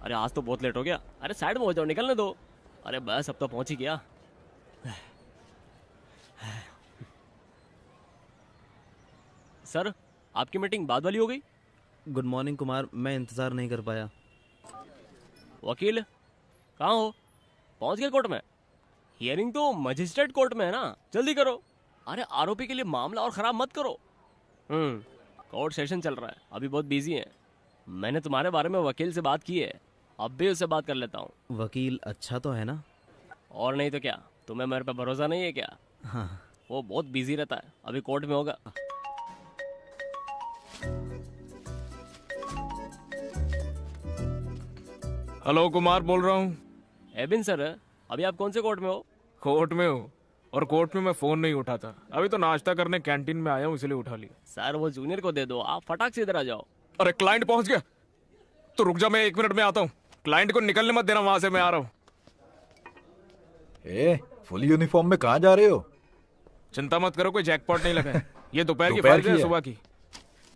अरे आज तो बहुत लेट हो गया। अरे साइड में हो जाओ, निकलने दो। अरे बस अब तो पहुंच ही गया। सर आपकी मीटिंग बाद वाली हो गई। गुड मॉर्निंग कुमार, मैं इंतज़ार नहीं कर पाया। वकील कहाँ हो? पहुंच गए कोर्ट में? हियरिंग तो मजिस्ट्रेट कोर्ट में है ना, जल्दी करो। अरे आरोपी के लिए मामला और खराब मत करो। कोर्ट सेशन चल रहा है, अभी बहुत बिजी है। मैंने तुम्हारे बारे में वकील से बात की है, अब भी उससे बात कर लेता हूँ। वकील अच्छा तो है ना? और नहीं तो क्या, तुम्हें मेरे पे भरोसा नहीं है क्या? हाँ। वो बहुत बिजी रहता है, अभी कोर्ट में होगा। हेलो, कुमार बोल रहा हूँ। एबिन सर, अभी आप कौन से कोर्ट में हो? कोर्ट में हूँ, और कोर्ट में मैं फोन नहीं उठाता। अभी तो नाश्ता करने कैंटीन में आया हूँ, इसलिए उठा लिया। सर वो जूनियर को दे दो, आप फटाक से इधर आ जाओ। अरे क्लाइंट पहुंच गया, तो रुक जा, मैं 1 मिनट में आता हूँ। क्लाइंट को निकलने मत देना वहां से, मैं आ रहा हूँ। फुल यूनिफॉर्म में कहाँ जा रहे हो? चिंता मत करो, कोई जैकपॉट नहीं लगा है। ये दोपहर की दोपहर फाइल है, की है। सुबह की।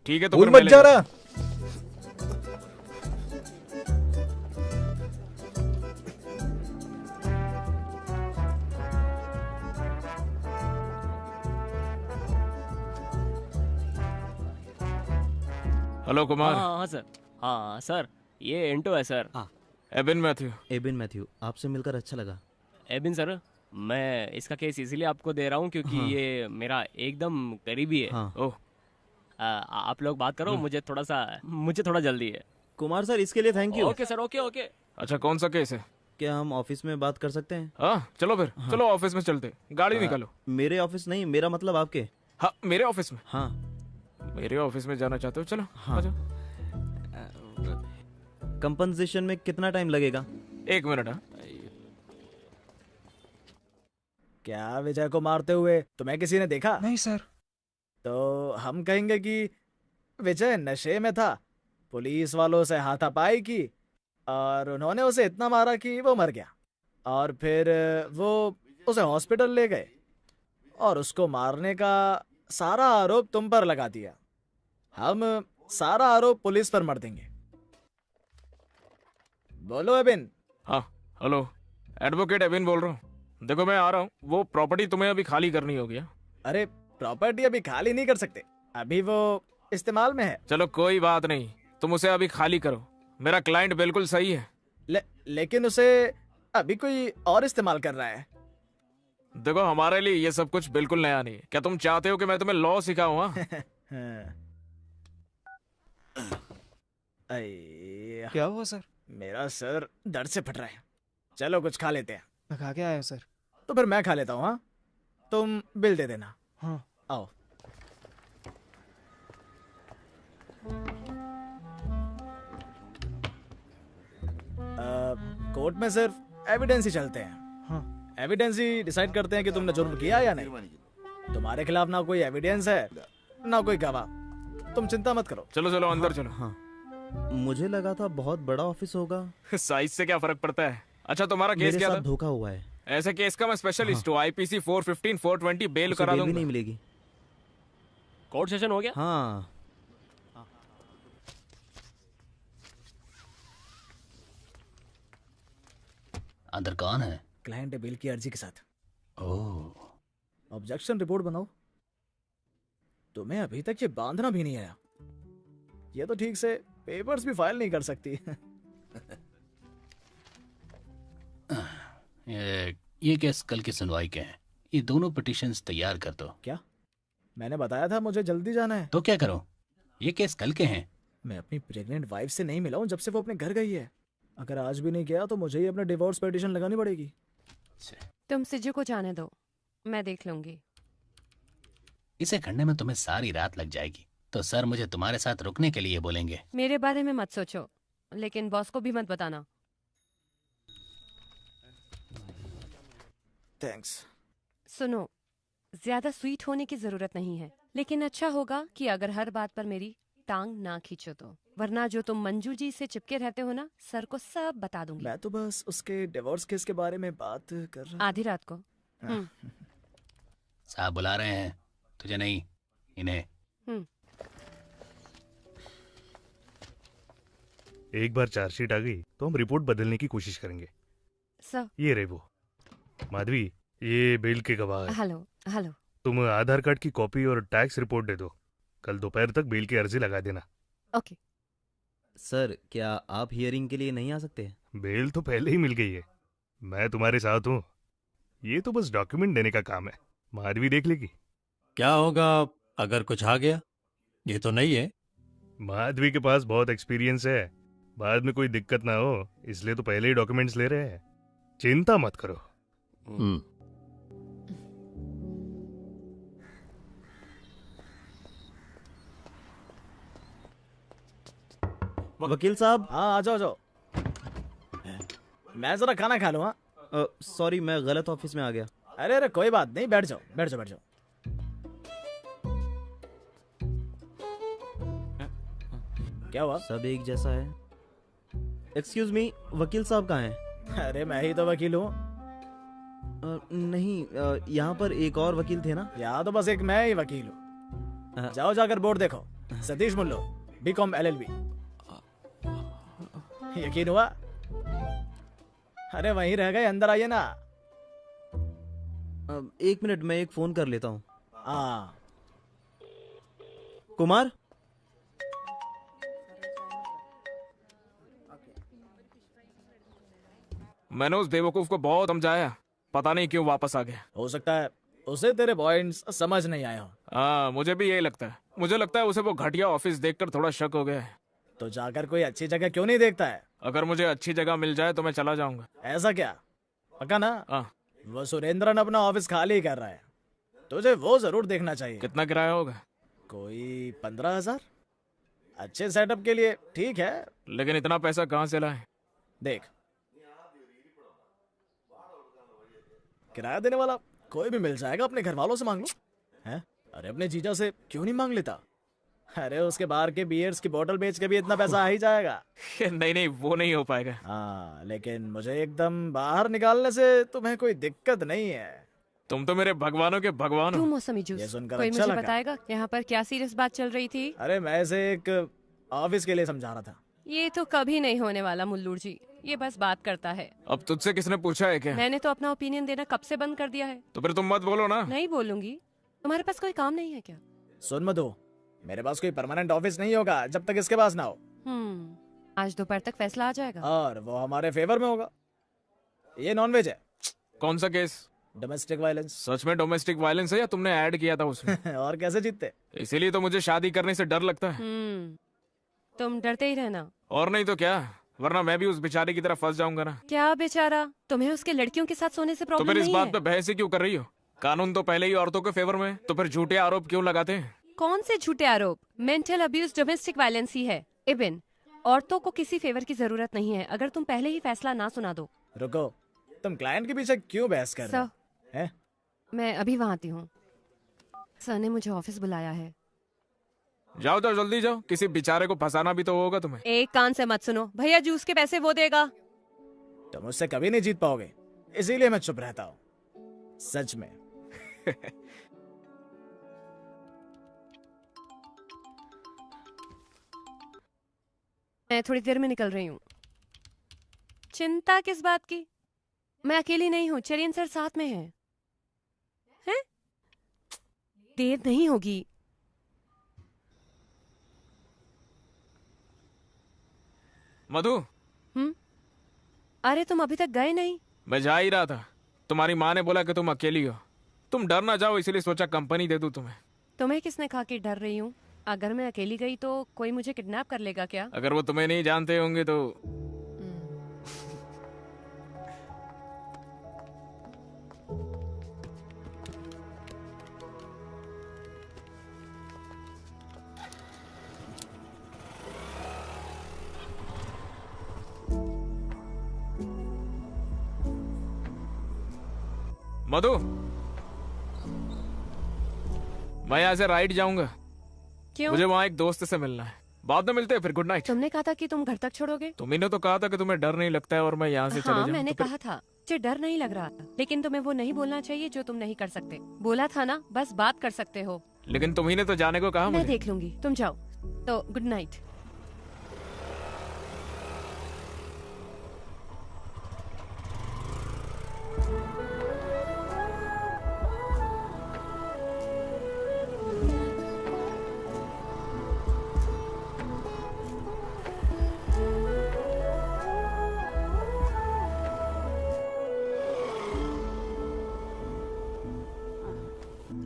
ठीक है तो भूल फिर मैं मत जा ले रहा। हेलो कुमार। हाँ हाँ सर। हाँ सर, ये इंटो है सर। हाँ। एबिन मैथ्यू। एबिन मैथ्यू, आपसे मिलकर अच्छा लगा। एबिन सर, मैं इसका केस इसीलिए आपको दे रहा हूँ क्योंकि हाँ। ये मेरा एकदम करीबी है। हाँ। ओह, आप लोग बात करो, मुझे थोड़ा जल्दी है। कुमार सर, इसके लिए thank you. Okay sir, okay okay. अच्छा कौन सा केस है? क्या हम ऑफिस में बात कर सकते हैं? हाँ चलो फिर, चलो ऑफिस में चलते। गाड़ी निकालो। मेरे ऑफिस नहीं, मेरा मतलब आपके। हाँ मेरे ऑफिस में। हाँ। मेरे ऑफिस में जाना चाहते हो? चलो हाँ। आ जाओ। कंपनसेशन में कितना टाइम लगेगा? 1 मिनट। हाँ क्या विजय को मारते हुए तुम्हें किसी ने देखा? नहीं सर। तो हम कहेंगे कि विजय नशे में था, पुलिस वालों से हाथापाई की और उन्होंने उसे इतना मारा कि वो मर गया, और फिर वो उसे हॉस्पिटल ले गए और उसको मारने का सारा आरोप तुम पर लगा दिया। हम सारा आरोप पुलिस पर मर देंगे। बोलो एबिन। हाँ हेलो, एडवोकेट एबिन बोल रहा हूँ। देखो मैं आ रहा हूँ, वो प्रॉपर्टी तुम्हें अभी खाली करनी होगी। हाँ? अरे प्रॉपर्टी अभी खाली नहीं कर सकते, अभी वो इस्तेमाल में है। चलो कोई बात नहीं, तुम उसे अभी खाली करो। मेरा क्लाइंट बिल्कुल सही है। लेकिन उसे अभी कोई और इस्तेमाल कर रहा है। देखो हमारे लिए ये सब कुछ बिल्कुल नया नहीं है। क्या तुम चाहते हो कि मैं तुम्हें लॉ सिखाऊं? हाँ? क्या हुआ सर? मेरा सर दर्द से फट रहा है। चलो कुछ खा लेते हैं। मैं खा के आया हूँ सर। तो फिर मैं खा लेता हूँ। हाँ, तुम बिल दे देना। हाँ। आओ। कोर्ट में सिर्फ एविडेंस ही चलते हैं। हाँ। एविडेंस ही डिसाइड करते हैं कि तुमने जुर्म किया या नहीं। तुम्हारे खिलाफ ना कोई एविडेंस है ना कोई गवाह। तुम चिंता मत करो। चलो चलो अंदर चलो। हाँ। मुझे लगा था बहुत बड़ा ऑफिस होगा। साइज से क्या फर्क पड़ता है। अच्छा तुम्हारा केस मेरे क्या साथ था? धोखा हुआ है। ऐसे केस का मैं स्पेशलिस्ट हूँ। IPC 415 420 बेल उसे करा बेल भी दूंगा। नहीं मिलेगी। कोर्ट सेशन हो गया? हाँ। अंदर कौन है? क्लाइंट बिल की अर्जी के साथ। ओह, ऑब्जेक्शन रिपोर्ट बनाओ। तुम्हें अभी तक ये बांधना भी नहीं आया। ये तो ठीक से पेपर्स भी फाइल नहीं कर सकती। ये केस कल की सुनवाई के हैं। ये दोनों पिटिशंस तैयार कर दो। क्या? मैंने बताया था मुझे जल्दी जाना है। तो क्या करूं? ये केस कल के हैं। मैं अपनी प्रेग्नेंट वाइफ से नहीं मिला हूं जब से वो अपने घर गई है। अगर आज भी नहीं गया तो मुझे ही अपने डिवोर्स पिटीशन लगानी पड़ेगी। तुम सिजू को जाने दो, मैं देख लूंगी। इसे करने में तुम्हें सारी रात लग जाएगी, तो सर मुझे तुम्हारे साथ रुकने के लिए बोलेंगे। मेरे बारे में मत सोचो, लेकिन बॉस को भी मत बताना। थैंक्स। सुनो, ज्यादा स्वीट होने की जरूरत नहीं है, लेकिन अच्छा होगा कि अगर हर बात पर मेरी टांग ना खींचो तो, वरना जो तुम मंजू जी से चिपके रहते हो ना, सर को सब बता दूंगी। मैं तो बस उसके डिवोर्स केस के बारे में बात कर रहा। आधी रात को। साहब बुला रहे हैं, तुझे नहीं, इन्हें। एक बार चार्जशीट आ गई तो हम रिपोर्ट बदलने की कोशिश करेंगे। सर। ये रहे वो। माधवी, ये बेल के गवाह है। Hello hello. तुम आधार कार्ड की कॉपी और टैक्स रिपोर्ट दे दो। कल दोपहर तक बेल की अर्जी लगा देना। ओके। सर, क्या आप हियरिंग के लिए नहीं आ सकते? बेल तो पहले ही मिल गई है। मैं तुम्हारे साथ हूँ। ये तो बस डॉक्यूमेंट देने का काम है। माधवी देख लेगी। क्या होगा अगर कुछ आ गया? ये तो नहीं है। माधवी के पास बहुत एक्सपीरियंस है। बाद में कोई दिक्कत ना हो, इसलिए तो पहले ही डॉक्यूमेंट्स ले रहे हैं। चिंता मत करो। वकील साहब। हाँ, आ जाओ जाओ। मैं जरा खाना खा लूँ। हाँ, सॉरी, मैं गलत ऑफिस में आ गया। अरे अरे कोई बात नहीं, बैठ जाओ बैठ जाओ बैठ जाओ। क्या हुआ? सब एक जैसा है। एक्सक्यूज मी, वकील साहब कहाँ हैं? अरे मैं ही तो वकील हूँ। नहीं, यहाँ पर एक और वकील थे ना? यहाँ तो बस एक मैं ही वकील हूँ। जाओ जाकर बोर्ड देखो, सतीश मुल्लो, BCom LLB। यकीन हुआ? अरे वहीं रह गए, अंदर आइए ना। एक मिनट, मैं एक फोन कर लेता हूँ। हाँ। कुमार। मैंने उस बेवकूफ को बहुत समझाया, पता नहीं क्यों वापस आ गया। हो सकता है उसे तेरे पॉइंट्स समझ नहीं आए हो। हाँ, मुझे भी यही लगता है। मुझे लगता है उसे वो घटिया ऑफिस देखकर थोड़ा शक हो गया है। तो जाकर कोई अच्छी जगह क्यों नहीं देखता है? अगर मुझे अच्छी जगह मिल जाए तो मैं चला जाऊंगा। ऐसा क्या? पक्का ना? हाँ। वो सुरेंद्रन अपना ऑफिस खाली कर रहा है, तुझे वो जरूर देखना चाहिए। कितना किराया होगा? कोई 15,000। अच्छे सेटअप के लिए ठीक है, लेकिन इतना पैसा कहाँ से लाए? देख, किराया देने वाला कोई भी मिल जाएगा, अपने घर वालों से मांग लो। हैं? अरे अपने जीजा से क्यों नहीं मांग लेता? अरे उसके बाहर के बियर्स की बोतल बेच के भी इतना पैसा आ ही जाएगा। नहीं नहीं, वो नहीं हो पाएगा। हाँ, लेकिन मुझे एकदम बाहर निकालने से तुम्हें कोई दिक्कत नहीं है। तुम तो मेरे भगवानों के भगवान तू हो। मौसमी ये जूस। सुनकर कोई अच्छा मुझे लगा। बताएगा यहाँ पर क्या सीरियस बात चल रही थी? अरे मैं इसे एक ऑफिस के लिए समझा रहा था। ये तो कभी नहीं होने वाला मुल्लूर जी, ये बस बात करता है। अब तुझसे किसने पूछा है क्या? मैंने तो अपना ओपिनियन देना कब से बंद कर दिया है। तो फिर तुम मत बोलो ना। नहीं बोलूंगी। तुम्हारे पास कोई काम नहीं है क्या? सुन मधु, मेरे पास कोई परमानेंट ऑफिस नहीं होगा जब तक इसके पास ना हो। आज दोपहर तक फैसला आ जाएगा और वो हमारे फेवर में होगा। ये नॉनवेज है। कौन सा केस? Domestic violence. सच में डोमेस्टिक वायलेंस है या तुमने ऐड किया था उसमें? और कैसे जीतते? इसीलिए तो मुझे शादी करने से डर लगता है। तुम डरते ही रहना। और नहीं तो क्या, वरना मैं भी उस बेचारे की तरह फंस जाऊंगा ना। क्या बेचारा? तुम्हें उसके लड़कियों के साथ सोने से तो प्रॉब्लम फिर इस नहीं बात है? पे बहस ही क्यों कर रही हो? कानून तो पहले ही औरतों के फेवर में है, तो फिर झूठे आरोप क्यों लगाते हैं? कौन से झूठे आरोप? मेंटल अब्यूज डोमेस्टिक वायलेंस ही है। इबिन, औरतों को किसी फेवर की जरूरत नहीं है अगर तुम पहले ही फैसला ना सुना दो। रुको, तुम क्लाइंट के पीछे क्यों बहस कर रहे हो? हैं? मैं अभी वहाँ आती हूँ। सर ने मुझे ऑफिस बुलाया है। जाओ जाओ, जल्दी जाओ। किसी बेचारे को फंसाना भी तो होगा तुम्हें। एक कान से मत सुनो। भैया जूस के पैसे वो देगा। तुम मुझसे कभी नहीं जीत पाओगे, इसीलिए मैं चुप रहता हूँ। सच में। मैं थोड़ी देर में निकल रही हूँ। चिंता किस बात की? मैं अकेली नहीं हूँ, चरियन सर साथ में है। हैं? देर नहीं होगी। मधु। अरे तुम अभी तक गए नहीं? मैं जा ही रहा था। तुम्हारी माँ ने बोला कि तुम अकेली हो, तुम डर ना जाओ, इसलिए सोचा कंपनी दे दूं तुम्हें। तुम्हें किसने कहा कि डर रही हूँ? अगर मैं अकेली गई तो कोई मुझे किडनैप कर लेगा क्या? अगर वो तुम्हें नहीं जानते होंगे तो। मधु, मैं यहाँ से राइट जाऊंगा। क्यों? मुझे वहाँ एक दोस्त से मिलना है। बाद में मिलते हैं, फिर गुड नाइट। तुमने कहा था कि तुम घर तक छोड़ोगे। तुम्ही ने तो कहा था कि तुम्हें डर नहीं लगता है और मैं यहाँ से चले जाऊं। मैंने तो फिर... कहा था मुझे डर नहीं लग रहा था, लेकिन तुम्हें वो नहीं बोलना चाहिए जो तुम नहीं कर सकते। बोला था ना, बस बात कर सकते हो। लेकिन तुम्ही ने तो जाने को कहा मैं मुझे। देख लूंगी, तुम जाओ। तो गुड नाइट।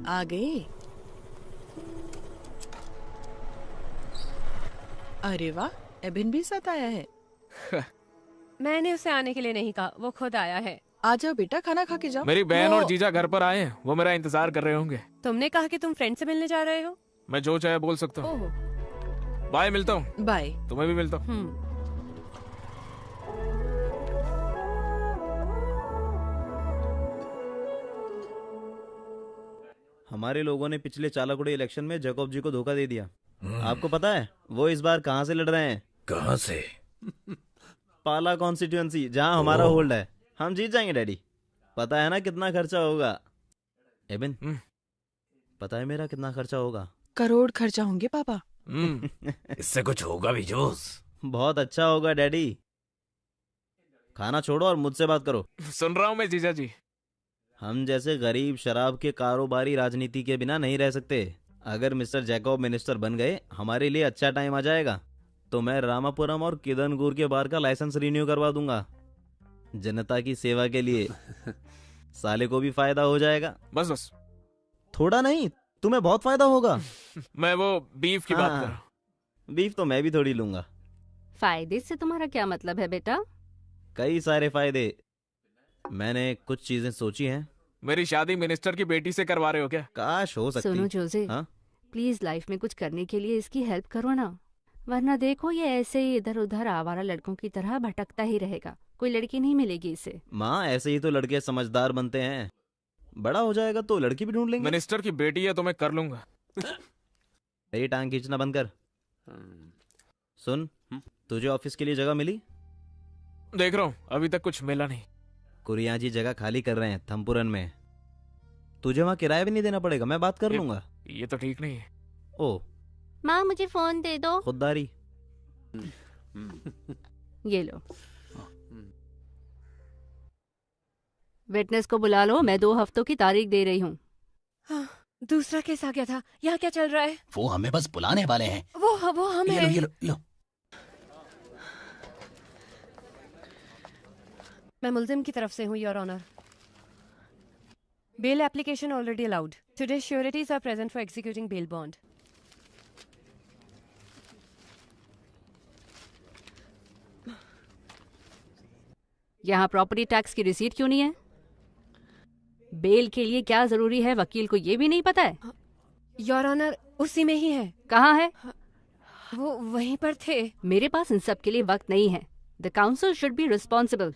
आ गए। अरे वाह, एबिन भी साथ आया है। मैंने उसे आने के लिए नहीं कहा, वो खुद आया है। आ जाओ बेटा, खाना खा के जाओ। मेरी बहन वो- और जीजा घर पर आए हैं, वो मेरा इंतजार कर रहे होंगे। तुमने कहा कि तुम फ्रेंड से मिलने जा रहे हो। मैं जो चाहे बोल सकता हूँ। ओह, बाय, मिलता हूँ। बाय। तुम्हें भी मिलता हूँ। हमारे लोगों ने पिछले चालाकुड़ी इलेक्शन में जैकब जी को धोखा दे दिया। आपको पता है वो इस बार कहाँ से लड़ रहे हैं? कहाँ से? पाला कॉन्स्टिट्यूएंसी, जहाँ हमारा होल्ड है। हम जीत जाएंगे डैडी। पता है ना कितना खर्चा होगा? एबिन, पता है मेरा कितना खर्चा होगा? करोड़ खर्चा होंगे पापा। इससे कुछ होगा भी जोश। बहुत अच्छा होगा डैडी। खाना छोड़ो और मुझसे बात करो। सुन रहा हूँ मैं जीजा जी। हम जैसे गरीब शराब के कारोबारी राजनीति के बिना नहीं रह सकते। अगर मिस्टर जैकब मिनिस्टर बन गए, हमारे लिए अच्छा टाइम आ जाएगा। तो मैं रामापुरम और किदनगुर के बार का लाइसेंस रिन्यू करवा दूंगा, जनता की सेवा के लिए। साले को भी फायदा हो जाएगा। बस बस, थोड़ा नहीं, तुम्हें बहुत फायदा होगा। मैं वो बीफ की बात कर रहा हूँ। बीफ तो मैं भी थोड़ी लूंगा। फायदे से तुम्हारा क्या मतलब है बेटा? कई सारे फायदे। मैंने कुछ चीजें सोची हैं। मेरी शादी मिनिस्टर की बेटी से करवा रहे हो क्या? काश हो सकती। सुनो जोसे, हाँ? प्लीज लाइफ में कुछ करने के लिए इसकी हेल्प करो ना, वरना देखो ये ऐसे ही इधर उधर आवारा लड़कों की तरह भटकता ही रहेगा। कोई लड़की नहीं मिलेगी इसे। माँ, ऐसे ही तो लड़के समझदार बनते हैं। बड़ा हो जाएगा तो लड़की भी ढूंढ लेंगे। मिनिस्टर की बेटी है तो मैं कर लूंगा। मेरी टांग खींचना बंद कर। सुन, तुझे ऑफिस के लिए जगह मिली? देख रहा हूँ, अभी तक कुछ मिला नहीं। कुरिया जी जगह खाली कर रहे हैं थम्पुरन में। तुझे वहाँ किराया भी नहीं देना पड़ेगा, मैं बात कर लूंगा। ये तो ठीक नहीं है। ओ, माँ मुझे फोन दे दो। खुददारी। ये लो, विटनेस को बुला लो, मैं 2 हफ्तों की तारीख दे रही हूँ। हाँ, दूसरा केस आ गया था। यहाँ क्या चल रहा है? वो हमें बस बुलाने वाले हैं। वो हम ये हैं। लो, ये लो, लो। मैं मुल्जिम की तरफ से हूँ, your honour. Bail application already allowed. Today sureties are present for executing bail bond. यहाँ प्रॉपर्टी टैक्स की रिसीट क्यों नहीं है? बेल के लिए क्या जरूरी है, वकील को ये भी नहीं पता है? योर ऑनर, उसी में ही है। कहाँ है? वो वहीं पर थे। मेरे पास इन सब के लिए वक्त नहीं है। The council should be responsible.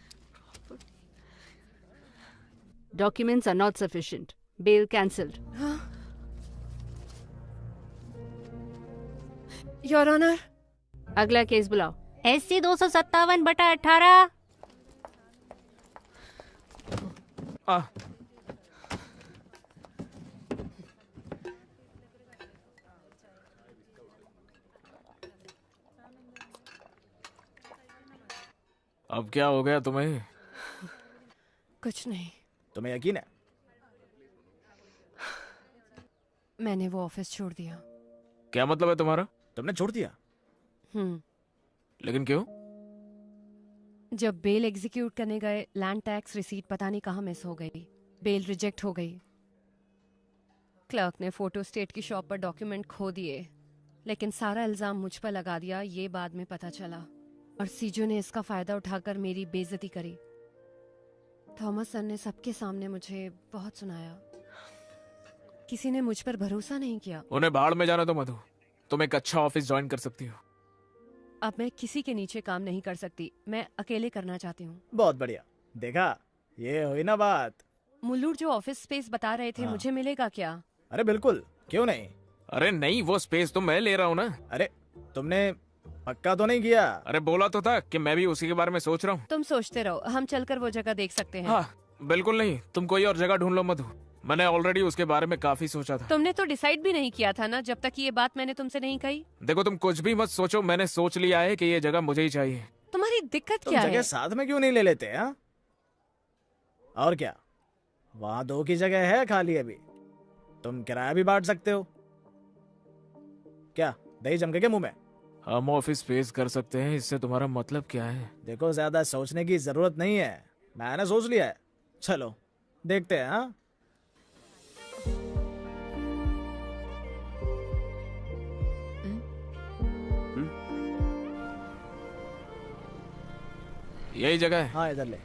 Documents are not sufficient. Bail cancelled. Your honour, अगला केस बुलाओ। SC 257/18। अब क्या हो गया तुम्हें? कुछ नहीं। तुम्हें यकीन है? मैंने वो ऑफिस छोड़ दिया। क्या मतलब है तुम्हारा? तुमने छोड़ दिया? लेकिन क्यों? जब बेल एग्जीक्यूट करने गए, लैंड टैक्स रिसीट पता नहीं कहाँ मिस हो गई। बेल रिजेक्ट हो गई। क्लर्क ने फोटो स्टेट की शॉप पर डॉक्यूमेंट खो दिए, लेकिन सारा इल्जाम मुझ पर लगा दिया। ये बाद में पता चला, और सीजो ने इसका फायदा उठाकर मेरी बेइज्जती करी। थॉमस सर ने सबके सामने मुझे बहुत सुनाया। किसी ने मुझ पर भरोसा नहीं किया। उन्हें भाड़ में जाना तो मधु, तुम एक अच्छा ऑफिस ज्वाइन कर सकती हो। अब मैं किसी के नीचे काम नहीं कर सकती। मैं अकेले करना चाहती हूँ। बहुत बढ़िया। देखा, ये हुई ना बात। मुल्लूर जो ऑफिस स्पेस बता रहे थे, मुझे मिलेगा क्या? अरे बिल्कुल, क्यों नहीं। अरे नहीं, वो स्पेस तो मैं ले रहा हूँ ना। अरे तुमने पक्का तो नहीं किया? अरे बोला तो था कि मैं भी उसी के बारे में सोच रहा हूँ। तुम सोचते रहो, हम चलकर वो जगह देख सकते हैं। हाँ, बिल्कुल नहीं, तुम कोई और जगह ढूंढ लो मधु। मैंने ऑलरेडी उसके बारे में काफी सोचा था। तुमने तो डिसाइड भी नहीं किया था ना, जब तक ये बात मैंने तुमसे नहीं कही। देखो, तुम कुछ भी मत सोचो, मैंने सोच लिया है कि ये जगह मुझे ही चाहिए। तुम्हारी दिक्कत तुम क्या जगह है? साथ में क्यों नहीं ले लेते? हाँ, और क्या, वहां 2 की जगह है खाली अभी। तुम किराया भी बांट सकते हो। क्या दही जमके के मुंह में? हम ऑफिस स्पेस कर सकते हैं, इससे तुम्हारा मतलब क्या है? देखो, ज्यादा सोचने की जरूरत नहीं है, मैंने सोच लिया है। चलो देखते हैं। हाँ, यही जगह है। हाँ इधर ले।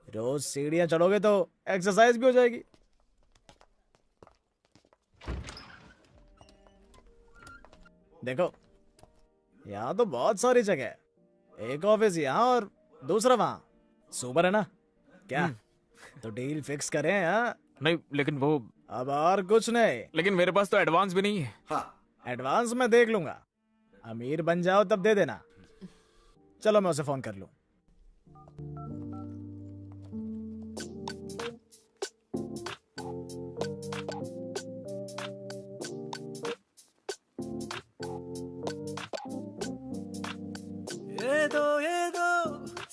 रोज सीढ़ियां चढ़ोगे तो एक्सरसाइज भी हो जाएगी। देखो यहाँ तो बहुत सारी जगह है। एक ऑफिस यहाँ और दूसरा वहाँ। सुपर है ना क्या? तो डील फिक्स करें? हाँ नहीं लेकिन वो, अब और कुछ नहीं। लेकिन मेरे पास तो एडवांस भी नहीं है। हाँ एडवांस मैं देख लूंगा। अमीर बन जाओ तब दे देना। चलो मैं उसे फोन कर लूं। ഏതോ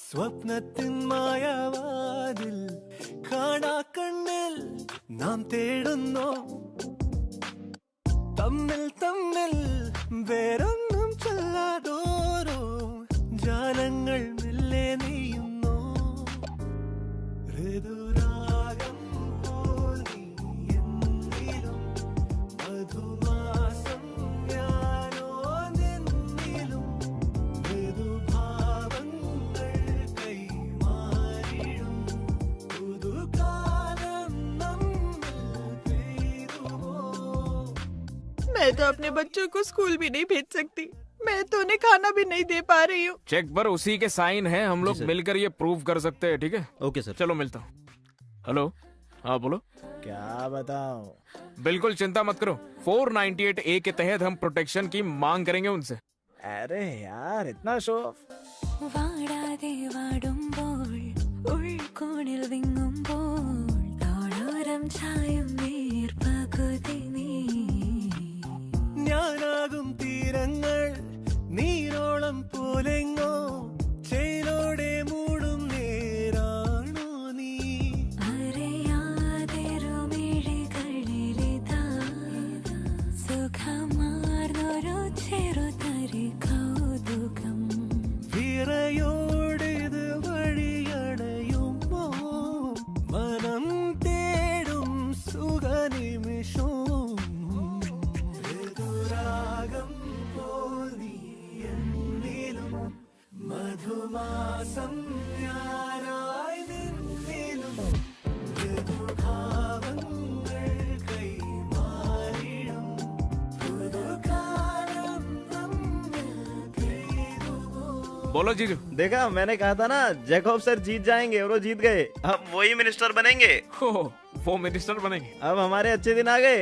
സ്വപ്നത്തിൻ മായാവാതിൽ കാണാ കണ്ണിൽ നാം തേടുന്നു തമ്മിൽ തമ്മിൽ വേറൊന്നും ചൊല്ലാതോരോ ജാലങ്ങൾ മെല്ലെ നെയ്യുന്നു ഋതുരാഗം പോൽ നീ എന്നിലും മധുമാസം ഞാനോ നിന്നിലും മൃദുഭാവങ്ങൾ കൈമാറിടും പുതുകാലം നമ്മിൽ പെയ്തുവോ. मैं तो अपने बच्चों को स्कूल भी नहीं भेज सकती। मैं तो उन्हें खाना भी नहीं दे पा रही हूँ। चेक पर उसी के साइन हैं, हम लोग मिलकर ये प्रूव कर सकते हैं, ठीक है? Okay sir. चलो मिलता हूँ। हेलो, हाँ बोलो। क्या बताऊं? बिल्कुल चिंता मत करो, 498A के तहत हम प्रोटेक्शन की मांग करेंगे उनसे। अरे यार इतना शो ऑफ। വാടാതെ വാടുമ്പോൾ ഉൾക്കോണിൽ വിങ്ങുമ്പോൾ താളോരം ചായും നീർപ്പകുതി നീ ഞാനാകും തീരങ്ങൾ നീരോളം പോലെങ്ങോ ചേലോടെ മൂടും നേരാണോ നീ അറിയാതെരുമിഴികളിലിതാ സുഖമാർന്നൊരു ചെറുതരി കൗതുകം വിറയോടിത് വഴിയടയുമ്പോ മനം തേടും സുഖനിമിഷവും ഋതുരാഗം പോൽ നീ എന്നിലും മധുമാസം ഞാനായി നിന്നിലും ഋതുഭാവങ്ങൾ കൈമാറിടും പുതുകാലം നമ്മിൽ പെയ്തുവോ. बोलो जीजू। देखा, मैंने कहा था ना जैकब सर जीत जाएंगे और वो जीत गए। अब वही मिनिस्टर बनेंगे। वो मिनिस्टर बनेंगे। अब हमारे अच्छे दिन आ गए।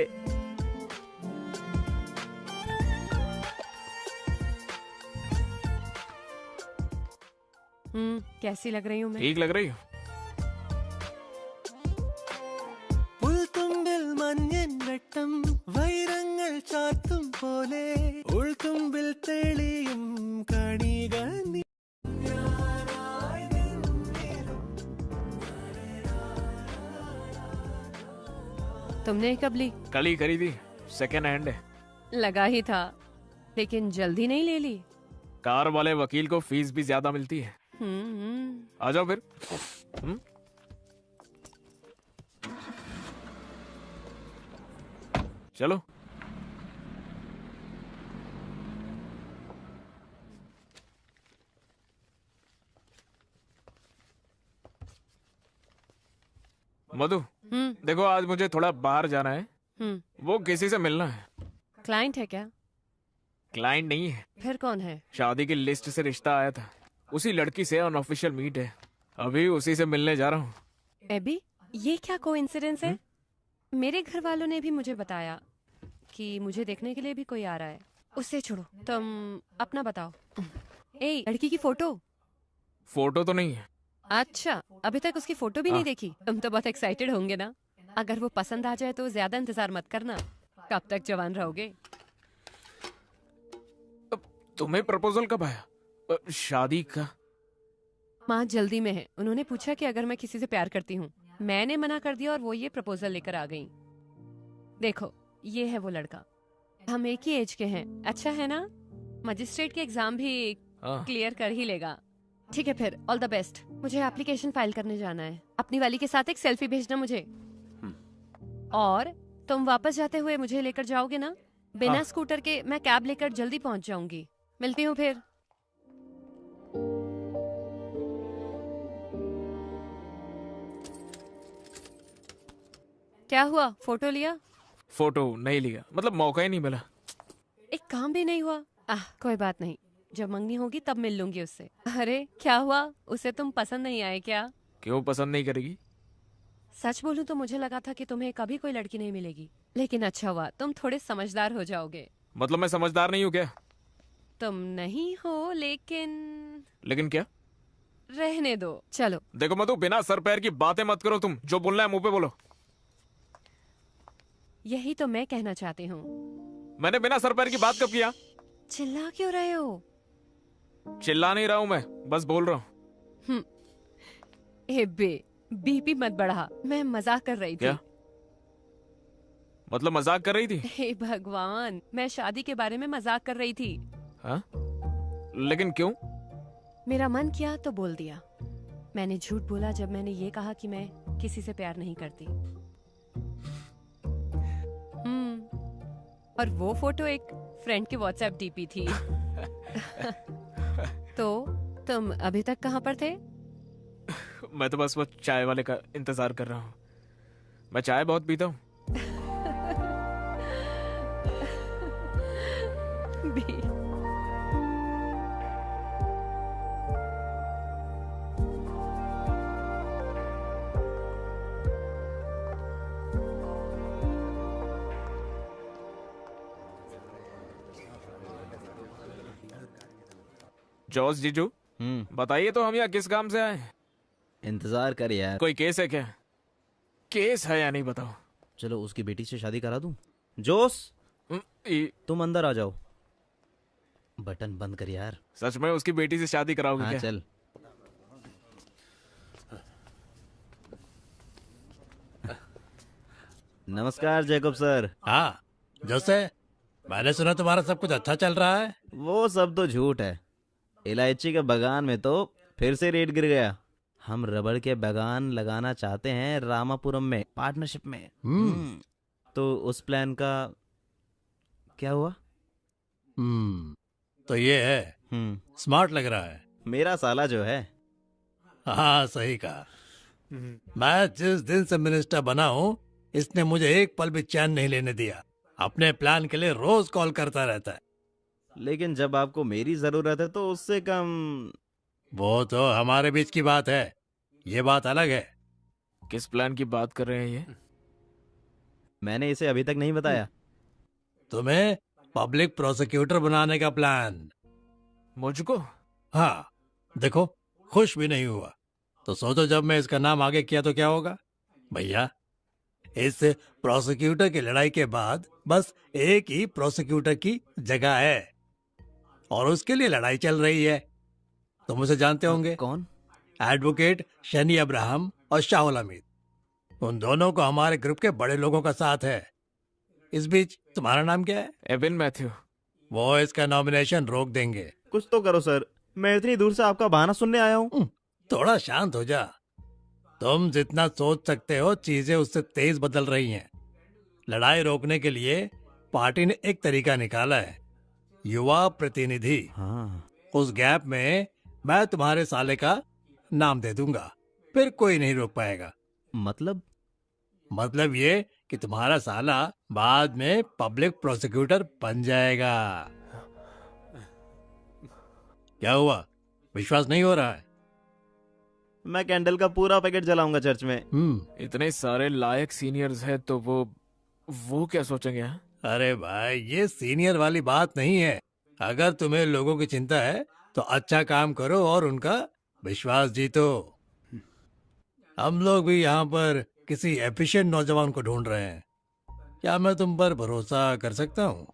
कैसी लग रही हूँ मैं? ठीक लग रही हो। പുൽത്തുമ്പിൽ മഞ്ഞൻ വെട്ടം വൈരങ്ങൾ ചാർത്തും പോലെ ഉൾത്തുമ്പിൽ തെളിയും കണികൾ നീ. तुमने कब ली? कल ही खरीदी, सेकेंड हैंड है। लगा ही था, लेकिन जल्दी नहीं ले ली। कार वाले वकील को फीस भी ज्यादा मिलती है। आ जाओ फिर। चलो। मधु, देखो आज मुझे थोड़ा बाहर जाना है। वो किसी से मिलना है। क्लाइंट है क्या? क्लाइंट नहीं है। फिर कौन है? शादी की लिस्ट से रिश्ता आया था, उसी लड़की से अनऑफिशियल मीट है। अभी उसी से मिलने जा रहा हूँ। एबी, ये क्या कोइंसिडेंस है? मेरे घर वालों ने भी मुझे बताया कि मुझे देखने के लिए भी कोई आ रहा है। उससे छोड़ो, तुम अपना बताओ। ए, लड़की की फोटो? फोटो तो नहीं है। अच्छा, अभी तक उसकी फोटो भी नहीं देखी? तुम तो बहुत एक्साइटेड होंगे ना? अगर वो पसंद आ जाए तो ज्यादा इंतजार मत करना। कब तक जवान रहोगे? तुम्हें प्रपोजल कब आया? शादी का? माँ जल्दी में है। उन्होंने पूछा कि अगर मैं किसी से प्यार करती हूँ। मैंने मना कर दिया और वो ये प्रपोजल लेकर आ गई। देखो, ये है वो लड़का। हम एक ही एज के हैं। अच्छा है ना? मजिस्ट्रेट के एग्जाम भी क्लियर कर ही लेगा। ठीक है फिर, ऑल द बेस्ट। मुझे एप्लीकेशन फाइल करने जाना है। अपनी वाली के साथ एक सेल्फी भेजना मुझे। और तुम वापस जाते हुए मुझे लेकर जाओगे ना? बिना हाँ। स्कूटर के मैं कैब लेकर जल्दी पहुंच जाऊंगी। मिलती हूँ फिर। क्या हुआ, फोटो लिया? फोटो नहीं लिया, मतलब मौका ही नहीं मिला। एक काम भी नहीं हुआ। कोई बात नहीं, जब मंगनी होगी तब मिल लूंगी उससे। अरे क्या हुआ, उसे तुम पसंद नहीं आए क्या? क्यों पसंद नहीं करेगी? सच बोलूं तो मुझे लगा था कि तुम्हें कभी कोई लड़की नहीं मिलेगी, लेकिन अच्छा हुआ, तुम थोड़े समझदार हो जाओगे। मतलब मैं समझदार नहीं हूँ क्या? तुम नहीं हो, लेकिन क्या? रहने दो, चलो। देखो मधु, बिना सर पैर की बातें मत करो। तुम जो बोलना है मुंह पे बोलो। यही तो मैं कहना चाहती हूँ। मैंने बिना सर पैर की बात कब किया? चिल्ला क्यों रहे हो? चिल्ला नहीं रहा हूँ मैं, बस बोल रहा हूँ। ए बे, बीपी मत बढ़ा, मैं मजाक कर रही थी। क्या मतलब मजाक कर रही थी? हे भगवान, मैं शादी के बारे में मजाक कर रही थी। हाँ? लेकिन क्यों? मेरा मन किया तो बोल दिया। मैंने झूठ बोला जब मैंने ये कहा कि मैं किसी से प्यार नहीं करती। और वो फोटो एक फ्रेंड की व्हाट्सएप डीपी थी। तो तुम अभी तक कहाँ पर थे? मैं तो बस वो चाय वाले का इंतजार कर रहा हूँ। मैं चाय बहुत पीता हूँ। जॉर्ज जीजू, बताइए तो हम यहाँ किस काम से आए? इंतजार कर यार। कोई केस है क्या? केस है या नहीं बताओ। चलो उसकी बेटी से शादी करा दूं। जोस, तुम अंदर आ जाओ। बटन बंद कर यार। सच में उसकी बेटी से शादी कराओगे हाँ, क्या? चल। नमस्कार जैकब सर। हाँ जोसे, मैंने सुना तुम्हारा सब कुछ अच्छा चल रहा है। वो सब तो झूठ है। इलायची के बागान में तो फिर से रेट गिर गया। हम रबड़ के बागान लगाना चाहते हैं रामापुरम में, पार्टनरशिप में। तो उस प्लान का क्या हुआ? तो ये है, स्मार्ट लग रहा है। मेरा साला जो है। हाँ सही कहा। मैं जिस दिन से मिनिस्टर बना हूँ, इसने मुझे एक पल भी चैन नहीं लेने दिया। अपने प्लान के लिए रोज कॉल करता रहता है। लेकिन जब आपको मेरी जरूरत है तो उससे कम। वो तो हमारे बीच की बात है, ये बात अलग है। किस प्लान की बात कर रहे हैं ये? मैंने इसे अभी तक नहीं बताया। तुम्हें पब्लिक प्रोसिक्यूटर बनाने का प्लान। मुझको? हाँ, देखो खुश भी नहीं हुआ तो सोचो जब मैं इसका नाम आगे किया तो क्या होगा। भैया, इस प्रोसिक्यूटर की लड़ाई के बाद बस एक ही प्रोसिक्यूटर की जगह है और उसके लिए लड़ाई चल रही है। तुम उसे जानते होंगे। कौन? एडवोकेट शनी अब्राहम और शाहुल हमीद। उन दोनों को हमारे ग्रुप के बड़े लोगों का साथ है। इस बीच तुम्हारा नाम क्या है? Evin Matthew. वो इसका नॉमिनेशन रोक देंगे। कुछ तो करो सर, मैं इतनी दूर से आपका बहाना सुनने आया हूँ। थोड़ा शांत हो जा। तुम जितना सोच सकते हो चीजें उससे तेज बदल रही हैं। लड़ाई रोकने के लिए पार्टी ने एक तरीका निकाला है, युवा प्रतिनिधि। उस गैप में मैं तुम्हारे साले का नाम दे दूंगा, फिर कोई नहीं रोक पाएगा। मतलब ये कि तुम्हारा साला बाद में पब्लिक प्रोसिक्यूटर बन जाएगा। क्या हुआ, विश्वास नहीं हो रहा है? मैं कैंडल का पूरा पैकेट जलाऊंगा चर्च में। इतने सारे लायक सीनियर्स हैं तो वो क्या सोचेंगे? हाँ? अरे भाई, ये सीनियर वाली बात नहीं है। अगर तुम्हें लोगों की चिंता है तो अच्छा काम करो और उनका विश्वास जीतो। हम लोग भी यहाँ पर किसी एफिशिएंट नौजवान को ढूंढ रहे हैं। क्या मैं तुम पर भरोसा कर सकता हूँ?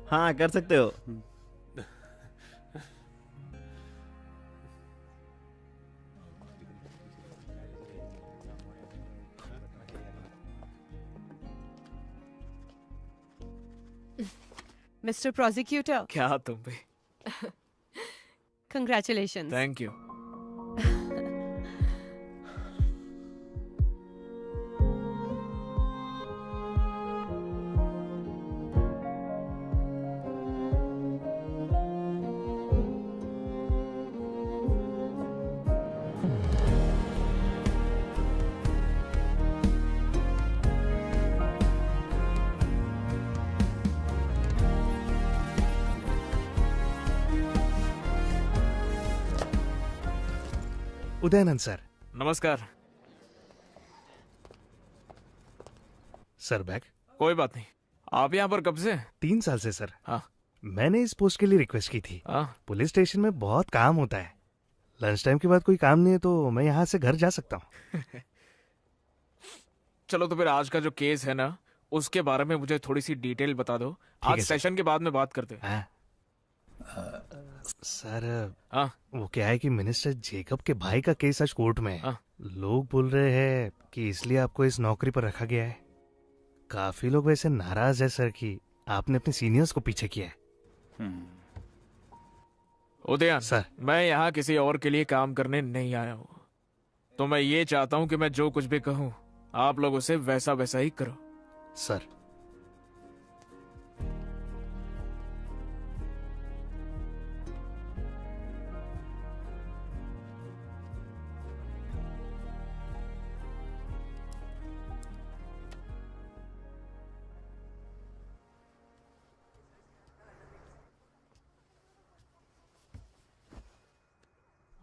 हाँ, कर सकते हो। Mister prosecutor. क्या तुम भी? Congratulation. Thank you. Udayanand sir. नमस्कार। Sir bag. कोई बात नहीं। आप यहाँ पर कब से? 3 साल से सर। हाँ। मैंने इस पोस्ट के लिए रिक्वेस्ट की थी। हाँ। पुलिस स्टेशन में बहुत काम होता है, लंच टाइम के बाद कोई काम नहीं है तो मैं यहाँ से घर जा सकता हूँ। चलो तो फिर आज का जो केस है ना, उसके बारे में मुझे थोड़ी सी डिटेल बता दो। आज है, सेशन के बाद में बात करते हैं। हाँ। सर हाँ। वो क्या है कि मिनिस्टर जेकब के भाई का केस आज कोर्ट में है। हाँ। लोग बोल रहे हैं कि इसलिए आपको इस नौकरी पर रखा गया है। काफी लोग वैसे नाराज है सर कि आपने अपने सीनियर्स को पीछे किया है। उदयन सर, मैं यहाँ किसी और के लिए काम करने नहीं आया हूँ, तो मैं ये चाहता हूँ कि मैं जो कुछ भी कहूँ आप लोग उसे वैसा वैसा ही करो। सर।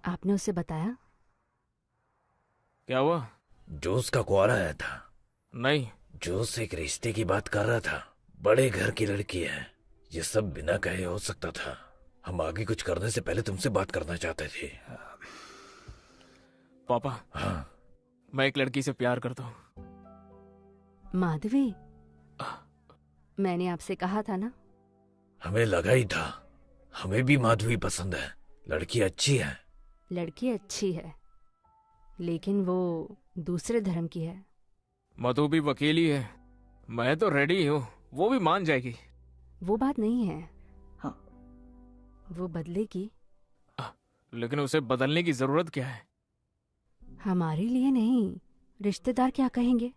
आपने उसे बताया? क्या हुआ? जोस का कॉल आया था। नहीं। जोस एक रिश्ते की बात कर रहा था। बड़े घर की लड़की है। ये सब बिना कहे हो सकता था। हम आगे कुछ करने से पहले तुमसे बात करना चाहते थे। पापा। हाँ। मैं एक लड़की से प्यार करता हूँ। माधवी, मैंने आपसे कहा था ना। हमें लगा ही था। हमें भी माधवी पसंद है। लड़की अच्छी है। लड़की अच्छी है, लेकिन वो दूसरे धर्म की है। मधु भी वकील ही है। मैं तो रेडी हूँ, वो भी मान जाएगी। वो बात नहीं है। हाँ। वो बदलेगी। लेकिन उसे बदलने की जरूरत क्या है? हमारे लिए नहीं, रिश्तेदार क्या कहेंगे,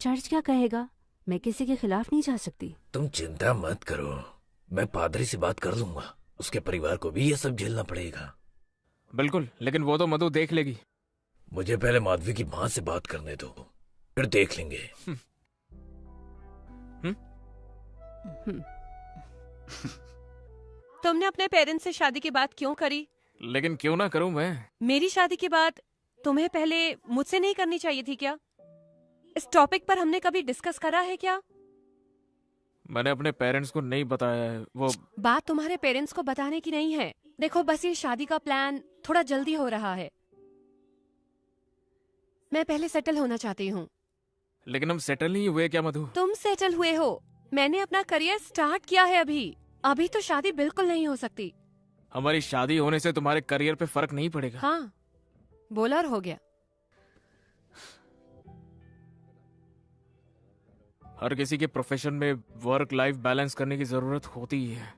चर्च क्या कहेगा। मैं किसी के खिलाफ नहीं जा सकती। तुम चिंता मत करो, मैं पादरी से बात कर लूंगा। उसके परिवार को भी ये सब झेलना पड़ेगा। बिल्कुल, लेकिन वो तो मधु देख लेगी। मुझे पहले माधवी की माँ से बात करने दो, फिर देख लेंगे। तुमने अपने पेरेंट्स से शादी की बात क्यों करी? लेकिन क्यों ना करूं मैं? मेरी शादी की बात तुम्हें पहले मुझसे नहीं करनी चाहिए थी क्या? इस टॉपिक पर हमने कभी डिस्कस करा है क्या? मैंने अपने पेरेंट्स को नहीं बताया है। वो बात तुम्हारे पेरेंट्स को बताने की नहीं है। देखो, बस ये शादी का प्लान थोड़ा जल्दी हो रहा है। मैं पहले सेटल होना चाहती हूँ। लेकिन हम सेटल नहीं हुए क्या मधु? तुम सेटल हुए हो, मैंने अपना करियर स्टार्ट किया है। अभी तो शादी बिल्कुल नहीं हो सकती। हमारी शादी होने से तुम्हारे करियर पे फर्क नहीं पड़ेगा। हाँ, बोलर हो गया। हर किसी के प्रोफेशन में वर्क लाइफ बैलेंस करने की जरूरत होती ही है।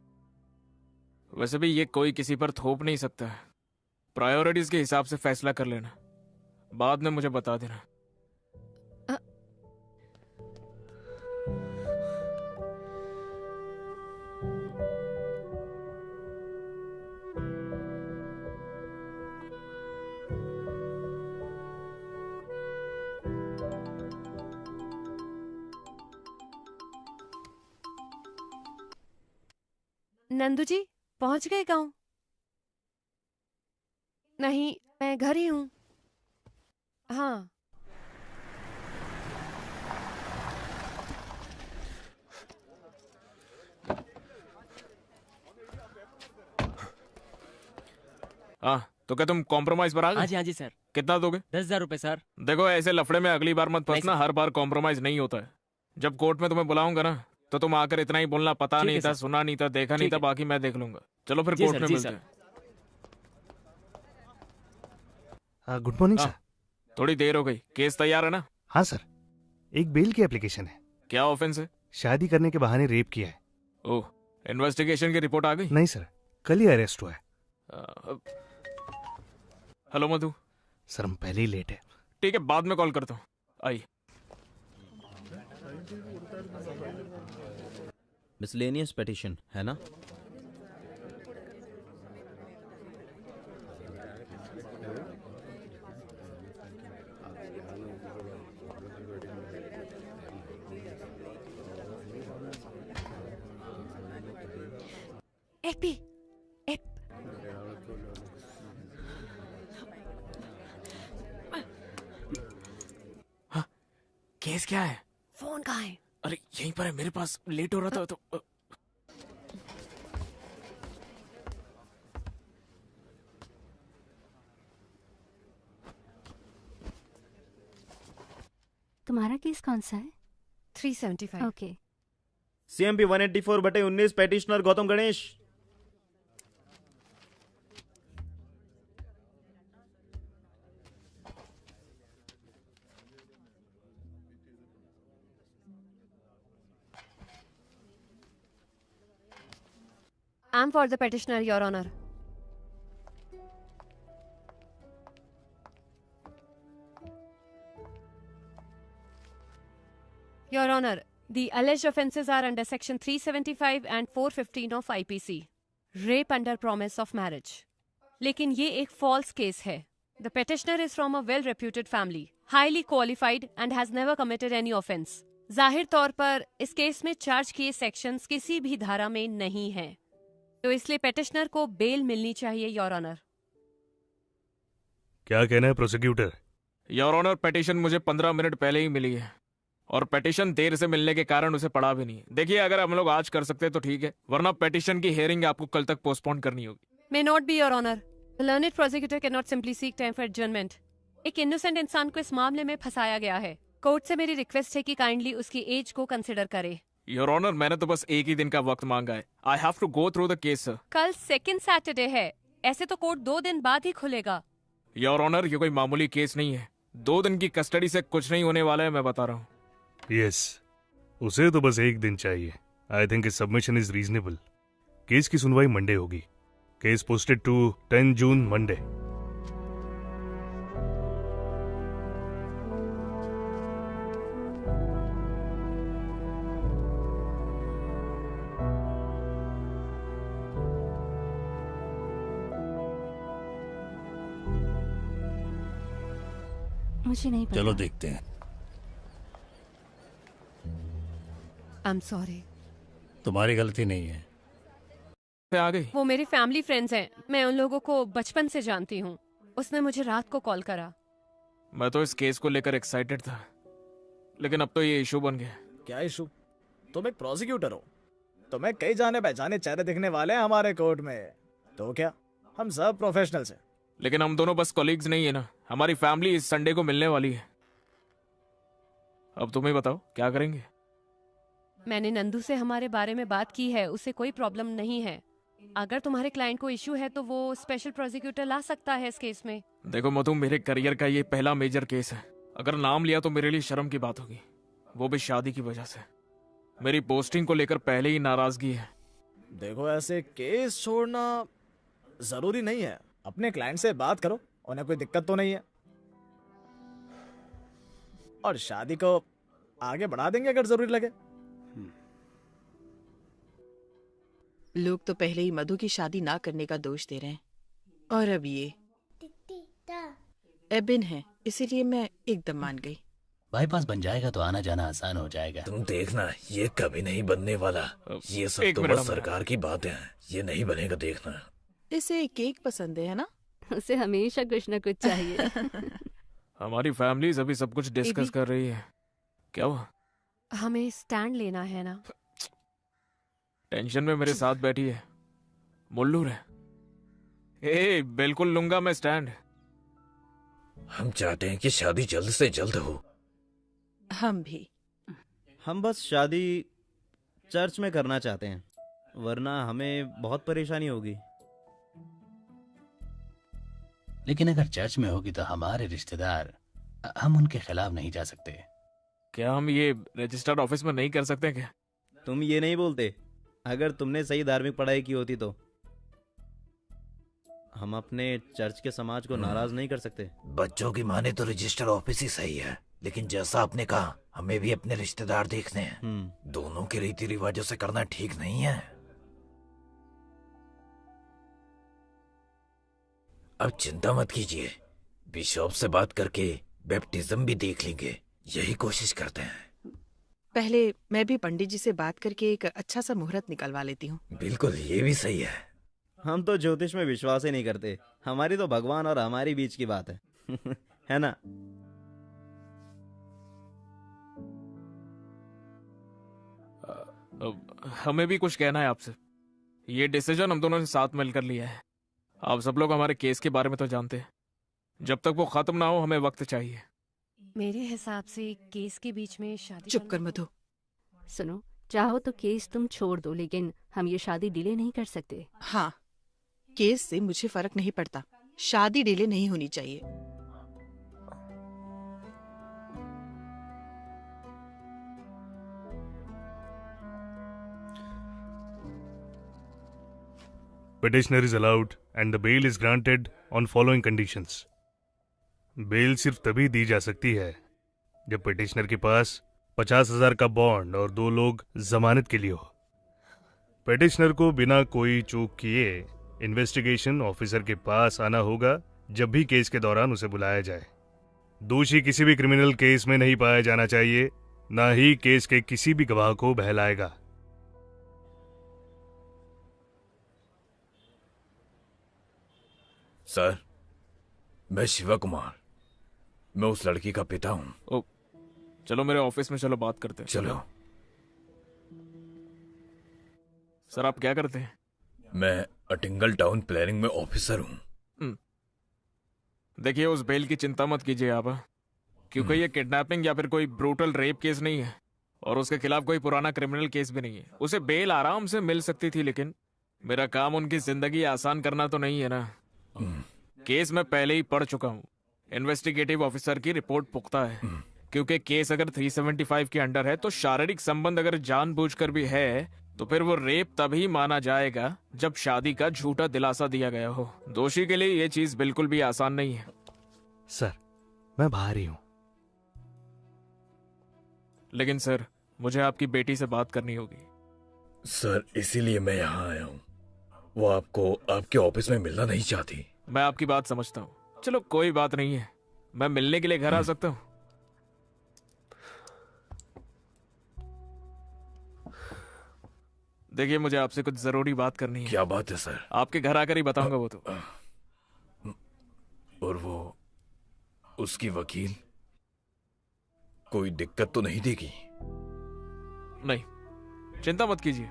वैसे भी ये कोई किसी पर थोप नहीं सकता है। प्रायोरिटीज के हिसाब से फैसला कर लेना, बाद में मुझे बता देना। नंदू जी पहुंच गए गांव? नहीं, मैं घर ही हूँ। हाँ। हाँ, तो क्या तुम कॉम्प्रोमाइज पर आ गए? हाँ जी सर। कितना दोगे? 10,000 रुपए सर। देखो, ऐसे लफड़े में अगली बार मत फंसना। हर बार कॉम्प्रोमाइज नहीं होता है। जब कोर्ट में तुम्हें बुलाऊंगा ना, तो तुम आकर इतना ही बोलना, पता नहीं था, सुना नहीं था, देखा नहीं था, बाकी मैं देख लूंगा। चलो फिर कोर्ट में मिलते हैं। Good morning sir. थोड़ी देर हो गई। केस तैयार है ना? हाँ सर, एक बेल की एप्लीकेशन है। क्या ऑफेंस है? शादी करने के बहाने रेप किया है। ओह, इन्वेस्टिगेशन की रिपोर्ट आ गई? नहीं सर, कल ही अरेस्ट हुआ है। हेलो मधु। सर हम पहले ही लेट है। ठीक है, बाद में कॉल करता हूँ। आइए। मिसलेनियस पेटिशन है ना? एपी केस क्या है? फोन कहाँ है? अरे यहीं पर है मेरे पास, लेट हो रहा था तो। तुम्हारा केस कौन सा है? 375। Okay. CMP 184/19 petitioner Gautam Ganesh. I'm for the petitioner, Your Honor. Your Honor, the alleged offences are under Section 375 and 415 of IPC. Rape under promise of marriage. लेकिन ये एक false case है. The petitioner is from a well-reputed family, highly qualified and has never committed any offence. जाहिर तौर पर इस case में charge किए सेक्शंस किसी भी धारा में नहीं हैं. तो इसलिए पेटिशनर को बेल मिलनी चाहिए, योर ऑनर। क्या कहना है प्रोसिक्यूटर? योर ऑनर, पेटिशन मुझे 15 मिनट पहले ही मिली है और पेटिशन देर से मिलने के कारण उसे पढ़ा भी नहीं। देखिए, अगर हम लोग आज कर सकते तो ठीक है, वरना पेटिशन की हियरिंग आपको कल तक पोस्टपोन करनी होगी। May not be, your honour. The learned prosecutor can not simply seek time for adjournment. एक इनोसेंट इंसान को इस मामले में फंसाया गया है। कोर्ट से मेरी रिक्वेस्ट है कि काइंडली उसकी एज को कंसिडर करे। योर ऑनर, मैंने तो बस एक ही दिन का वक्त मांगा है। I have to go through the case sir. कल सेकंड सैटरडे है, ऐसे तो कोर्ट 2 दिन बाद ही खुलेगा। योर ऑनर, ये कोई मामूली केस नहीं है। 2 दिन की कस्टडी से कुछ नहीं होने वाला है, मैं बता रहा हूँ। यस, उसे तो बस 1 दिन चाहिए। I think his submission is reasonable. Case की सुनवाई मंडे होगी। Case posted to 10 June Monday. मुझे नहीं पता। चलो देखते हैं। I'm sorry। तुम्हारी गलती नहीं है। आ गई। वो मेरी फैमिली फ्रेंड्स हैं, मैं उन लोगों को बचपन से जानती हूँ। उसने मुझे रात को कॉल करा। मैं तो इस केस को लेकर एक्साइटेड था, लेकिन अब तो ये इशू बन गया। क्या इशू? तुम एक प्रोसिक्यूटर हो, तुम्हें कई जाने पहचाने चेहरे दिखने वाले हैं हमारे कोर्ट में। तो क्या, हम सब प्रोफेशनल्स हैं। लेकिन हम दोनों बस कॉलीग्स नहीं है ना। हमारी फैमिली इस संडे को मिलने वाली है। अब तुम ही बताओ क्या करेंगे। मैंने नंदू से हमारे बारे में बात की है, उसे कोई प्रॉब्लम नहीं है। अगर तुम्हारे क्लाइंट को इशू है तो वो स्पेशल प्रोसिक्यूटर ला सकता है इस केस में। देखो मधु, मेरे करियर का ये पहला मेजर केस है। अगर नाम लिया तो मेरे लिए शर्म की बात होगी, वो भी शादी की वजह से। मेरी पोस्टिंग को लेकर पहले ही नाराजगी है। देखो, ऐसे केस छोड़ना जरूरी नहीं है। अपने क्लाइंट से बात करो, उन्हें कोई दिक्कत तो नहीं है, और शादी को आगे बढ़ा देंगे अगर जरूरी लगे। लोग तो पहले ही मधु की शादी ना करने का दोष दे रहे हैं, और अब ये एबिन है, इसीलिए मैं एकदम मान गई। बाईपास बन जाएगा तो आना जाना आसान हो जाएगा। तुम देखना, ये कभी नहीं बनने वाला। ये सब तो बस सरकार की बातें हैं, ये नहीं बनेगा, देखना। इसे केक पसंद है ना? उसे हमेशा कुछ न कुछ चाहिए। हमारी फैमिलीज अभी सब कुछ डिस्कस कर रही है। क्या हुआ? हमें स्टैंड लेना है ना। टेंशन में मेरे साथ बैठी है, मुल्लू है। ए, बिल्कुल लूंगा मैं स्टैंड। हम चाहते हैं कि शादी जल्द से जल्द हो। हम भी। हम बस शादी चर्च में करना चाहते हैं, वरना हमें बहुत परेशानी होगी। लेकिन अगर चर्च में होगी तो हमारे रिश्तेदार, हम उनके खिलाफ नहीं जा सकते। क्या हम ये रजिस्टर्ड ऑफिस में नहीं कर सकते क्या? तुम ये नहीं बोलते, अगर तुमने सही धार्मिक पढ़ाई की होती तो हम अपने चर्च के समाज को नाराज नहीं कर सकते। बच्चों की माने तो रजिस्टर ऑफिस ही सही है, लेकिन जैसा आपने कहा हमें भी अपने रिश्तेदार देखने हैं। दोनों के रीति रिवाजों से करना ठीक नहीं है। अब चिंता मत कीजिए, बिशप से बात करके बैप्टिज्म भी देख लेंगे, यही कोशिश करते हैं। पहले मैं भी पंडित जी से बात करके एक अच्छा सा मुहूर्त निकलवा लेती हूँ। बिल्कुल, ये भी सही है। हम तो ज्योतिष में विश्वास ही नहीं करते, हमारी तो भगवान और हमारी बीच की बात है है ना? हमें भी कुछ कहना है आपसे। ये डिसीजन हम दोनों ने साथ मिलकर लिया है। आप सब लोग हमारे केस के बारे में तो जानते हैं, जब तक वो खत्म ना हो हमें वक्त चाहिए। मेरे हिसाब से केस के बीच में शादी चुप कर मधु। सुनो, चाहो तो केस तुम छोड़ दो, लेकिन हम ये शादी डिले नहीं कर सकते। हाँ, केस से मुझे फर्क नहीं पड़ता, शादी डिले नहीं होनी चाहिए। Petitioner is allowed and the bail is granted on following conditions. Bail सिर्फ तभी दी जा सकती है जब पिटिशनर के पास 50,000 का बॉन्ड और 2 लोग जमानत के लिए हो। पिटिशनर को बिना कोई चूक किए इन्वेस्टिगेशन ऑफिसर के पास आना होगा जब भी केस के दौरान उसे बुलाया जाए। दोषी किसी भी क्रिमिनल केस में नहीं पाया जाना चाहिए, ना ही केस के किसी भी गवाह को बहलाएगा। सर, मैं शिवा कुमार, मैं उस लड़की का पिता हूँ। ओ, चलो मेरे ऑफिस में चलो बात करते हैं। चलो। सर आप क्या करते हैं? मैं अटिंगल टाउन प्लानिंग में ऑफिसर हूँ। देखिए, उस बेल की चिंता मत कीजिए आप, क्योंकि ये किडनैपिंग या फिर कोई ब्रूटल रेप केस नहीं है और उसके खिलाफ कोई पुराना क्रिमिनल केस भी नहीं है। उसे बेल आराम से मिल सकती थी, लेकिन मेरा काम उनकी जिंदगी आसान करना तो नहीं है ना। केस मैं पहले ही पढ़ चुका हूँ। इन्वेस्टिगेटिव ऑफिसर की रिपोर्ट पुख्ता है, क्योंकि केस अगर 375 के अंडर है तो शारीरिक संबंध अगर जानबूझकर भी है तो फिर वो रेप तभी माना जाएगा जब शादी का झूठा दिलासा दिया गया हो। दोषी के लिए ये चीज बिल्कुल भी आसान नहीं है। सर, मैं बाहर ही हूँ। लेकिन सर, मुझे आपकी बेटी से बात करनी होगी। सर, इसीलिए मैं यहाँ आया हूँ। वो आपको आपके ऑफिस में मिलना नहीं चाहती। मैं आपकी बात समझता हूँ। चलो कोई बात नहीं है, मैं मिलने के लिए घर आ सकता हूँ। देखिए, मुझे आपसे कुछ जरूरी बात करनी है। क्या बात है सर? आपके घर आकर ही बताऊंगा वो तो। और वो उसकी वकील कोई दिक्कत तो नहीं देगी? नहीं, चिंता मत कीजिए।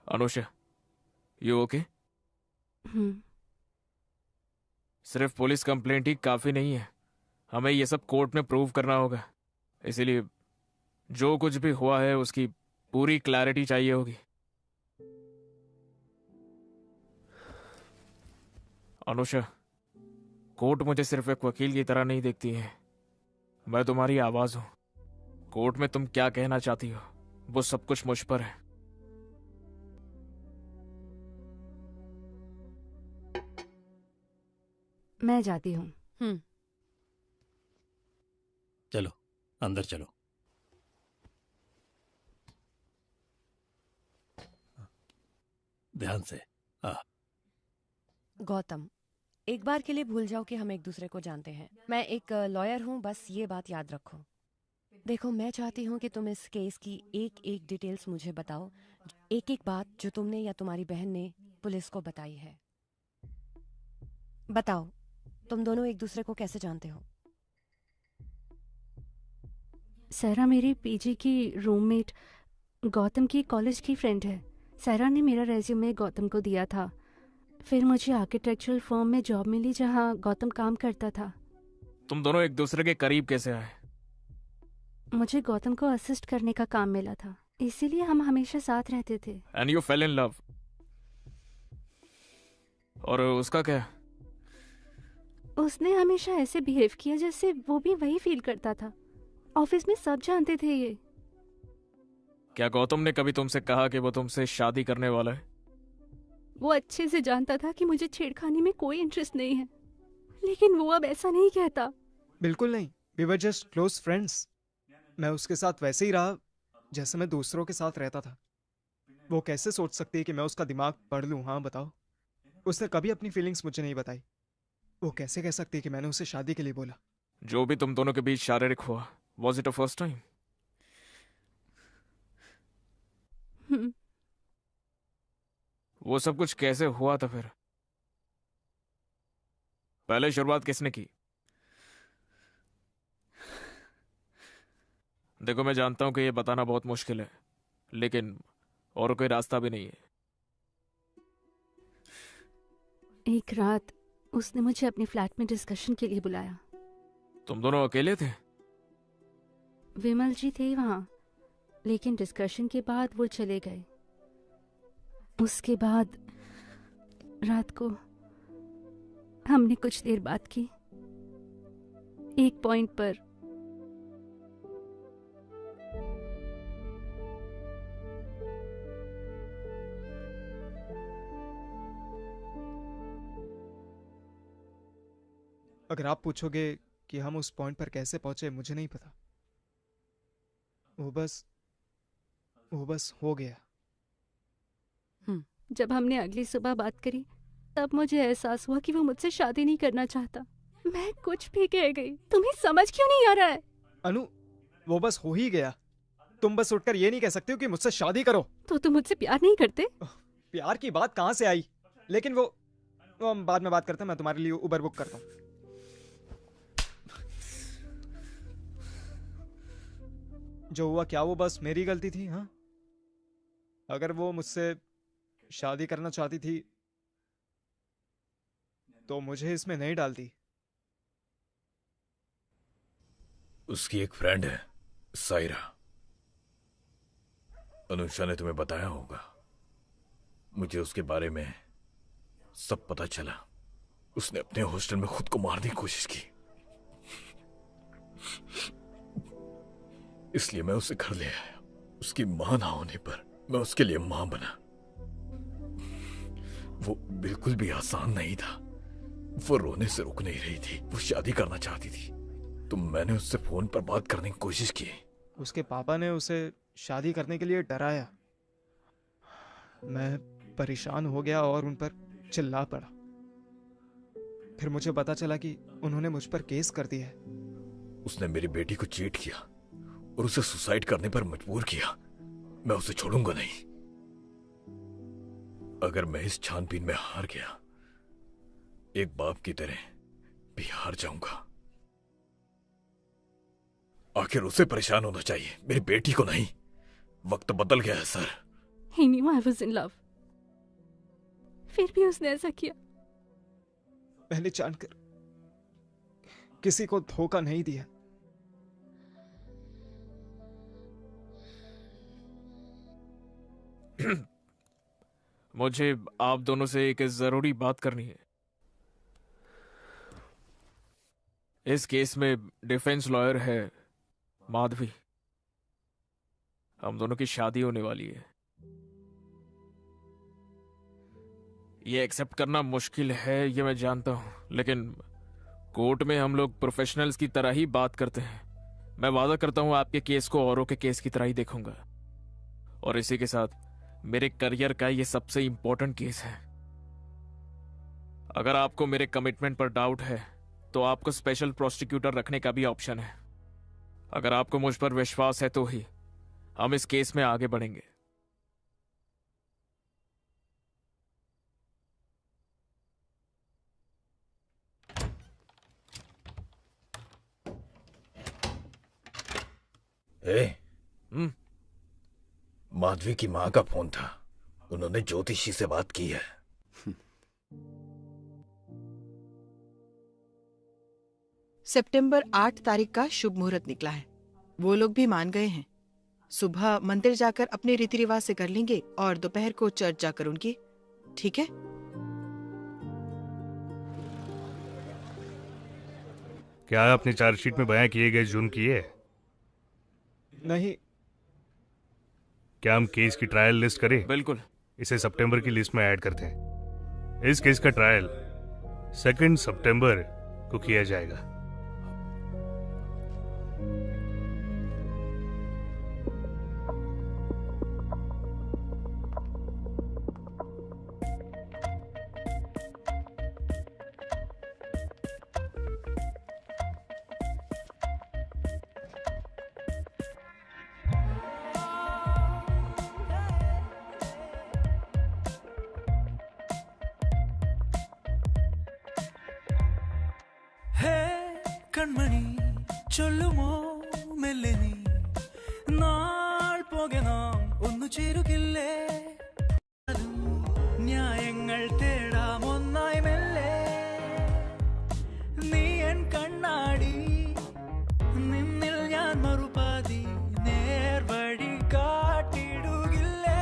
Anusha, you okay? सिर्फ पुलिस कंप्लेंट ही काफी नहीं है, हमें ये सब कोर्ट में प्रूव करना होगा। इसीलिए जो कुछ भी हुआ है उसकी पूरी क्लैरिटी चाहिए होगी। अनुषा, कोर्ट मुझे सिर्फ एक वकील की तरह नहीं देखती है, मैं तुम्हारी आवाज हूं। कोर्ट में तुम क्या कहना चाहती हो वो सब कुछ मुझ पर है। मैं जाती हूँ। चलो अंदर चलो। ध्यान से। गौतम, एक बार के लिए भूल जाओ कि हम एक दूसरे को जानते हैं। मैं एक लॉयर हूँ, बस ये बात याद रखो। देखो, मैं चाहती हूँ कि तुम इस केस की एक एक डिटेल्स मुझे बताओ, एक एक बात जो तुमने या तुम्हारी बहन ने पुलिस को बताई है। बताओ, तुम दोनों एक दूसरे को कैसे जानते हो? सहरा मेरी पीजी की रूममेट गौतम की कॉलेज की फ्रेंड है। सहरा ने मेरा रेज्यूमे गौतम को दिया था, फिर मुझे आर्किटेक्चरल फर्म में जॉब मिली जहां गौतम काम करता था। तुम दोनों एक दूसरे के करीब कैसे आए? मुझे गौतम को असिस्ट करने का काम मिला था, इसीलिए हम हमेशा साथ रहते थे। And you fail in love. और उसका क्या? उसने हमेशा ऐसे बिहेव किया जैसे वो भी वही फील करता था। ऑफिस में सब जानते थे ये। क्या गौतम ने कभी तुमसे कहा कि वो तुमसे शादी करने वाला है? वो अच्छे से जानता था कि मुझे छेड़खानी में कोई इंटरेस्ट नहीं है, लेकिन वो अब ऐसा नहीं कहता। बिल्कुल नहीं, we were just close friends. मैं उसके साथ वैसे ही रहा जैसे मैं दूसरों के साथ रहता था। वो कैसे सोच सकती है कि मैं उसका दिमाग पढ़ लूं? हाँ बताओ। उसने कभी अपनी फीलिंग्स मुझे नहीं बताई। वो कैसे कह सकती है कि मैंने उसे शादी के लिए बोला? जो भी तुम दोनों के बीच शारीरिक हुआ, was it a first time? वो सब कुछ कैसे हुआ था फिर? पहले शुरुआत किसने की? देखो, मैं जानता हूं कि ये बताना बहुत मुश्किल है, लेकिन और कोई रास्ता भी नहीं है। एक रात उसने मुझे अपने फ्लैट में डिस्कशन के लिए बुलाया। तुम दोनों अकेले थे? विमल जी थे वहां, लेकिन डिस्कशन के बाद वो चले गए। उसके बाद रात को हमने कुछ देर बात की। एक पॉइंट पर अगर आप पूछोगे कि हम उस पॉइंट पर कैसे पहुंचे, मुझे नहीं पता। वो बस हो गया। जब हमने अगली सुबह बात करी, तब मुझे एहसास हुआ कि वो मुझसे शादी नहीं करना चाहता। मैं कुछ भी कह गई। तुम्हें समझ क्यों नहीं आ रहा है? अनु, वो बस हो ही गया। तुम बस उठकर ये नहीं कह सकती हो कि मुझसे शादी करो। तो तुम मुझसे प्यार नहीं करते? प्यार की बात कहाँ से आई? लेकिन वो हम बाद में बात करते हैं। मैं तुम्हारे लिए उबर बुक करता हूँ। जो हुआ क्या वो बस मेरी गलती थी? हाँ, अगर वो मुझसे शादी करना चाहती थी तो मुझे इसमें नहीं डालती। उसकी एक फ्रेंड है, सायरा। अनुषा ने तुम्हें बताया होगा। मुझे उसके बारे में सब पता चला। उसने अपने हॉस्टल में खुद को मारने की कोशिश की, इसलिए मैं उसे घर ले आया। उसकी मां ना होने पर मैं उसके लिए मां बना। वो बिल्कुल भी आसान नहीं था। वो रोने से रुक नहीं रही थी। वो शादी करना चाहती थी, तो मैंने उससे फोन पर बात करने की कोशिश की। उसके पापा ने उसे शादी करने के लिए डराया। मैं परेशान हो गया और उन पर चिल्ला पड़ा। फिर मुझे पता चला कि उन्होंने मुझ पर केस कर दिया है। उसने मेरी बेटी को चीट किया और उसे सुसाइड करने पर मजबूर किया। मैं उसे छोड़ूंगा नहीं। अगर मैं इस छानबीन में हार गया, एक बाप की तरह भी हार जाऊंगा। आखिर उसे परेशान होना चाहिए, मेरी बेटी को नहीं। वक्त बदल गया है sir. He knew I was in love. फिर भी उसने ऐसा किया। मैंने जानकर किसी को धोखा नहीं दिया। मुझे आप दोनों से एक जरूरी बात करनी है। इस केस में डिफेंस लॉयर है माधवी। हम दोनों की शादी होने वाली है। ये एक्सेप्ट करना मुश्किल है, ये मैं जानता हूं, लेकिन कोर्ट में हम लोग प्रोफेशनल्स की तरह ही बात करते हैं। मैं वादा करता हूं आपके केस को औरों के केस की तरह ही देखूंगा। और इसी के साथ मेरे करियर का ये सबसे इंपॉर्टेंट केस है। अगर आपको मेरे कमिटमेंट पर डाउट है तो आपको स्पेशल प्रोसिक्यूटर रखने का भी ऑप्शन है। अगर आपको मुझ पर विश्वास है तो ही हम इस केस में आगे बढ़ेंगे। माधवी की मां का फोन था। उन्होंने ज्योतिषी से बात की है। सितंबर 8 तारीख का शुभ मुहूर्त निकला है। वो लोग भी मान गए हैं। सुबह मंदिर जाकर अपने रीति रिवाज से कर लेंगे और दोपहर को चर्च जाकर उनकी। ठीक है? क्या आपने चार्जशीट में बयां किए गए जुर्म किए? नहीं। क्या हम केस की ट्रायल लिस्ट करें? बिल्कुल। इसे सितंबर की लिस्ट में ऐड करते हैं। इस केस का ट्रायल 2 सितंबर को किया जाएगा। ഹേ കൺമണി ചൊല്ലുമോ മെല്ലെ നീ നാൾ പോകെ നാം ഒന്നു ചേരുകില്ലേ ന്യായങ്ങൾ തേടാം ഒന്നായി മെല്ലെ നീ എൻ കണ്ണാടി നിന്നിൽ ഞാൻ മറുപാതി നേർവഴി കാട്ടിടുകില്ലേ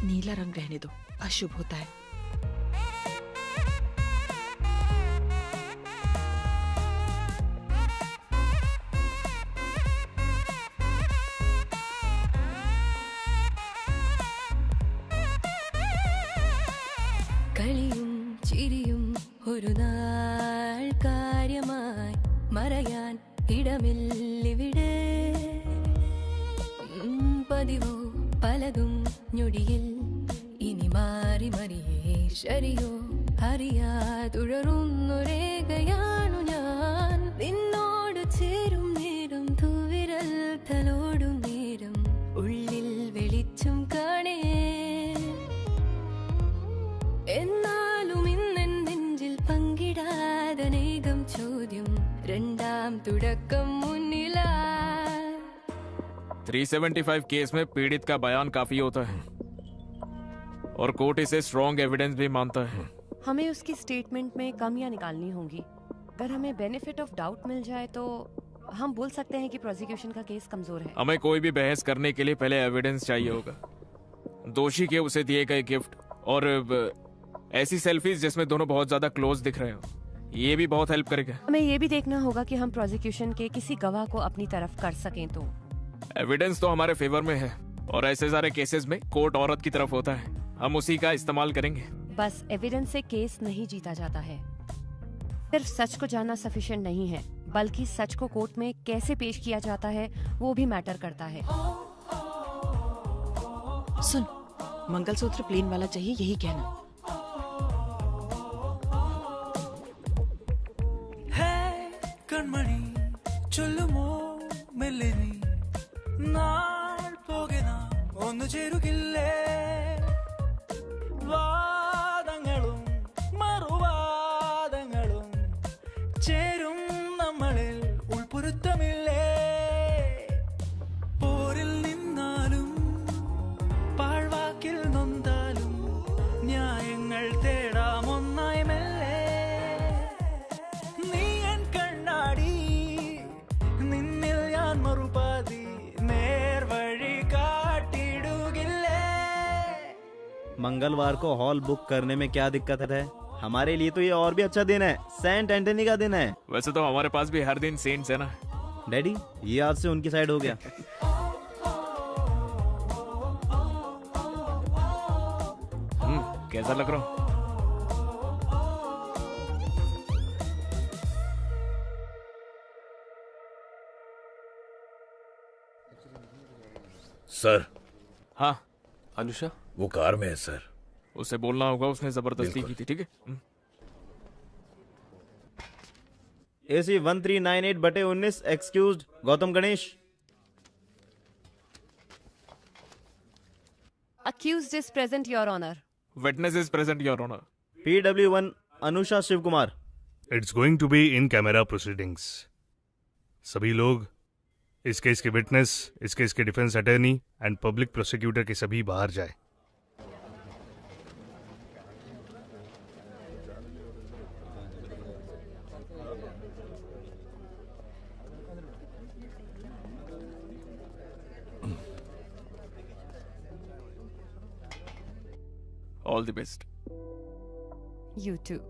नीला रंग रहने दो, अशुभ होता है। കളിയും ചിരിയും ഒരു നാൾ കാര്യമായി മറയാൻ ഇടമില്ലിവിടെ പതിവോ പലതും ഞൊടിയിൽ ഇനി മാറി മറിയേ ശരിയോ അറിയാതുഴറുന്നൊരേകയാണു ഞാൻ നിന്നോട് ചേരും നേരം തൂവിരൽ തലോടും നേരം ഉള്ളിൽ വെളിച്ചം കാണേ എന്നാലും ഇന്നെൻ നെഞ്ചിൽ പങ്കിടാതനേകം ചോദ്യം രണ്ടാം തുടക്കം മുന്നിലാ 375 केस में पीड़ित का बयान काफी होता है और कोर्ट इसे स्ट्रॉन्ग एविडेंस भी मानता है। हमें उसकी स्टेटमेंट में कमियां निकालनी होंगी। अगर हमें बेनिफिट ऑफ डाउट मिल जाए तो हम बोल सकते हैं कि प्रोसिक्यूशन का केस कमजोर है। हमें कोई भी बहस करने के लिए पहले एविडेंस चाहिए होगा। दोषी के उसे दिए गए गिफ्ट और ऐसी सेल्फीज जिसमें दोनों बहुत ज्यादा क्लोज दिख रहे हो, ये भी बहुत हेल्प करेगा। हमें ये भी देखना होगा कि हम प्रोसिक्यूशन के किसी गवाह को अपनी तरफ कर सकें तो एविडेंस तो हमारे फेवर में है और ऐसे सारे केसेस में कोर्ट औरत की तरफ होता है, हम उसी का इस्तेमाल करेंगे। बस एविडेंस से केस नहीं जीता जाता है। सिर्फ सच को जानना सफिशिएंट नहीं है, बल्कि सच को कोर्ट में कैसे पेश किया जाता है वो भी मैटर करता है। सुन, मंगलसूत्र प्लेन वाला चाहिए, यही कहना। ഹേ കൺമണി ചൊല്ലുമോ മെല്ലെ നീ നാൾ പോകെ നാം ഒന്നു ചേരുകില്ലേ വാദങ്ങളും മറുവാദങ്ങളും ചേരും നമ്മളിൽ ഉൾപ്പൊരുത്തമില്ലേ പോരിൽ നിന്നാലും പാഴ്വാക്കിൽ നൊന്താലും ന്യായങ്ങൾ തേടാം ഒന്നായി മെല്ലെ നീ എൻ കണ്ണാടി നിന്നിൽ ഞാൻ മറുപാതി നേർവഴി കാട്ടിടുകില്ലേ मंगलवार को हॉल बुक करने में क्या दिक्कत है? हमारे लिए तो ये और भी अच्छा दिन है, सेंट एंटनी का दिन है। वैसे तो हमारे पास भी हर दिन सेंट्स है ना। डैडी, ये आज से उनकी साइड हो गया। कैसा लग रहा हूँ? सर। हाँ अनुषा, वो कार में है सर। उसे बोलना होगा उसने जबरदस्ती की थी, ठीक है? AC 1398/19 excused Gautam Ganesh. Accused is present, Your Honor. Witness is present, Your Honor. PW1 Anusha Shiv Kumar. It's going to be in camera proceedings. सभी लोग, इस केस के विटनेस, इस केस के defence attorney and public prosecutor के सभी बाहर जाए। All the best. You too.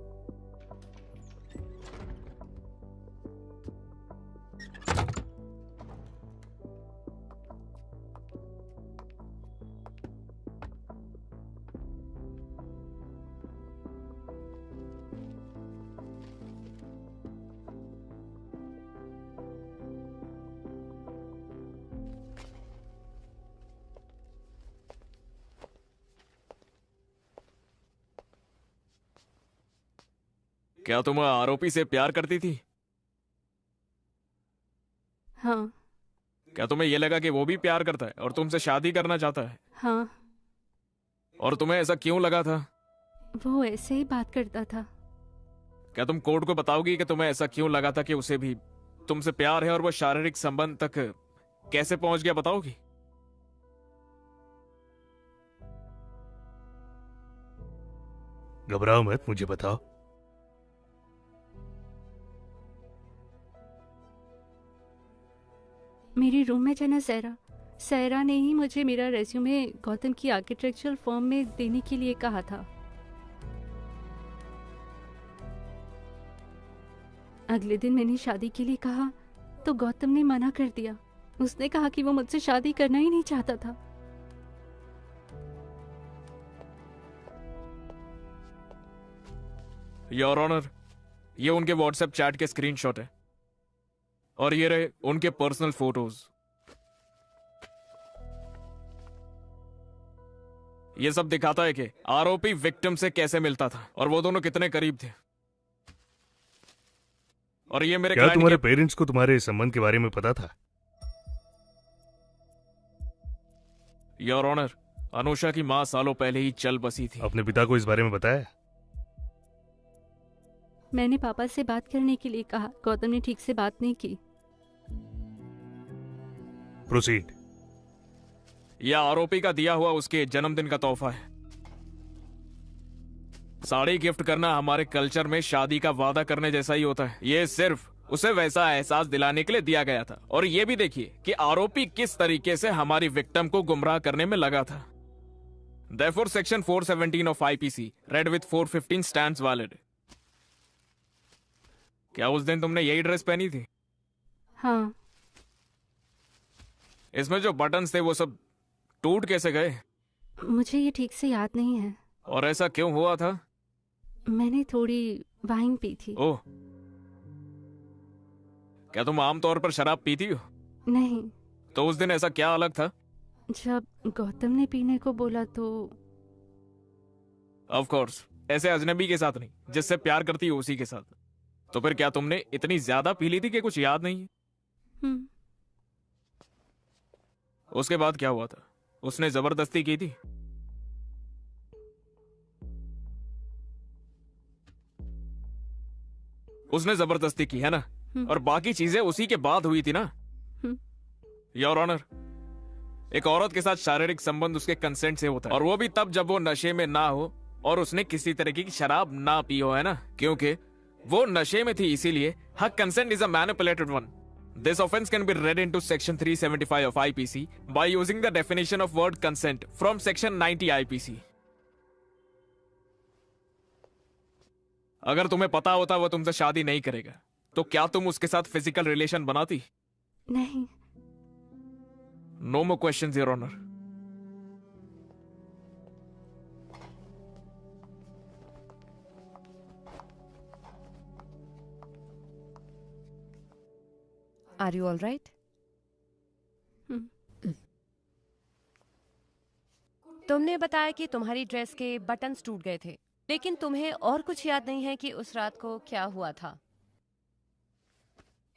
क्या तुम आरोपी से प्यार करती थी? हाँ। क्या तुम्हें यह लगा कि वो भी प्यार करता है और तुमसे शादी करना चाहता है? हाँ। और तुम्हें ऐसा क्यों लगा था? वो ऐसे ही बात करता था। क्या तुम कोर्ट को बताओगी कि तुम्हें ऐसा क्यों लगा था कि उसे भी तुमसे प्यार है और वो शारीरिक संबंध तक कैसे पहुंच गया, बताओगी? घबराओ मत, मुझे बताओ। मेरी रूममेट है ना सहरा, सहरा ने ही मुझे मेरा रेज्यूमे गौतम की आर्किटेक्चरल फर्म में देने के लिए कहा था। अगले दिन मैंने शादी के लिए कहा तो गौतम ने मना कर दिया। उसने कहा कि वो मुझसे शादी करना ही नहीं चाहता था। योर ऑनर, ये उनके व्हाट्सएप चैट के स्क्रीनशॉट है और ये रहे उनके पर्सनल फोटोज। ये सब दिखाता है कि आरोपी विक्टिम से कैसे मिलता था और वो दोनों कितने करीब थे। और ये मेरे क्या तुम्हारे पेरेंट्स को तुम्हारे संबंध के बारे में पता था? योर ऑनर, अनुषा की मां सालों पहले ही चल बसी थी। अपने पिता को इस बारे में बताया? मैंने पापा से बात करने के लिए कहा, गौतम ने ठीक से बात नहीं की। प्रोसीड। यह आरोपी का दिया हुआ उसके जन्मदिन का तोहफा है। साड़ी गिफ्ट करना हमारे कल्चर में शादी का वादा करने जैसा ही होता है। ये सिर्फ उसे वैसा एहसास दिलाने के लिए दिया गया था। और ये भी देखिए कि आरोपी किस तरीके से हमारी विक्टिम को गुमराह करने में लगा था। Therefore, section 417 of IPC, read with 415 stands valid. क्या उस दिन तुमने यही ड्रेस पहनी थी? हाँ। इसमें जो बटन्स थे वो सब टूट कैसे गए? मुझे ये ठीक से याद नहीं है। और ऐसा क्यों हुआ था? मैंने थोड़ी वाइन पी थी। ओह, क्या तुम आमतौर पर शराब पीती हो? नहीं। तो उस दिन ऐसा क्या अलग था? जब गौतम ने पीने को बोला तो। ऑफ कोर्स, ऐसे अजनबी के साथ नहीं, जिससे प्यार करती हो उसी के साथ। तो फिर क्या तुमने इतनी ज्यादा पी ली थी कि कुछ याद नहीं है? उसके बाद क्या हुआ था? उसने जबरदस्ती की थी? उसने जबरदस्ती की है ना? और बाकी चीजें उसी के बाद हुई थी ना? योर ऑनर, एक औरत के साथ शारीरिक संबंध उसके कंसेंट से होता है, और वो भी तब जब वो नशे में ना हो और उसने किसी तरह की शराब ना पी हो, है ना? क्योंकि वो नशे में थी, इसीलिए her consent is a manipulated one. This offense can be read into section 375 of IPC by using the definition of word consent from section 90 IPC. अगर तुम्हें पता होता वो तुमसे शादी नहीं करेगा, तो क्या तुम उसके साथ फिजिकल रिलेशन बनाती? नहीं। No more questions, Your Honor. Are you all right? तुमने बताया कि तुम्हारी ड्रेस के बटन्स टूट गए थे, लेकिन तुम्हें और कुछ याद नहीं है कि उस रात को क्या हुआ था।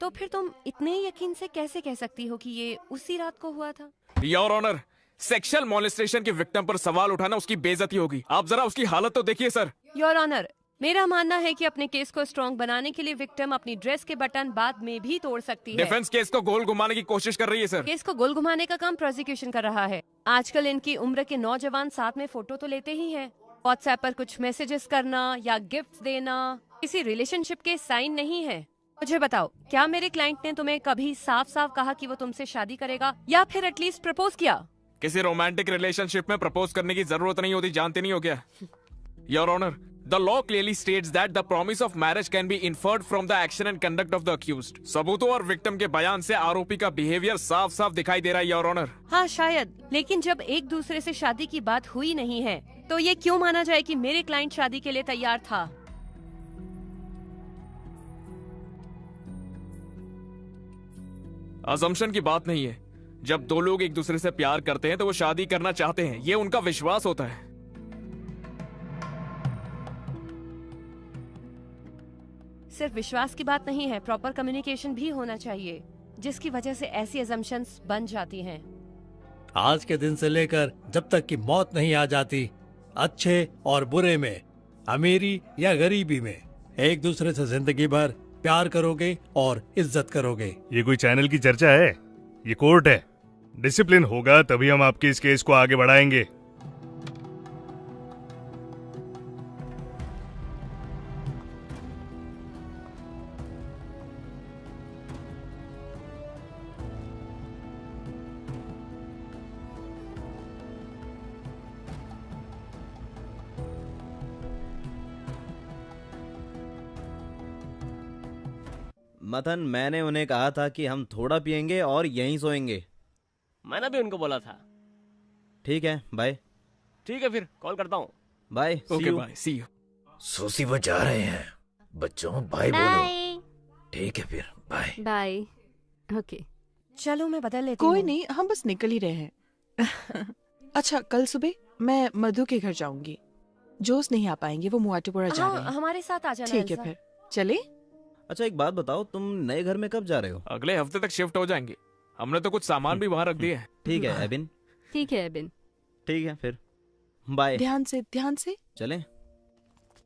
तो फिर तुम इतने यकीन से कैसे कह सकती हो कि ये उसी रात को हुआ था? योर ऑनर, सेक्सुअल मॉलेस्टेशन की विक्टिम पर सवाल उठाना उसकी बेइज्जती होगी। आप जरा उसकी हालत तो देखिए सर। योर ऑनर, मेरा मानना है कि अपने केस को स्ट्रॉन्ग बनाने के लिए विक्टिम अपनी ड्रेस के बटन बाद में भी तोड़ सकती है। डिफेंस केस को गोल घुमाने की कोशिश कर रही है सर। केस को गोल घुमाने का काम प्रोसिक्यूशन कर रहा है। आजकल इनकी उम्र के नौजवान साथ में फोटो तो लेते ही हैं। व्हाट्सएप पर कुछ मैसेजेस करना या गिफ्ट देना किसी रिलेशनशिप के साइन नहीं है। मुझे बताओ, क्या मेरे क्लाइंट ने तुम्हें कभी साफ साफ कहा कि वो तुमसे शादी करेगा या फिर एटलीस्ट प्रपोज किया? किसी रोमांटिक रिलेशनशिप में प्रपोज करने की जरूरत नहीं होती, जानते नहीं हो क्या? Your honour, the law clearly states that the promise of marriage can be inferred from the action and conduct of the accused. सबूतों और विक्टिम के बयान से आरोपी का बिहेवियर साफ साफ दिखाई दे रहा है, योर ऑनर। हाँ शायद, लेकिन जब एक दूसरे से शादी की बात हुई नहीं है तो ये क्यों माना जाए कि मेरे क्लाइंट शादी के लिए तैयार था? असम्पशन की बात नहीं है। जब दो लोग एक दूसरे से प्यार करते हैं तो वो शादी करना चाहते हैं, ये उनका विश्वास होता है। सिर्फ विश्वास की बात नहीं है, प्रॉपर कम्युनिकेशन भी होना चाहिए, जिसकी वजह से ऐसी असम्पशंस बन जाती हैं। आज के दिन से लेकर जब तक कि मौत नहीं आ जाती, अच्छे और बुरे में, अमीरी या गरीबी में, एक दूसरे से जिंदगी भर प्यार करोगे और इज्जत करोगे। ये कोई चैनल की चर्चा है? ये कोर्ट है। डिसिप्लिन होगा तभी हम आपके इस केस को आगे बढ़ाएंगे। मथन, मैंने उन्हें कहा था कि हम थोड़ा पियेंगे और यहीं सोएंगे। मैंने भी उनको बोला था। ठीक है, बाय। ठीक है, फिर कॉल करता हूँ। Bye. Okay, bye, see you. सोसी वो जा रहे हैं। बच्चों बाय बोलो। ठीक है फिर, बाय। बाय। ओके, चलो मैं बदल लेती हूँ। कोई नहीं, हम बस निकल ही रहे हैं। अच्छा, कल सुबह मैं मधु के घर जाऊंगी। जोश नहीं आ पाएंगे, वो मुआटुपुरा जा रहे हैं। हमारे साथ आ जाना। ठीक है, एल्सा। फिर चले। अच्छा, एक बात बताओ, तुम नए घर में कब जा रहे हो? अगले हफ्ते तक शिफ्ट हो जाएंगे। हमने तो कुछ सामान भी वहाँ रख दिए हैं। ठीक है एबिन। ठीक है एबिन। ठीक है फिर, बाय। ध्यान से चलें?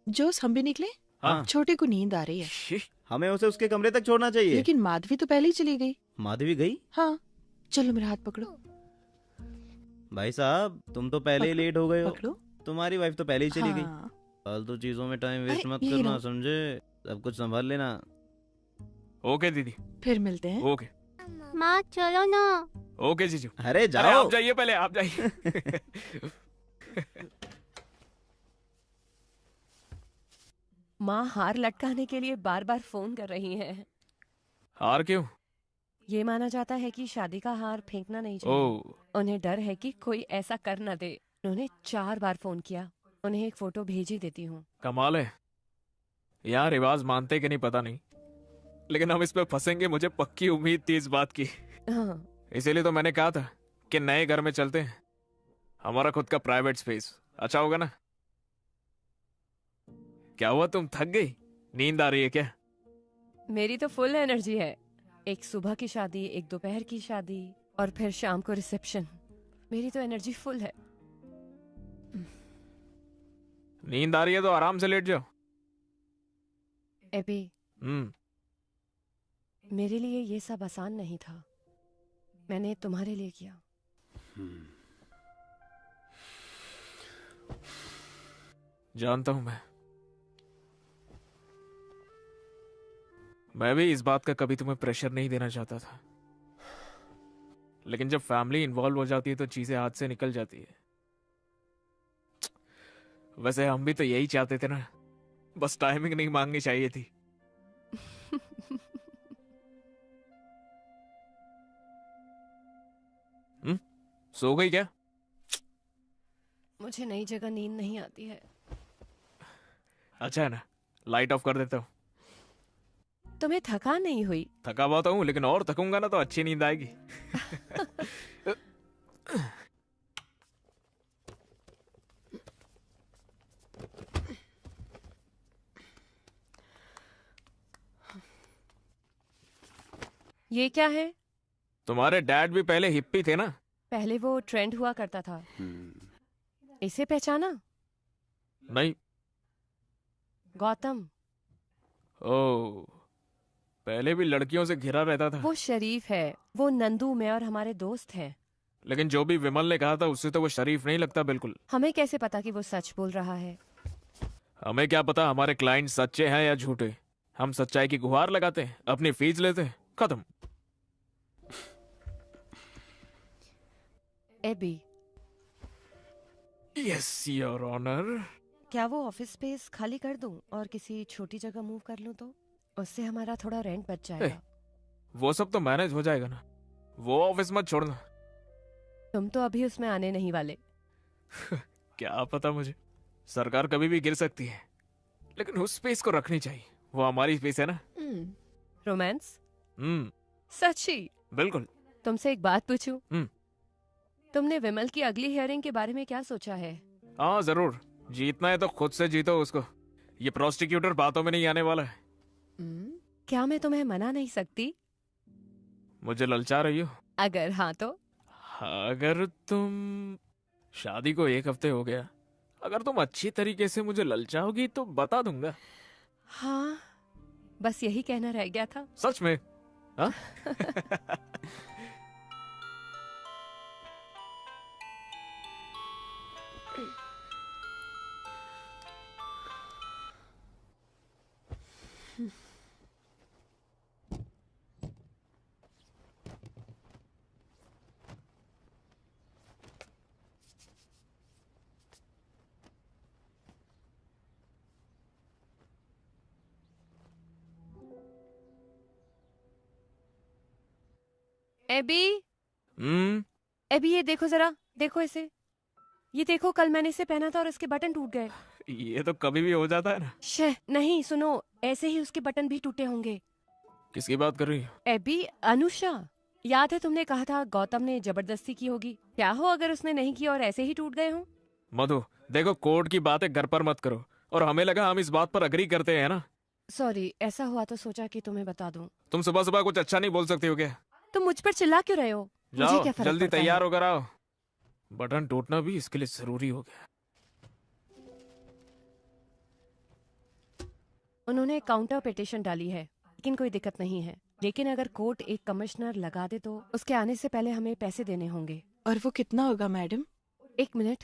जोश, हम भी निकले। हाँ। छोटे को नींद आ रही है। हमें उसे उसके कमरे तक छोड़ना चाहिए। लेकिन माधवी तो पहले ही चली गई। माधवी गई? हाँ, चलो मेरा हाथ पकड़ो। भाई साहब, तुम तो पहले ही लेट हो गए हो। पकड़ो। तुम्हारी वाइफ तो पहले ही चली गई। हाँ। फालतू चीजों में टाइम वेस्ट अरे, मत यही करना, रहो। समझे? सब कुछ संभाल लेना। ओके दीदी, फिर मिलते हैं। ओके। माँ चलो ना। ओके जीजू। अरे जाओ। अरे आप जाइए, पहले आप जाइए। माँ हार लटकाने के लिए बार बार फोन कर रही हैं। हार क्यों? ये माना जाता है कि शादी का हार फेंकना नहीं चाहिए। ओह। उन्हें डर है कि कोई ऐसा कर न दे। उन्होंने 4 बार फोन किया। उन्हें एक फोटो भेज ही देती हूँ। कमाल है। यहाँ रिवाज मानते कि नहीं पता नहीं, लेकिन हम इस पे फंसेंगे, मुझे पक्की उम्मीद थी इस बात की। हाँ। इसीलिए तो मैंने कहा था कि नए घर में चलते हैं, हमारा खुद का प्राइवेट स्पेस। अच्छा होगा ना? क्या हुआ, तुम थक गई? नींद आ रही है क्या? मेरी तो फुल एनर्जी है। एक सुबह की शादी, एक दोपहर की शादी और फिर शाम को रिसेप्शन। मेरी तो एनर्जी फुल है। नींद आ रही है तो आराम से लेट जाओ। एबी, मेरे लिए ये सब आसान नहीं था। मैंने तुम्हारे लिए किया। जानता हूं मैं भी इस बात का कभी तुम्हें प्रेशर नहीं देना चाहता था, लेकिन जब फैमिली इन्वॉल्व हो जाती है तो चीजें हाथ से निकल जाती है। वैसे हम भी तो यही चाहते थे ना, बस टाइमिंग नहीं मांगनी चाहिए थी। सो गई क्या? मुझे नई जगह नींद नहीं आती है। अच्छा है ना, लाइट ऑफ कर देता हूँ। तुम्हें थकान नहीं हुई? थका हुआ तो हूँ, लेकिन और थकूंगा ना तो अच्छी नींद आएगी। ये क्या है? तुम्हारे डैड भी पहले हिप्पी थे ना? पहले वो ट्रेंड हुआ करता था। इसे पहचाना? नहीं। गौतम। ओह, पहले भी लड़कियों से घिरा रहता था। वो शरीफ है। वो नंदू, मैं और हमारे दोस्त हैं। लेकिन जो भी विमल ने कहा था उससे तो वो शरीफ नहीं लगता बिल्कुल। हमें कैसे पता कि वो सच बोल रहा है? हमें क्या पता हमारे क्लाइंट सच्चे हैं या झूठे। हम सच्चाई की गुहार लगाते हैं, अपनी फीस लेते हैं, खत्म। एबी। Yes your honour. क्या वो ऑफिस स्पेस खाली कर दूं और किसी छोटी जगह मूव कर लूं तो? उससे हमारा थोड़ा रेंट बच जाएगा। वो सब तो मैनेज हो जाएगा ना। वो ऑफिस मत छोड़ना। तुम तो अभी उसमें आने नहीं वाले। क्या पता मुझे, सरकार कभी भी गिर सकती है, लेकिन उस स्पेस को रखनी चाहिए। वो हमारी स्पेस है ना। रोमांस? हम्म, सच्ची? बिल्कुल। तुमसे एक बात पूछूं? तुमने विमल की अगली हियरिंग के बारे में क्या सोचा है? हाँ जरूर, जीतना है तो खुद से जीतो उसको। ये प्रोसिक्यूटर बातों में नहीं आने वाला है। क्या मैं तुम्हें मना नहीं सकती? मुझे ललचा रही हो? अगर हाँ तो? अगर तुम, शादी को 1 हफ्ते हो गया, अगर तुम अच्छी तरीके से मुझे ललचाओगी तो बता दूंगा। हाँ, बस यही कहना रह गया था। सच में? हाँ? एबी। हम्म, एबी ये देखो जरा, देखो इसे। ये देखो, कल मैंने इसे पहना था और इसके बटन टूट गए। ये तो कभी भी हो जाता है ना। शे, नहीं सुनो, ऐसे ही उसके बटन भी टूटे होंगे। किसकी बात कर रही हो? एबी, अनुषा। याद है तुमने कहा था गौतम ने जबरदस्ती की होगी? क्या हो अगर उसने नहीं की और ऐसे ही टूट गए हो? मधु देखो, कोर्ट की बातें घर पर मत करो। और हमें लगा हम इस बात पर अग्री करते हैं ना। सॉरी, ऐसा हुआ तो सोचा कि तुम्हें बता दूं। तुम सुबह सुबह कुछ अच्छा नहीं बोल सकती हो क्या? तुम मुझ पर चिल्ला क्यों रहे हो? मुझे जाओ क्या फर्क जल्दी पड़ता है? तैयार होकर आओ। बटन टूटना भी इसके लिए जरूरी हो गया। उन्होंने काउंटर पिटीशन डाली है, लेकिन कोई दिक्कत नहीं है। लेकिन अगर कोर्ट एक कमिश्नर लगा दे तो उसके आने से पहले हमें पैसे देने होंगे। और वो कितना होगा मैडम? 1 मिनट।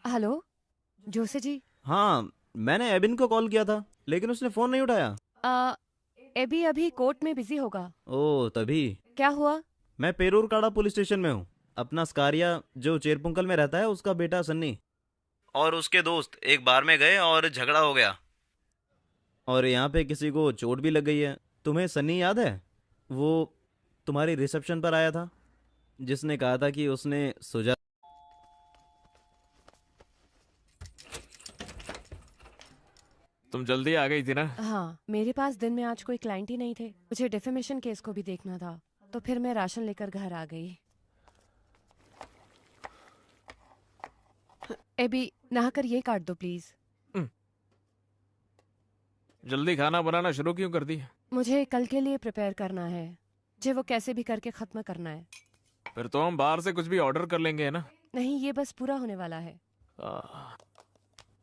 हेलो जोसे जी। हाँ, मैंने एबिन को कॉल किया था लेकिन उसने फोन नहीं उठाया। एबी अभी कोर्ट में बिजी होगा। ओह तभी। क्या हुआ? मैं पेरूर काड़ा पुलिस स्टेशन में हूँ। अपना स्कारिया जो चेरपुंकल में रहता है उसका बेटा सन्नी और उसके दोस्त एक बार में गए और झगड़ा हो गया और यहाँ पे किसी को चोट भी लग गई है। तुम्हें सन्नी याद है? वो तुम्हारी रिसेप्शन पर आया था जिसने कहा था कि उसने सुजा। तुम जल्दी आ गई थी ना। हाँ, मेरे पास दिन में आज कोई क्लाइंट ही नहीं थे। मुझे डिफेमेशन केस को भी देखना था, तो फिर मैं राशन लेकर घर आ गई। एबी, नहाकर ये काट दो प्लीज। जल्दी खाना बनाना शुरू क्यों कर दी? मुझे कल के लिए प्रिपेयर करना है। मुझे वो कैसे भी करके खत्म करना है। फिर तो हम बाहर से कुछ भी ऑर्डर कर लेंगे, है ना? नहीं, ये बस पूरा होने वाला है।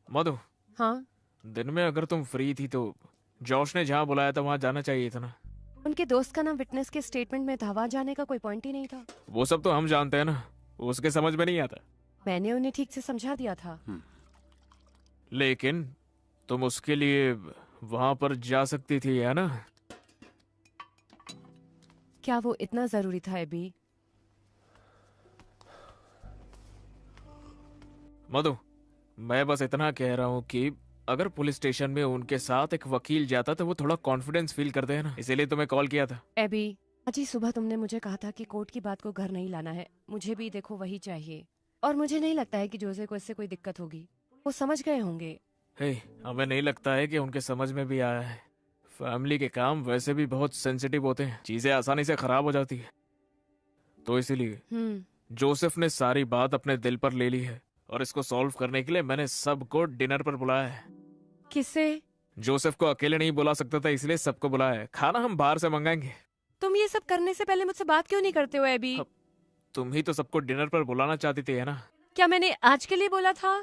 मधु। हाँ? दिन में अगर तुम फ्री थी तो जॉश ने जहाँ बुलाया था वहाँ जाना चाहिए था ना। उनके दोस्त का नाम विटनेस के स्टेटमेंट में था, वहाँ जाने का कोई पॉइंट ही नहीं था। वो सब तो हम जानते हैं ना, उसके समझ में नहीं आता। मैंने उन्हें ठीक से समझा दिया था। लेकिन तुम उसके लिए वहां पर जा सकती थी, है ना? क्या वो इतना जरूरी था एबी? मधु, मैं बस इतना कह रहा हूँ कि अगर पुलिस स्टेशन में उनके साथ एक वकील जाता तो वो थोड़ा कॉन्फिडेंस फील करते हैं ना, इसीलिए तुम्हें कॉल किया था। एबी, आज ही सुबह तुमने मुझे कहा था कि कोर्ट की बात को घर नहीं लाना है। मुझे भी देखो वही चाहिए, और मुझे नहीं लगता है कि जोसे को इससे कोई दिक्कत होगी। वो समझ गए होंगे। हमें नहीं लगता है कि उनके समझ में भी आया है। फैमिली के काम वैसे भी बहुत सेंसिटिव होते हैं, चीजें आसानी से खराब हो जाती है। तो इसीलिए जोसेफ ने सारी बात अपने दिल पर ले ली है और इसको सॉल्व करने के लिए मैंने सबको डिनर पर बुलाया है। किसे? जोसेफ को अकेले नहीं बुला सकता था, इसलिए सबको बुलाया है। खाना हम बाहर से मंगाएंगे। तुम ये सब करने से पहले मुझसे बात क्यों नहीं करते हो एबी? तुम ही तो सबको डिनर पर बुलाना चाहती थी, है ना? क्या मैंने आज के लिए बोला था?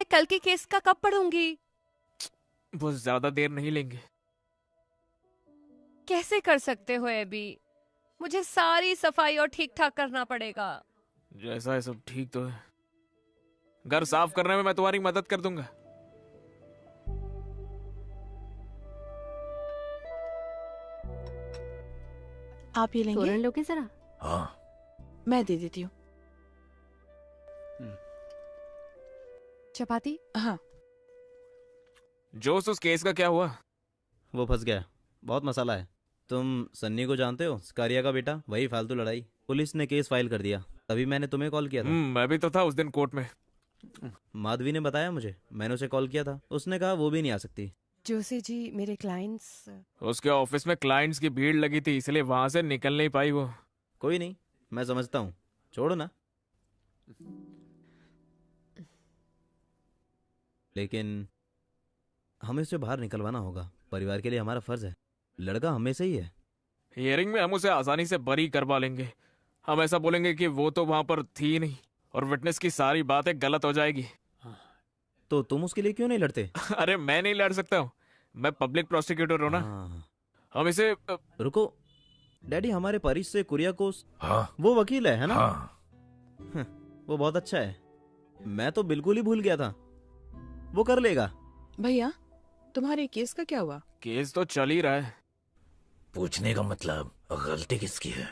मैं कल के केस का कब पढ़ूंगी? वो ज्यादा देर नहीं लेंगे। कैसे कर सकते हो एबी? मुझे सारी सफाई और ठीक ठाक करना पड़ेगा। जैसा है सब ठीक तो है। घर साफ करने में मैं तुम्हारी मदद कर दूंगा। आप ये लेंगे? तोरण लोगे जरा? हाँ। मैं दे देती हूँ। चपाती? हाँ। जोश, उस केस का क्या हुआ? वो फंस गया, बहुत मसाला है। तुम सन्नी को जानते हो, स्कारिया का बेटा? वही फालतू लड़ाई। पुलिस ने केस फाइल कर दिया, तभी मैंने तुम्हें कॉल किया था। मैं भी तो था उस दिन कोर्ट में। माधवी ने बताया मुझे, मैंने उसे कॉल किया था, उसने कहा वो भी नहीं आ सकती। जोशी जी, मेरे क्लाइंट्स। उसके ऑफिस में क्लाइंट्स की भीड़ लगी थी, इसलिए वहां से निकल नहीं पाई वो। कोई नहीं, मैं समझता हूँ, छोड़ो ना। लेकिन हमें उसे बाहर निकलवाना होगा, परिवार के लिए हमारा फर्ज है। लड़का हमें से ही है। हियरिंग में हम उसे आसानी से बरी करवा लेंगे। हम ऐसा बोलेंगे कि वो तो वहां पर थी नहीं, और विटनेस की सारी बातें गलत हो जाएगी। तो तुम उसके लिए क्यों नहीं लड़ते? अरे मैं नहीं लड़ सकता हूँ, मैं पब्लिक प्रोसिक्यूटर हूँ ना। हम इसे रुको डैडी, हमारे परिस से कुरियाकोस। हाँ। वो वकील है ना? हाँ। वो बहुत अच्छा है, मैं तो बिल्कुल ही भूल गया था। वो कर लेगा। भैया, तुम्हारे केस का क्या हुआ? केस तो चल ही रहा है। पूछने का मतलब गलती किसकी है?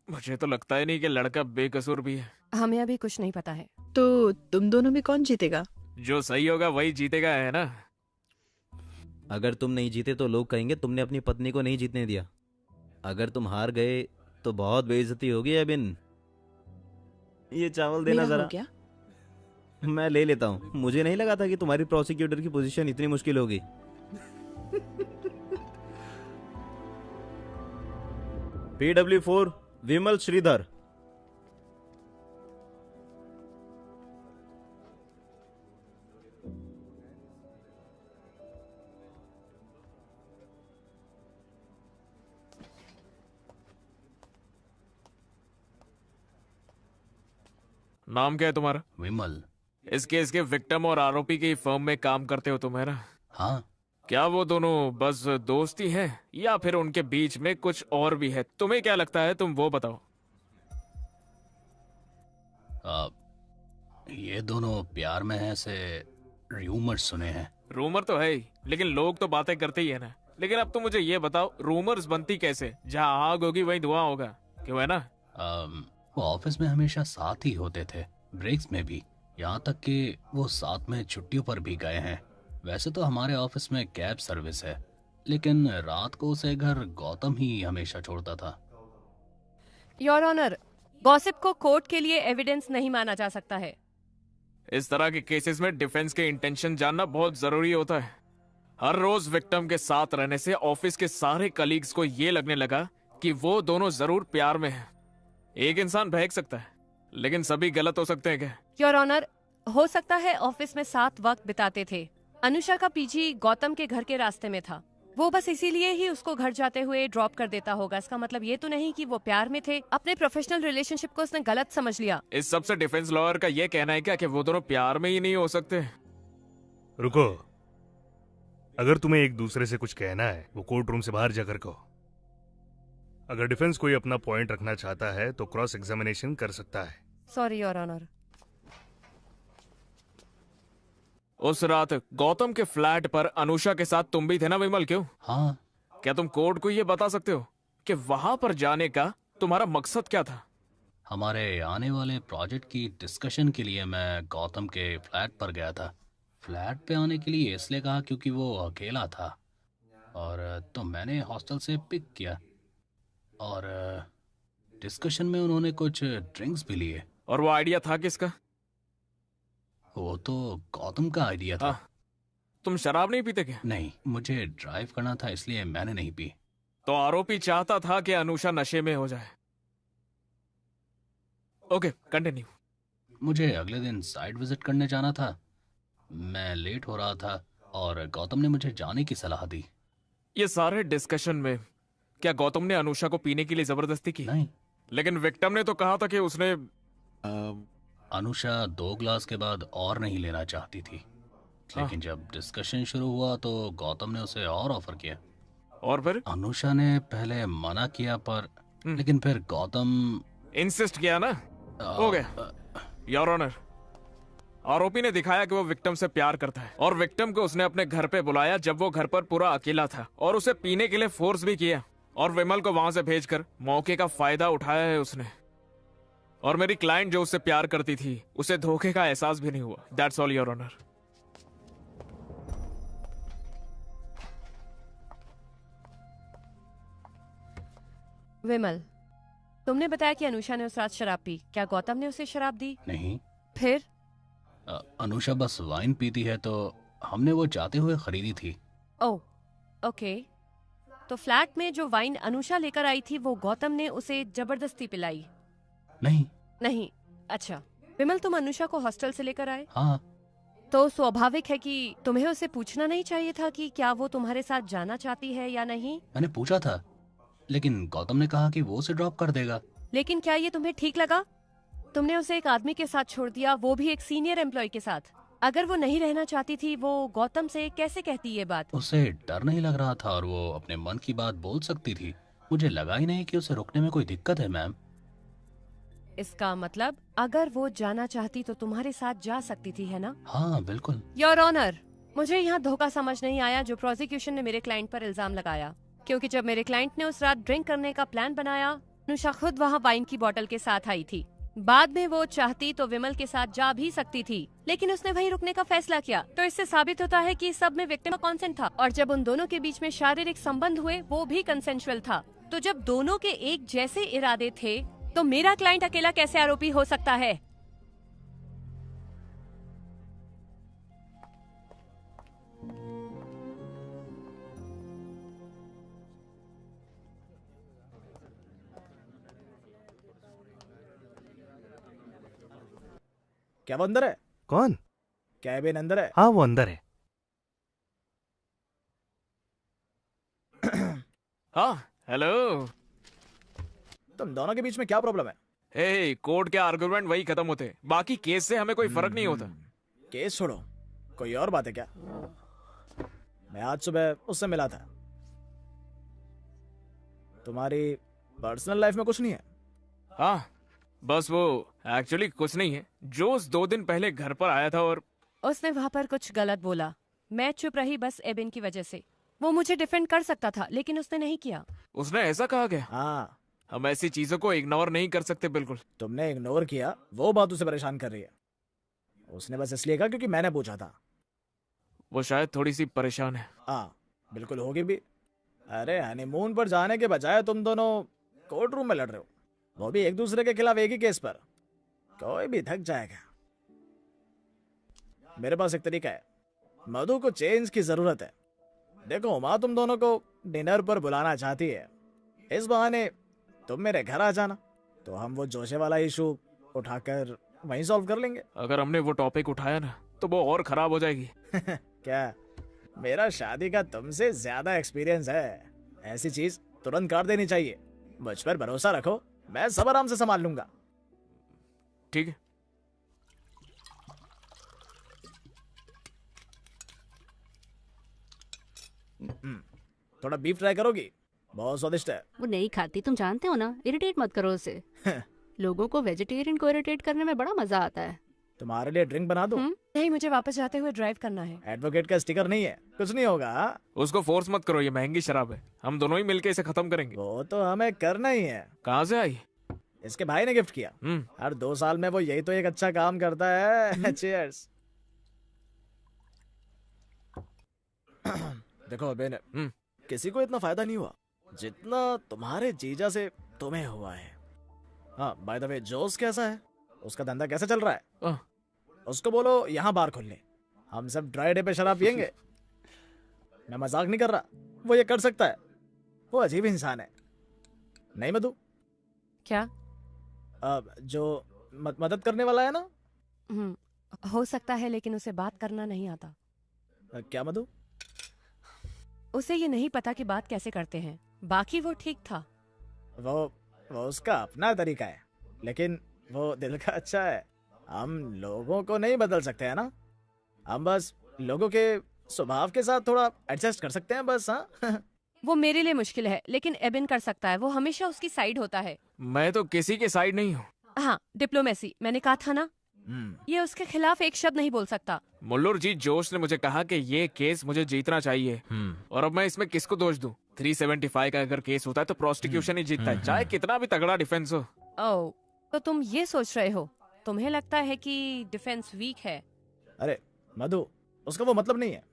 मुझे तो लगता ही नहीं कि लड़का बेकसूर भी है। हमें अभी कुछ नहीं पता है। तो तुम दोनों में कौन जीतेगा? जो सही होगा वही जीतेगा, है ना? अगर तुम नहीं जीते तो लोग कहेंगे तुमने अपनी पत्नी को नहीं जीतने दिया। अगर तुम हार गए तो बहुत बेइज्जती होगी। एबिन, ये चावल देना मेरा जरा। हो गया? मैं ले लेता हूँ। मुझे नहीं लगा था कि तुम्हारी प्रोसिक्यूटर की पोजीशन इतनी मुश्किल होगी। PW4 विमल श्रीधर। नाम क्या है तुम्हारा? विमल। इस केस के विक्टिम और आरोपी की फर्म में काम करते हो तुम, है ना? हाँ। क्या वो दोनों बस दोस्ती हैं या फिर उनके बीच में कुछ और भी है? तुम्हें क्या लगता है, तुम वो बताओ। ये दोनों प्यार में हैं, से रूमर्स सुने हैं। रूमर तो है ही, लेकिन लोग तो बातें करते ही है ना। लेकिन अब तुम मुझे ये बताओ, रूमर्स बनती कैसे? जहाँ आग होगी वहीं धुआं होगा, क्यों, है ना? वो ऑफिस में हमेशा साथ ही होते थे, ब्रेक्स में भी, यहाँ तक कि वो साथ में छुट्टियों पर भी गए हैं। वैसे तो हमारे ऑफिस में कैब सर्विस है, लेकिन रात को उसे घर गौतम ही हमेशा छोड़ता था। योर ऑनर, गॉसिप को कोर्ट के लिए एविडेंस नहीं माना जा सकता है। इस तरह के केसेस में डिफेंस के इंटेंशन जानना बहुत जरूरी होता है। हर रोज विक्टिम के साथ रहने से ऑफिस के सारे कलीग्स को ये लगने लगा कि वो दोनों जरूर प्यार में हैं। एक इंसान बहक सकता है, लेकिन सभी गलत हो सकते हैं क्या? योर ऑनर, हो सकता है ऑफिस में साथ वक्त बिताते थे। अनुषा का पीजी गौतम के घर के रास्ते में था, वो बस इसीलिए ही उसको घर जाते हुए ड्रॉप कर देता होगा। इसका मतलब ये तो नहीं कि वो प्यार में थे। अपने प्रोफेशनल रिलेशनशिप को उसने गलत समझ लिया। इस सबसे डिफेंस लॉयर का ये कहना है क्या कि वो दोनों प्यार में ही नहीं हो सकते? रुको, अगर तुम्हें एक दूसरे से कुछ कहना है वो कोर्ट रूम से बाहर जाकर कहो। अगर डिफेंस कोई अपना पॉइंट रखना चाहता है तो क्रॉस एग्जामिनेशन कर सकता है। Sorry your honour. उस रात गौतम के फ्लैट पर अनुषा के साथ तुम भी थे ना विमल? क्यों? हाँ। क्या तुम कोर्ट को ये बता सकते हो कि वहां पर जाने का तुम्हारा मकसद क्या था? हमारे आने वाले प्रोजेक्ट की डिस्कशन के लिए मैं गौतम के फ्लैट पर गया था। फ्लैट पे आने के लिए इसलिए कहा क्योंकि वो अकेला था, और तो मैंने हॉस्टल से पिक किया, और डिस्कशन में उन्होंने कुछ ड्रिंक्स भी लिए। और वो आइडिया था किसका? वो तो गौतम का आइडिया था। तुम शराब नहीं पीते क्या? नहीं, मुझे ड्राइव करना था इसलिए मैंने नहीं पी। तो आरोपी चाहता था कि अनुषा नशे में हो जाए। Okay, continue. मुझे अगले दिन साइट विजिट करने जाना था, मैं लेट हो रहा था और गौतम ने मुझे जाने की सलाह दी। ये सारे डिस्कशन में क्या गौतम ने अनुषा को पीने के लिए जबरदस्ती की? नहीं। लेकिन विक्टिम ने तो कहा था कि उसने अनुषा 2 ग्लास के बाद और नहीं लेना चाहती थी, लेकिन जब डिस्कशन शुरू हुआ तो गौतम ने उसे और ऑफर किया। और फिर अनुषा ने पहले मना किया, पर लेकिन फिर गौतम इंसिस्ट किया ना। हो गया योर ऑनर। आरोपी ने दिखाया कि वो विक्टिम से प्यार करता है और विक्टिम को उसने अपने घर पे बुलाया जब वो घर पर पूरा अकेला था, और उसे पीने के लिए फोर्स भी किया, और विमल को वहां से भेजकर मौके का फायदा उठाया है उसने। और मेरी क्लाइंट जो उससे प्यार करती थी उसे धोखे का एहसास भी नहीं हुआ। That's all your honour. Vimal, तुमने बताया कि अनुषा ने उस रात शराब पी। क्या गौतम ने उसे शराब दी? नहीं। फिर? अनुषा बस वाइन पीती है, तो हमने वो जाते हुए खरीदी थी। ओह, ओके। तो फ्लैट में जो वाइन अनुषा लेकर आई थी वो गौतम ने उसे जबरदस्ती पिलाई? नहीं। नहीं, अच्छा। विमल, तुम अनुषा को हॉस्टल से लेकर आए? हाँ। तो स्वाभाविक है कि तुम्हें उसे पूछना नहीं चाहिए था कि क्या वो तुम्हारे साथ जाना चाहती है या नहीं? मैंने पूछा था, लेकिन गौतम ने कहा कि वो उसे ड्रॉप कर देगा। लेकिन क्या ये तुम्हें ठीक लगा? तुमने उसे एक आदमी के साथ छोड़ दिया, वो भी एक सीनियर एम्प्लॉय के साथ। अगर वो नहीं रहना चाहती थी, वो गौतम से कैसे कहती ये बात? उसे डर नहीं लग रहा था और वो अपने मन की बात बोल सकती थी। मुझे लगा ही नहीं कि उसे रुकने में कोई दिक्कत है, मैम। इसका मतलब अगर वो जाना चाहती तो तुम्हारे साथ जा सकती थी, है ना? हाँ, बिल्कुल। योर ऑनर, मुझे यहाँ धोखा समझ नहीं आया जो प्रोसिक्यूशन ने मेरे क्लाइंट पर इल्जाम लगाया, क्योंकि जब मेरे क्लाइंट ने उस रात ड्रिंक करने का प्लान बनाया, अनुषा खुद वहाँ वाइन की बोतल के साथ आई थी। बाद में वो चाहती तो विमल के साथ जा भी सकती थी, लेकिन उसने वहीं रुकने का फैसला किया। तो इससे साबित होता है कि सब में विक्टिम का कंसेंट था, और जब उन दोनों के बीच में शारीरिक संबंध हुए वो भी कंसेंशुअल था। तो जब दोनों के एक जैसे इरादे थे तो मेरा क्लाइंट अकेला कैसे आरोपी हो सकता है? क्या वो अंदर है? कौन? कैबिन अंदर है? हाँ, वो अंदर है। हाँ, हेलो। तुम दोनों के बीच में क्या प्रॉब्लम है? हे, कोर्ट के आर्गुमेंट वही खत्म होते हैं, बाकी केस से हमें कोई फर्क नहीं होता। केस छोड़ो, कोई और बात है क्या? मैं आज सुबह उससे मिला था। तुम्हारी पर्सनल लाइफ में कुछ नहीं है? हाँ, बस वो एक्चुअली कुछ नहीं है। जोस 2 दिन पहले घर पर आया था और उसने वहाँ पर कुछ गलत बोला। मैं चुप रही बस एबिन की वजह से। वो मुझे डिफेंड कर सकता था, लेकिन उसने नहीं किया। उसने ऐसा कहा क्या? हाँ। हम ऐसी चीजों को इग्नोर नहीं कर सकते। बिल्कुल। तुमने इग्नोर किया, वो बात उसे परेशान कर रही है। उसने बस इसलिए कहा क्योंकि मैंने पूछा था। वो शायद थोड़ी सी परेशान है। हाँ, बिल्कुल होगी भी। अरे, हनीमून पर जाने के बजाय तुम दोनों कोर्ट रूम में लड़ रहे हो, वो भी एक दूसरे के खिलाफ एक ही केस पर। कोई भी थक जाएगा। मेरे पास एक तरीका है। मधु को चेंज की जरूरत है। देखो, माँ तुम दोनों को डिनर पर बुलाना चाहती है। इस बहाने तुम मेरे घर आ जाना, तो हम वो जोशे वाला इशू उठाकर वहीं सॉल्व कर लेंगे। अगर हमने वो टॉपिक उठाया ना तो वो और खराब हो जाएगी। क्या? मेरा शादी का तुमसे ज्यादा एक्सपीरियंस है। ऐसी चीज तुरंत काट देनी चाहिए। मुझ पर भरोसा रखो, मैं सब आराम से संभाल लूंगा। ठीक है। थोड़ा बीफ ट्राई करोगी? बहुत स्वादिष्ट है। वो नहीं खाती, तुम जानते हो ना। इरिटेट मत करो उसे। लोगों को वेजिटेरियन को इरिटेट करने में बड़ा मजा आता है। तुम्हारे लिए ड्रिंक बना दो? नहीं, मुझे वापस जाते हुए ड्राइव करना है। एडवोकेट का स्टिकर नहीं है, कुछ नहीं होगा। उसको फोर्स मत करो, ये महंगी शराब है। हम दोनों ही मिलके इसे खत्म करेंगे। वो तो हमें करना ही है। कहाँ से आई? इसके भाई ने गिफ्ट किया। हर 2 साल में वो यही तो एक अच्छा काम करता है। चीयर्स। देखो बेन, किसी को इतना फायदा नहीं हुआ जितना तुम्हारे जीजा से तुम्हें हुआ है। हाँ, बाय द वे, जोस कैसा है? उसका धंधा कैसा चल रहा है? उसको बोलो यहाँ बार खोल ले, हम सब ड्राई डे पे शराब पियेंगे। मैं मजाक नहीं कर रहा, वो ये कर सकता है। वो अजीब इंसान है। नहीं मधु? क्या? जो मदद करने वाला है ना? हो सकता है, लेकिन उसे बात करना नहीं आता। क्या मधु? उसे ये नहीं पता कि बात कैसे करते हैं। बाकी वो ठीक था। वो उसका अपना तरीका है, लेकिन वो दिल का अच्छा है। हम लोगों को नहीं बदल सकते है ना, हम बस लोगों के स्वभाव के साथ थोड़ा एडजस्ट कर सकते हैं बस। हाँ वो मेरे लिए मुश्किल है, लेकिन एबिन कर सकता है। वो हमेशा उसकी साइड होता है। मैं तो किसी के साइड नहीं हूँ। हाँ, डिप्लोमेसी, मैंने कहा था ना। ये उसके खिलाफ एक शब्द नहीं बोल सकता। मुल्लुर जी जोश ने मुझे कहा कि ये केस मुझे जीतना चाहिए, और अब मैं इसमें किसको दोष दूं? 375 का अगर केस होता है तो प्रोसिक्यूशन ही जीतता है, चाहे कितना भी तगड़ा डिफेंस हो। ओह, तो तुम ये सोच रहे हो, तुम्हें लगता है कि डिफेंस वीक है? अरे मधु, उसका वो मतलब नहीं है।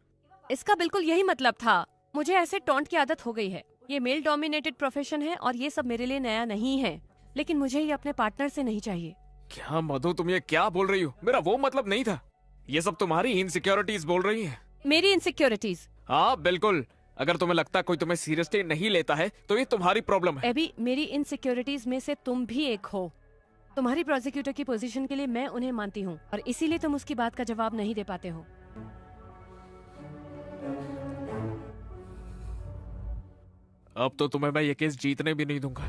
इसका बिल्कुल यही मतलब था। मुझे ऐसे टॉन्ट की आदत हो गई है। ये मेल डोमिनेटेड प्रोफेशन है और ये सब मेरे लिए नया नहीं है, लेकिन मुझे ये अपने पार्टनर से नहीं चाहिए। क्या मधु, तुम ये क्या बोल रही हो? मेरा वो मतलब नहीं था। ये सब तुम्हारी इनसिक्योरिटीज बोल रही हैं। मेरी इनसिक्योरिटीज? हाँ बिल्कुल। अगर तुम्हें लगता कोई तुम्हें सीरियसली नहीं लेता है तो ये तुम्हारी प्रॉब्लम है। एबी, मेरी इनसिक्योरिटीज में से तुम भी एक हो। तुम्हारी प्रोसिक्यूटर की पोजीशन के लिए मैं उन्हें मानती हूँ, और इसीलिए तुम उसकी बात का जवाब नहीं दे पाते हो। अब तो तुम्हें मैं ये केस जीतने भी नहीं दूंगा।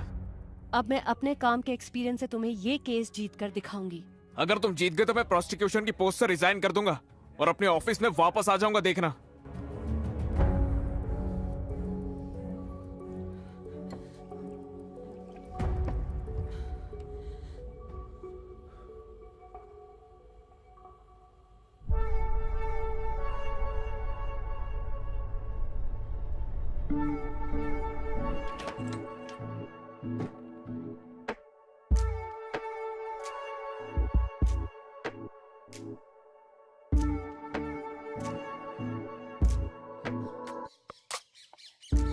अब मैं अपने काम के एक्सपीरियंस से तुम्हें ये केस जीत कर दिखाऊंगी। अगर तुम जीत गए तो मैं प्रोसिक्यूशन की पोस्ट से रिजाइन कर दूंगा और अपने ऑफिस में वापस आ जाऊंगा, देखना।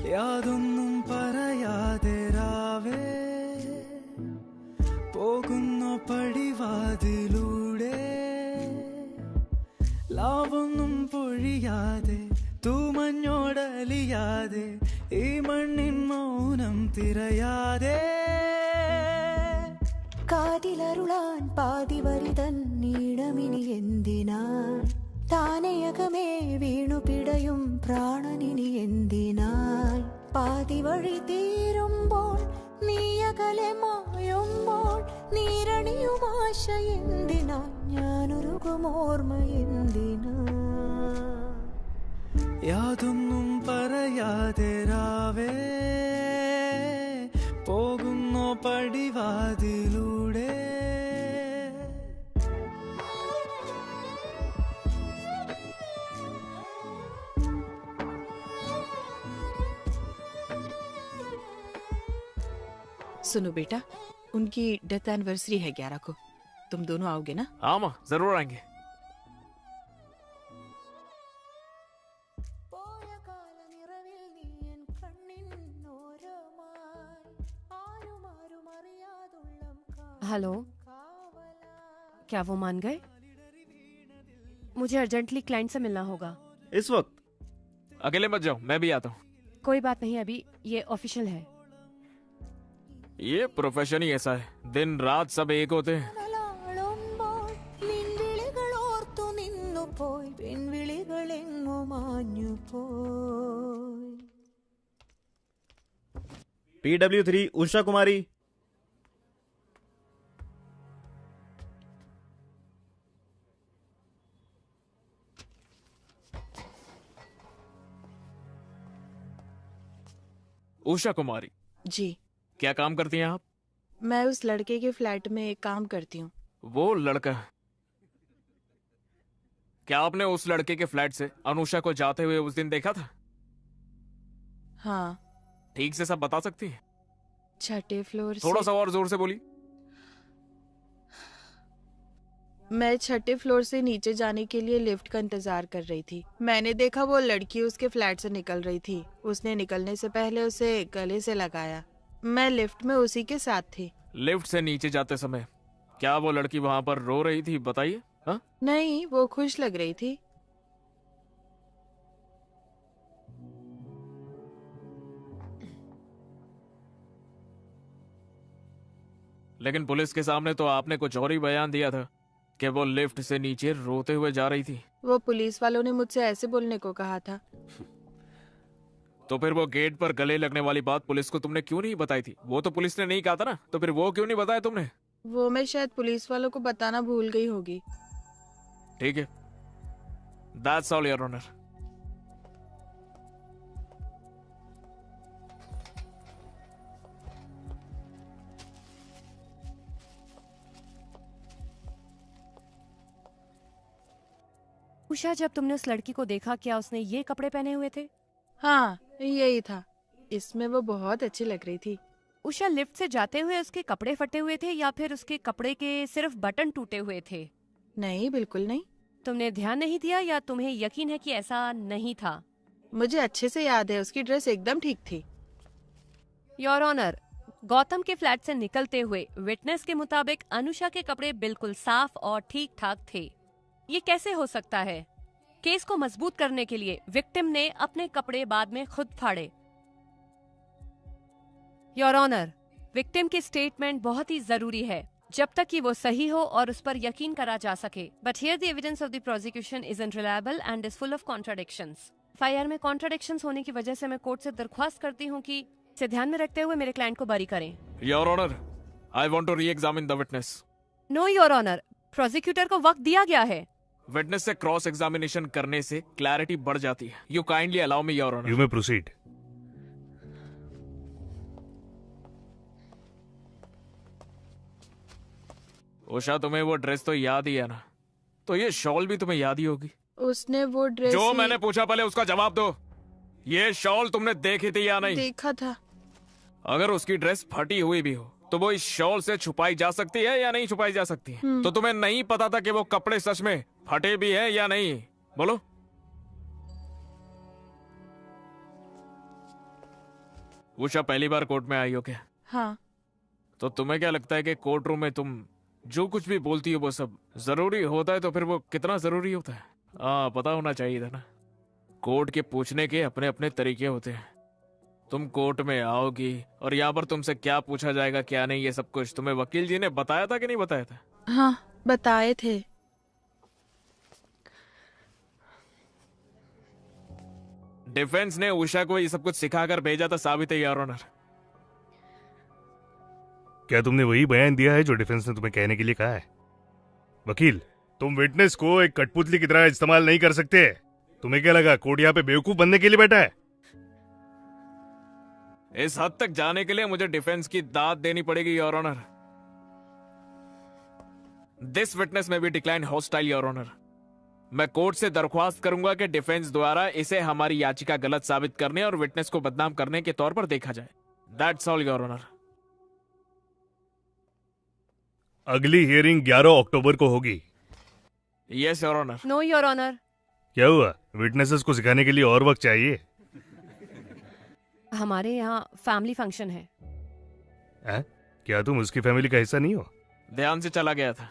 യാതൊന്നും പറയാതെ രാവേ പോകുന്നു പടിവാതിലൂടെ, ലാവൊന്നും പൊഴിയാതെ തൂമഞ്ഞോടലിയാതെ ഈ മണ്ണിൻ മൗനം തിരയാതെ, കാതിലരുളാൻ പാതിവരിതൻ നീണമിനി എന്തിനാൻ, താനയകമേ വീണു പിടയും പ്രാണനിനി എന്തിനായി, പാതി വഴി തീരുമ്പോൾ നീയകലെ മായുമ്പോൾ നീരണിയും ആശ എന്തിനാ, ഞാനൊരുകുമോർമ്മ എന്തിനാ. യാതൊന്നും പറയാതെ രാവേ പോകുന്നു പടിവാതിലൂടെ. सुनो बेटा, उनकी डेथ एनिवर्सरी है 11 को, तुम दोनों आओगे ना? हाँ माँ, जरूर आएंगे। हेलो, क्या वो मान गए? मुझे अर्जेंटली क्लाइंट से मिलना होगा। इस वक्त? अकेले मत जाओ, मैं भी आता हूँ। कोई बात नहीं, अभी ये ऑफिशियल है। ये प्रोफेशन ही ऐसा है, दिन रात सब एक होते हैं। PW3 उषा कुमारी। उषा कुमारी जी। क्या काम करती हैं आप? मैं उस लड़के के फ्लैट में काम करती हूँ। वो लड़का? क्या आपने उस लड़के के फ्लैट से अनुषा को जाते हुए उस दिन देखा था? हाँ। ठीक से सब बता सकती है? 6ठे फ्लोर से। थोड़ा सा और जोर से बोली। मैं 6ठे फ्लोर से नीचे जाने के लिए लिफ्ट का इंतजार कर रही थी। मैंने देखा वो लड़की उसके फ्लैट से निकल रही थी। उसने निकलने से पहले उसे गले से लगाया। मैं लिफ्ट में उसी के साथ थी। लिफ्ट से नीचे जाते समय क्या वो लड़की वहां पर रो रही थी, बताइए? हाँ? नहीं, वो खुश लग रही थी। लेकिन पुलिस के सामने तो आपने कुछ और ही बयान दिया था कि वो लिफ्ट से नीचे रोते हुए जा रही थी। वो पुलिस वालों ने मुझसे ऐसे बोलने को कहा था। तो फिर वो गेट पर गले लगने वाली बात पुलिस को तुमने क्यों नहीं बताई थी? वो तो पुलिस ने नहीं कहा था ना, तो फिर वो क्यों नहीं बताया तुमने? वो मैं शायद पुलिस वालों को बताना भूल गई होगी। ठीक है, that's all your honour. Usha, जब तुमने उस लड़की को देखा, क्या उसने ये कपड़े पहने हुए थे? हाँ, यही था। इसमें वो बहुत अच्छी लग रही थी। उषा, लिफ्ट से जाते हुए उसके कपड़े फटे हुए थे या फिर उसके कपड़े के सिर्फ बटन टूटे हुए थे? नहीं, बिल्कुल नहीं। तुमने ध्यान नहीं दिया या तुम्हें यकीन है कि ऐसा नहीं था? मुझे अच्छे से याद है, उसकी ड्रेस एकदम ठीक थी। योर ऑनर, गौतम के फ्लैट से निकलते हुए विटनेस के मुताबिक अनुषा के कपड़े बिल्कुल साफ और ठीक ठाक थे। ये कैसे हो सकता है? केस को मजबूत करने के लिए विक्टिम ने अपने कपड़े बाद में खुद फाड़े। योर ऑनर, विक्टिम की स्टेटमेंट बहुत ही जरूरी है जब तक कि वो सही हो और उस पर यकीन करा जा सके। But here the evidence of the prosecution is unreliable and is full of contradictions. FIR में कॉन्ट्राडिक्शंस होने की वजह से मैं कोर्ट से दरख्वास्त करती हूँ कि इसे ध्यान में रखते हुए मेरे क्लाइंट को बरी करें। Your honour, I want to re-examine the witness. No your honour, prosecutor को वक्त दिया गया है। विटनेस से क्रॉस एग्जामिनेशन करने से क्लैरिटी बढ़ जाती है। You kindly allow me your honour. You may proceed. Usha, तुम्हें वो ड्रेस तो याद ही है ना? तो ये शॉल भी तुम्हें याद ही होगी। उसने वो ड्रेस जो मैंने पूछा पहले उसका जवाब दो। ये शॉल तुमने देखी थी या नहीं? देखा था। अगर उसकी ड्रेस फटी हुई भी हो तो वो इस शॉल से छुपाई जा सकती है या नहीं छुपाई जा सकती है? तो तुम्हें नहीं पता था कि वो कपड़े सच में फटे भी हैं या नहीं? बोलो। उषा, पहली बार कोर्ट में आई हो क्या? हाँ। तो तुम्हें क्या लगता है कि कोर्ट रूम में तुम जो कुछ भी बोलती हो वो सब जरूरी होता है? तो फिर वो कितना जरूरी होता है? पता होना चाहिए था ना। कोर्ट के पूछने के अपने अपने तरीके होते हैं। तुम कोर्ट में आओगी और यहाँ पर तुमसे क्या पूछा जाएगा क्या नहीं, ये सब कुछ तुम्हें वकील जी ने बताया था कि नहीं बताया था? हाँ, बताए थे। डिफेंस ने उषा को ये सब कुछ सिखाकर भेजा था, साबित है योर ऑनर। क्या तुमने वही बयान दिया है जो डिफेंस ने तुम्हें कहने के लिए कहा है? वकील, तुम विटनेस को एक कठपुतली की तरह इस्तेमाल नहीं कर सकते। तुम्हें क्या लगा कोर्ट यहाँ पे बेवकूफ बनने के लिए बैठा है? इस हद तक जाने के लिए मुझे डिफेंस की दाद देनी पड़ेगी your honour. This witness may be decline hostile your honour. मैं कोर्ट से दरख्वास्त करूंगा कि डिफेंस द्वारा इसे हमारी याचिका गलत साबित करने और विटनेस को बदनाम करने के तौर पर देखा जाए। That's all your honour. अगली हियरिंग 11 अक्टूबर को होगी। Yes your honour. No your honour. क्या हुआ? विटनेसेस को सिखाने के लिए और वक्त चाहिए? हमारे यहाँ फैमिली फंक्शन है। क्या तुम उसकी फैमिली का हिस्सा नहीं हो? ध्यान से चला गया था।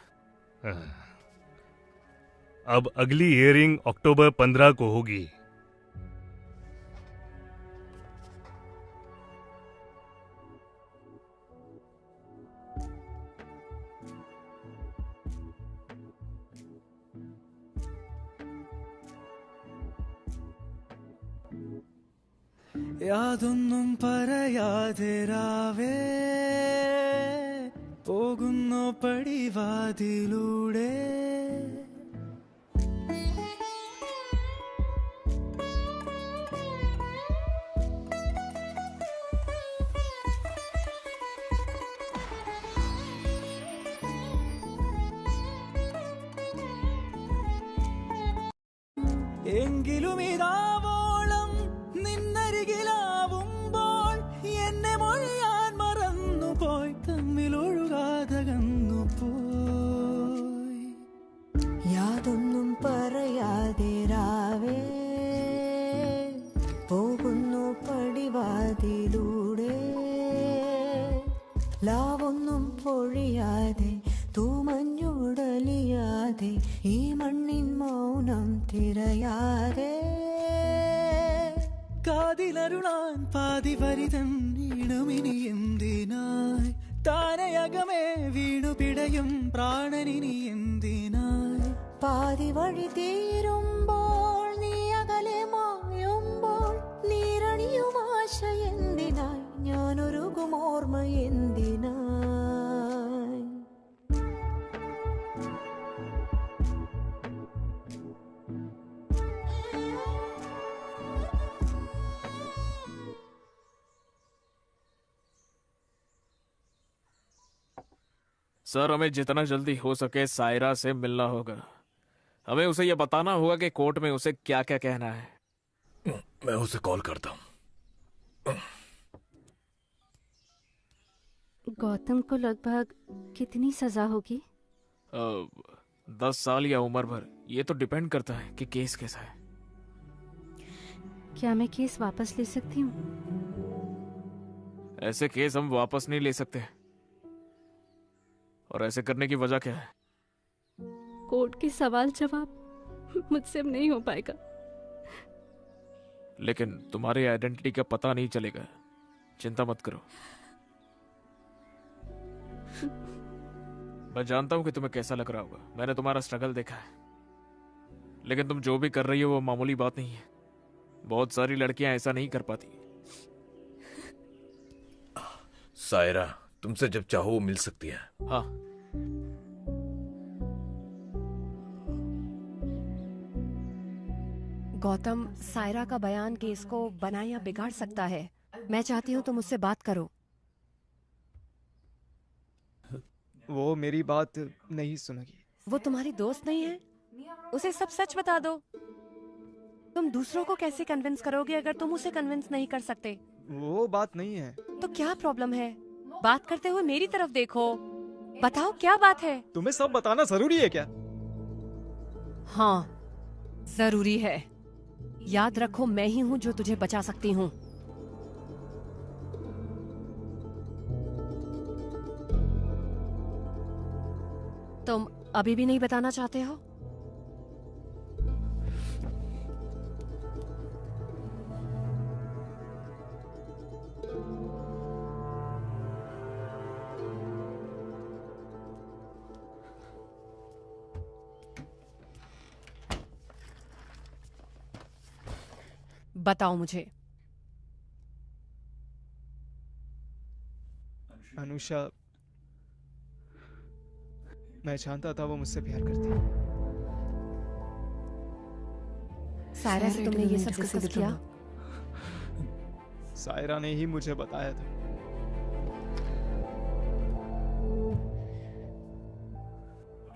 अब अगली हियरिंग अक्टूबर 15 को होगी। യാതൊന്നും പറയാതെ രാവേ പോകുന്നു പടിവാതിലൂടെ എങ്കിലും ഇതാവോളം നിന്നരികിലാവുമ്പോൾ എന്നെ മൊഴിയാൻ മറന്നുപോയി തമ്മിലൊഴുകാതകന്നുപോയി യാതൊന്നും പറയാതെ രാവേ പോകുന്നു പടിവാതിലൂടെ ലാവൊന്നും പൊഴിയാതെ തൂമഞ്ഞുടലിയാതെ ഈ മണ്ണിൻ മൗനം തിരയാതെ കാതിലരുളാൻ പാതി വരിതൻ ഈണമിനി എന്തിനായി താനയകമേ വീണു പിടയും പ്രാണനിനി എന്തിനായി പാതി വഴി തീരുമ്പോൾ നീ അകലെ മായുമ്പോൾ നീരണിയും ആശ എന്തിനായി ഞാനൊരുകും ഓർമ്മ എന്തിനായി सर, हमें जितना जल्दी हो सके सायरा से मिलना होगा। हमें उसे यह बताना होगा कि कोर्ट में उसे क्या क्या कहना है। मैं उसे कॉल करता हूँ। गौतम को लगभग कितनी सजा होगी? 10 साल या उम्र भर, ये तो डिपेंड करता है कि केस कैसा है। क्या मैं केस वापस ले सकती हूँ? ऐसे केस हम वापस नहीं ले सकते। और ऐसे करने की वजह क्या है? कोर्ट के सवाल जवाब मुझसे अब नहीं हो पाएगा। लेकिन तुम्हारी आइडेंटिटी का पता नहीं चलेगा, चिंता मत करो। मैं जानता हूं कि तुम्हें कैसा लग रहा होगा, मैंने तुम्हारा स्ट्रगल देखा है। लेकिन तुम जो भी कर रही हो वो मामूली बात नहीं है। बहुत सारी लड़कियां ऐसा नहीं कर पाती। सायरा तुमसे जब चाहो वो मिल सकती है। हाँ। गौतम, सायरा का बयान केस को बना या बिगाड़ सकता है। मैं चाहती हूँ तुम उससे बात करो। वो मेरी बात नहीं सुनेगी। वो तुम्हारी दोस्त नहीं है? उसे सब सच बता दो। तुम दूसरों को कैसे कन्विंस करोगे अगर तुम उसे कन्विंस नहीं कर सकते? वो बात नहीं है। तो क्या प्रॉब्लम है? बात करते हुए मेरी तरफ देखो, बताओ क्या बात है? तुम्हें सब बताना जरूरी है क्या? हाँ, जरूरी है। याद रखो, मैं ही हूँ जो तुझे बचा सकती हूँ। तुम अभी भी नहीं बताना चाहते हो? बताओ मुझे। अनुषा, मैं जानता था वो मुझसे प्यार करती है। सायरा से तुमने ये सब डिस्कस किया? सायरा ने ही मुझे बताया था।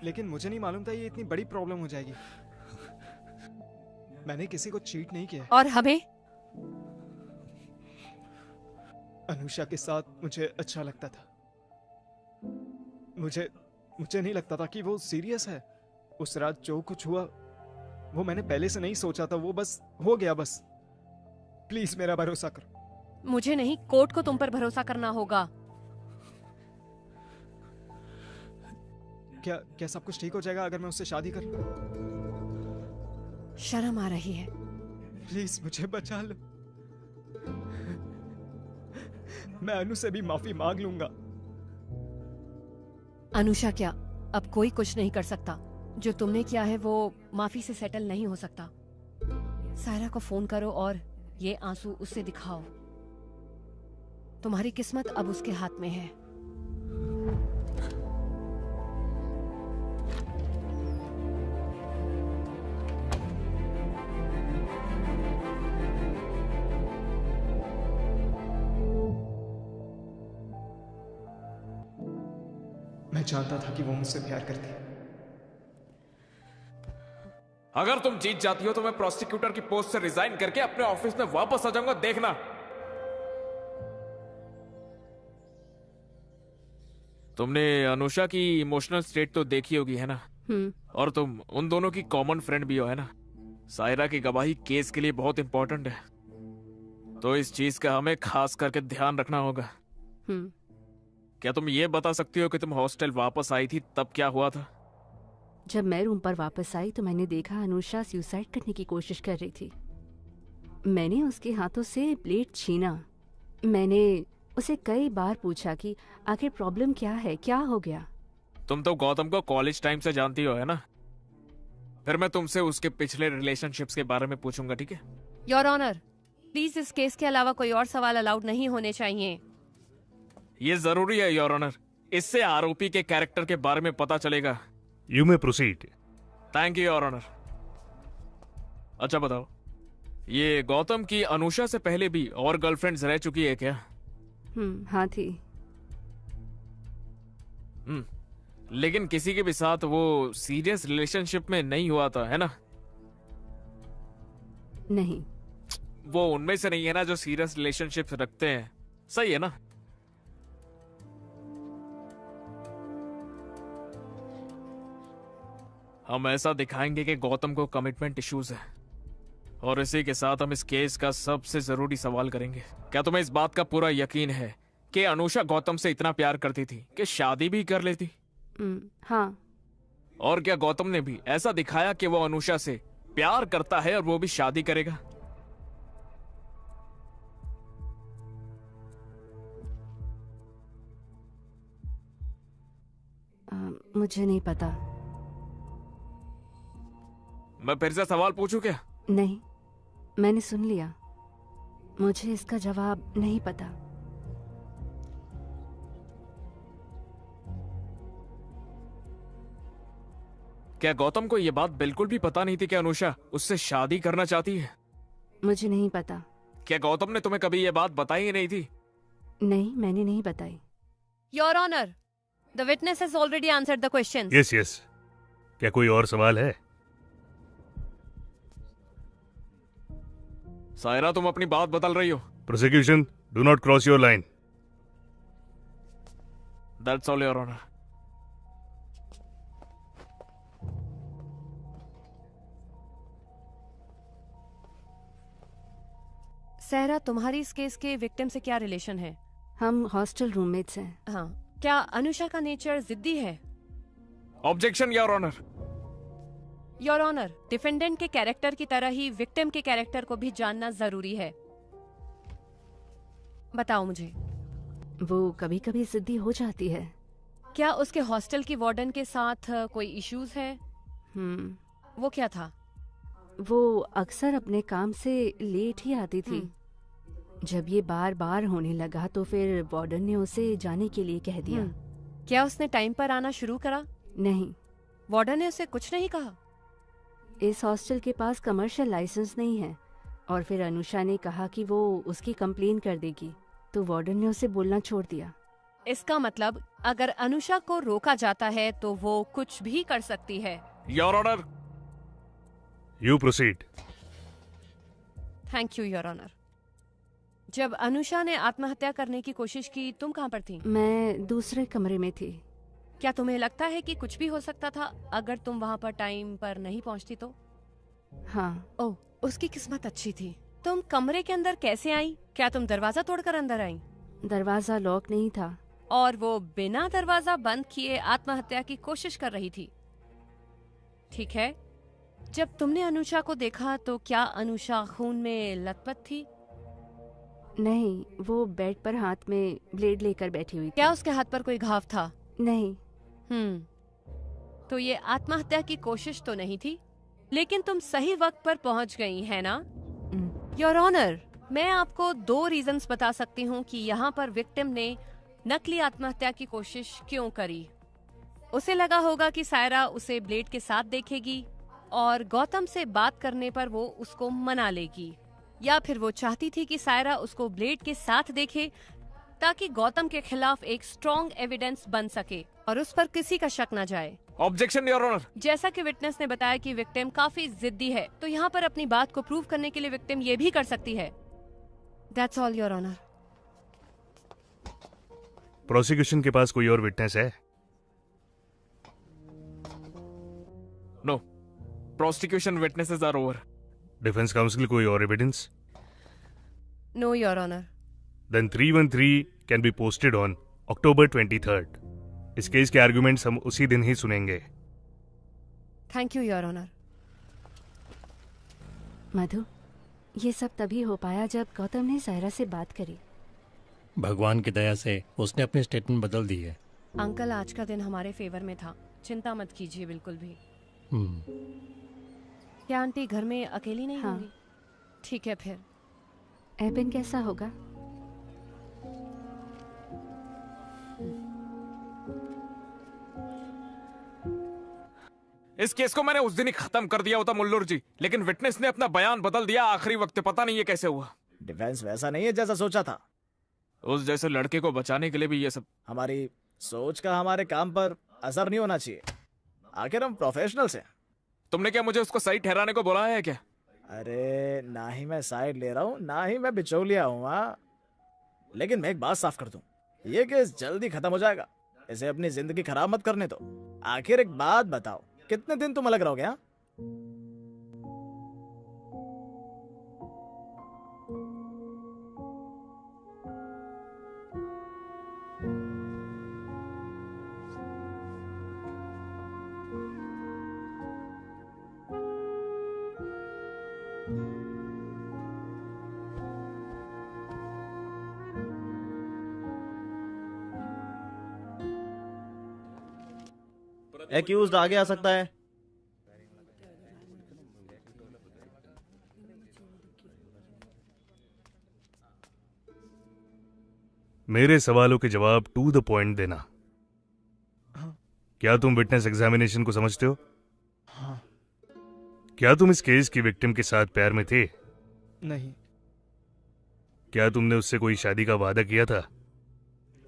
लेकिन मुझे नहीं मालूम था ये इतनी बड़ी प्रॉब्लम हो जाएगी। मैंने किसी को चीट नहीं किया। और हमें? अनुषा के साथ मुझे अच्छा लगता था। मुझे नहीं लगता था कि वो सीरियस है। उस रात जो कुछ हुआ वो मैंने पहले से नहीं सोचा था। वो बस हो गया बस। प्लीज मेरा भरोसा करो। मुझे नहीं, कोर्ट को तुम पर भरोसा करना होगा। क्या सब कुछ ठीक हो जाएगा अगर मैं उससे शादी कर लूं? शर्म आ रही है। प्लीज मुझे बचा लो। मैं अनु से भी माफी मांग लूंगा। अनुषा क्या? अब कोई कुछ नहीं कर सकता। जो तुमने किया है वो माफी से सेटल नहीं हो सकता। सायरा को फोन करो और ये आंसू उससे दिखाओ। तुम्हारी किस्मत अब उसके हाथ में है। मैं जानता था कि वो मुझसे प्यार करती है। अगर तुम जीत जाती हो तो मैं प्रोसिक्यूटर की पोस्ट से रिजाइन करके अपने ऑफिस में वापस आ जाऊंगा, देखना। तुमने अनुषा की इमोशनल स्टेट तो देखी होगी, है ना? और तुम उन दोनों की कॉमन फ्रेंड भी हो, है ना? सायरा की गवाही केस के लिए बहुत इंपॉर्टेंट है, तो इस चीज का हमें खास करके ध्यान रखना होगा। क्या तुम ये बता सकती हो कि तुम हॉस्टल वापस आई थी तब क्या हुआ था? जब मैं रूम पर वापस आई तो मैंने देखा अनुषा सुसाइड करने की कोशिश कर रही थी। मैंने उसके हाथों से ब्लेड छीना। मैंने उसे कई बार पूछा कि आखिर प्रॉब्लम क्या है, क्या हो गया। तुम तो गौतम को कॉलेज टाइम से जानती हो, है ना? फिर मैं तुमसे उसके पिछले रिलेशनशिप्स के बारे में पूछूंगा, ठीक है? योर ऑनर, प्लीज इस केस के अलावा कोई और सवाल अलाउड नहीं होने चाहिए। ये जरूरी है योर ऑनर, इससे आरोपी के कैरेक्टर के बारे में पता चलेगा। You may proceed. Thank you your honour. अच्छा बताओ, ये गौतम की अनुषा से पहले भी और गर्लफ्रेंड्स रह चुकी है क्या? हाँ थी। लेकिन किसी के भी साथ वो सीरियस रिलेशनशिप में नहीं हुआ था, है ना? नहीं। वो उनमें से नहीं है ना जो सीरियस रिलेशनशिप रखते हैं, सही है ना? हम ऐसा दिखाएंगे कि गौतम को कमिटमेंट इश्यूज है, और इसी के साथ हम इस केस का सबसे जरूरी सवाल करेंगे। क्या तुम्हें इस बात का पूरा यकीन है कि अनुषा गौतम से इतना प्यार करती थी कि शादी भी कर लेती? हाँ। और क्या गौतम ने भी ऐसा दिखाया कि वो अनुषा से प्यार करता है और वो भी शादी करेगा? मुझे नहीं पता। मैं फिर से सवाल पूछूं क्या? नहीं, मैंने सुन लिया। मुझे इसका जवाब नहीं पता। क्या गौतम को यह बात बिल्कुल भी पता नहीं थी कि अनुषा उससे शादी करना चाहती है? मुझे नहीं पता। क्या गौतम ने तुम्हें कभी यह बात बताई ही नहीं थी? नहीं, मैंने नहीं बताई। Your honour, the witness has already answered the questions. Yes yes. क्या कोई और सवाल है? सायरा, तुम अपनी बात बदल रही हो। Prosecution, do not cross your line. That's all your honour. Sahra, तुम्हारी इस केस के विक्टिम से क्या रिलेशन है? हम हॉस्टल रूममेट्स हैं। हाँ। क्या अनुषा का नेचर जिद्दी है? Objection your honour. Your honour, defendant के कैरेक्टर की तरह ही विक्टिम के कैरेक्टर को भी जानना जरूरी है। बताओ मुझे। वो कभी कभी जिद्दी हो जाती है। क्या उसके हॉस्टल की वार्डन के साथ कोई इश्यूज है? वो क्या था? वो अक्सर अपने काम से लेट ही आती थी। जब ये बार बार होने लगा तो फिर वार्डन ने उसे जाने के लिए कह दिया। क्या उसने टाइम पर आना शुरू करा? नहीं। वार्डन ने उसे कुछ नहीं कहा? इस हॉस्टल के पास कमर्शियल लाइसेंस नहीं है, और फिर अनुषा ने कहा कि वो उसकी कंप्लेन कर देगी, तो वार्डन ने उसे बोलना छोड़ दिया। इसका मतलब अगर अनुषा को रोका जाता है तो वो कुछ भी कर सकती है। Your honour. You proceed. Thank you your honour. जब अनुषा ने आत्महत्या करने की कोशिश की, तुम कहाँ पर थी? मैं दूसरे कमरे में थी। क्या तुम्हें लगता है कि कुछ भी हो सकता था अगर तुम वहाँ पर टाइम पर नहीं पहुँचती तो? हाँ। ओह, उसकी किस्मत अच्छी थी। तुम कमरे के अंदर कैसे आई? क्या तुम दरवाजा तोड़कर अंदर आई? दरवाजा लॉक नहीं था। और वो बिना दरवाजा बंद किए आत्महत्या की कोशिश कर रही थी। ठीक है, जब तुमने अनुषा को देखा तो क्या अनुषा खून में लथपथ थी? नहीं, वो बेड पर हाथ में ब्लेड लेकर बैठी हुई थी। क्या उसके हाथ पर कोई घाव था? नहीं। तो ये आत्महत्या की कोशिश तो नहीं थी, लेकिन तुम सही वक्त पर पहुंच गई है ना? योर ऑनर, मैं आपको 2 रीजंस बता सकती हूँ कि यहाँ पर विक्टिम ने नकली आत्महत्या की कोशिश क्यों करी। उसे लगा होगा कि सायरा उसे ब्लेड के साथ देखेगी और गौतम से बात करने पर वो उसको मना लेगी, या फिर वो चाहती थी कि सायरा उसको ब्लेड के साथ देखे ताकि गौतम के खिलाफ एक स्ट्रॉन्ग एविडेंस बन सके और उस पर किसी का शक न जाए। Objection your honour. जैसा कि विटनेस ने बताया कि विक्टिम काफी जिद्दी है, तो यहाँ पर अपनी बात को प्रूव करने के लिए विक्टिम ये भी कर सकती है। That's all your honour. Prosecution के पास कोई और विटनेस है? No, prosecution witnesses are over. Defence counsel कोई और evidence? No your honour. Then 313 can be posted on October 23rd. इस केस के आर्गुमेंट्स हम उसी दिन ही सुनेंगे। Thank you your honour. Madhu, ये सब तभी हो पाया जब गौतम ने सायरा से बात करी। भगवान की दया से उसने अपनी स्टेटमेंट बदल दी है। अंकल, आज का दिन हमारे फेवर में था, चिंता मत कीजिए बिल्कुल भी। क्या आंटी घर में अकेली नहीं होंगी? ठीक है फिर। एबिन कैसा होगा? इस केस को मैंने उस दिन ही खत्म कर दिया होता मुल्लुर जी, लेकिन विटनेस ने अपना बयान बदल दिया आखिरी वक्त। पता नहीं ये कैसे हुआ। डिफेंस वैसा नहीं है जैसा सोचा था। उस जैसे लड़के को बचाने के लिए भी ये सब। हमारी सोच का हमारे काम पर असर नहीं होना चाहिए। आखिर हम प्रोफेशनल्स हैं। तुमने क्या मुझे उसको सही ठहराने को बोला है क्या? अरे ना ही मैं साइड ले रहा हूँ, ना ही मैं बिचौलिया हूँ। हाँ, लेकिन मैं एक बात साफ कर दूं, ये केस जल्दी खत्म हो जाएगा। इसे अपनी जिंदगी खराब मत करने दो। आखिर एक बात बताओ, कितने दिन तुम अलग रहोगे? हाँ, एक्यूज्ड आगे आ सकता है। मेरे सवालों के जवाब टू द पॉइंट देना। क्या तुम विटनेस एग्जामिनेशन को समझते हो? हाँ। क्या तुम इस केस की विक्टिम के साथ प्यार में थे? नहीं। क्या तुमने उससे कोई शादी का वादा किया था?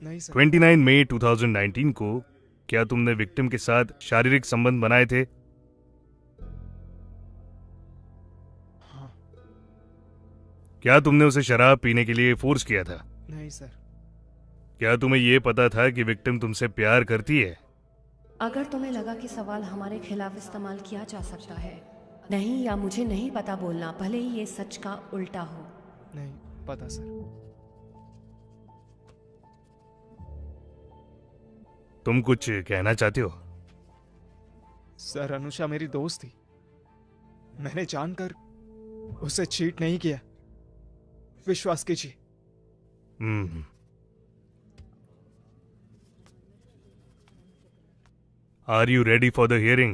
नहीं सर। 29 मई 2019 को क्या तुमने विक्टिम के साथ शारीरिक संबंध बनाए थे? हाँ। क्या तुमने उसे शराब पीने के लिए फोर्स किया था? नहीं सर। क्या तुम्हें यह पता था कि विक्टिम तुमसे प्यार करती है? अगर तुम्हें लगा कि सवाल हमारे खिलाफ इस्तेमाल किया जा सकता है, नहीं या मुझे नहीं पता बोलना, भले ही ये सच का उल्टा हो। नहीं पता सर। तुम कुछ कहना चाहते हो? सर अनुषा मेरी दोस्त थी, मैंने जानकर उसे चीट नहीं किया, विश्वास कीजिए। Are you ready for the hearing?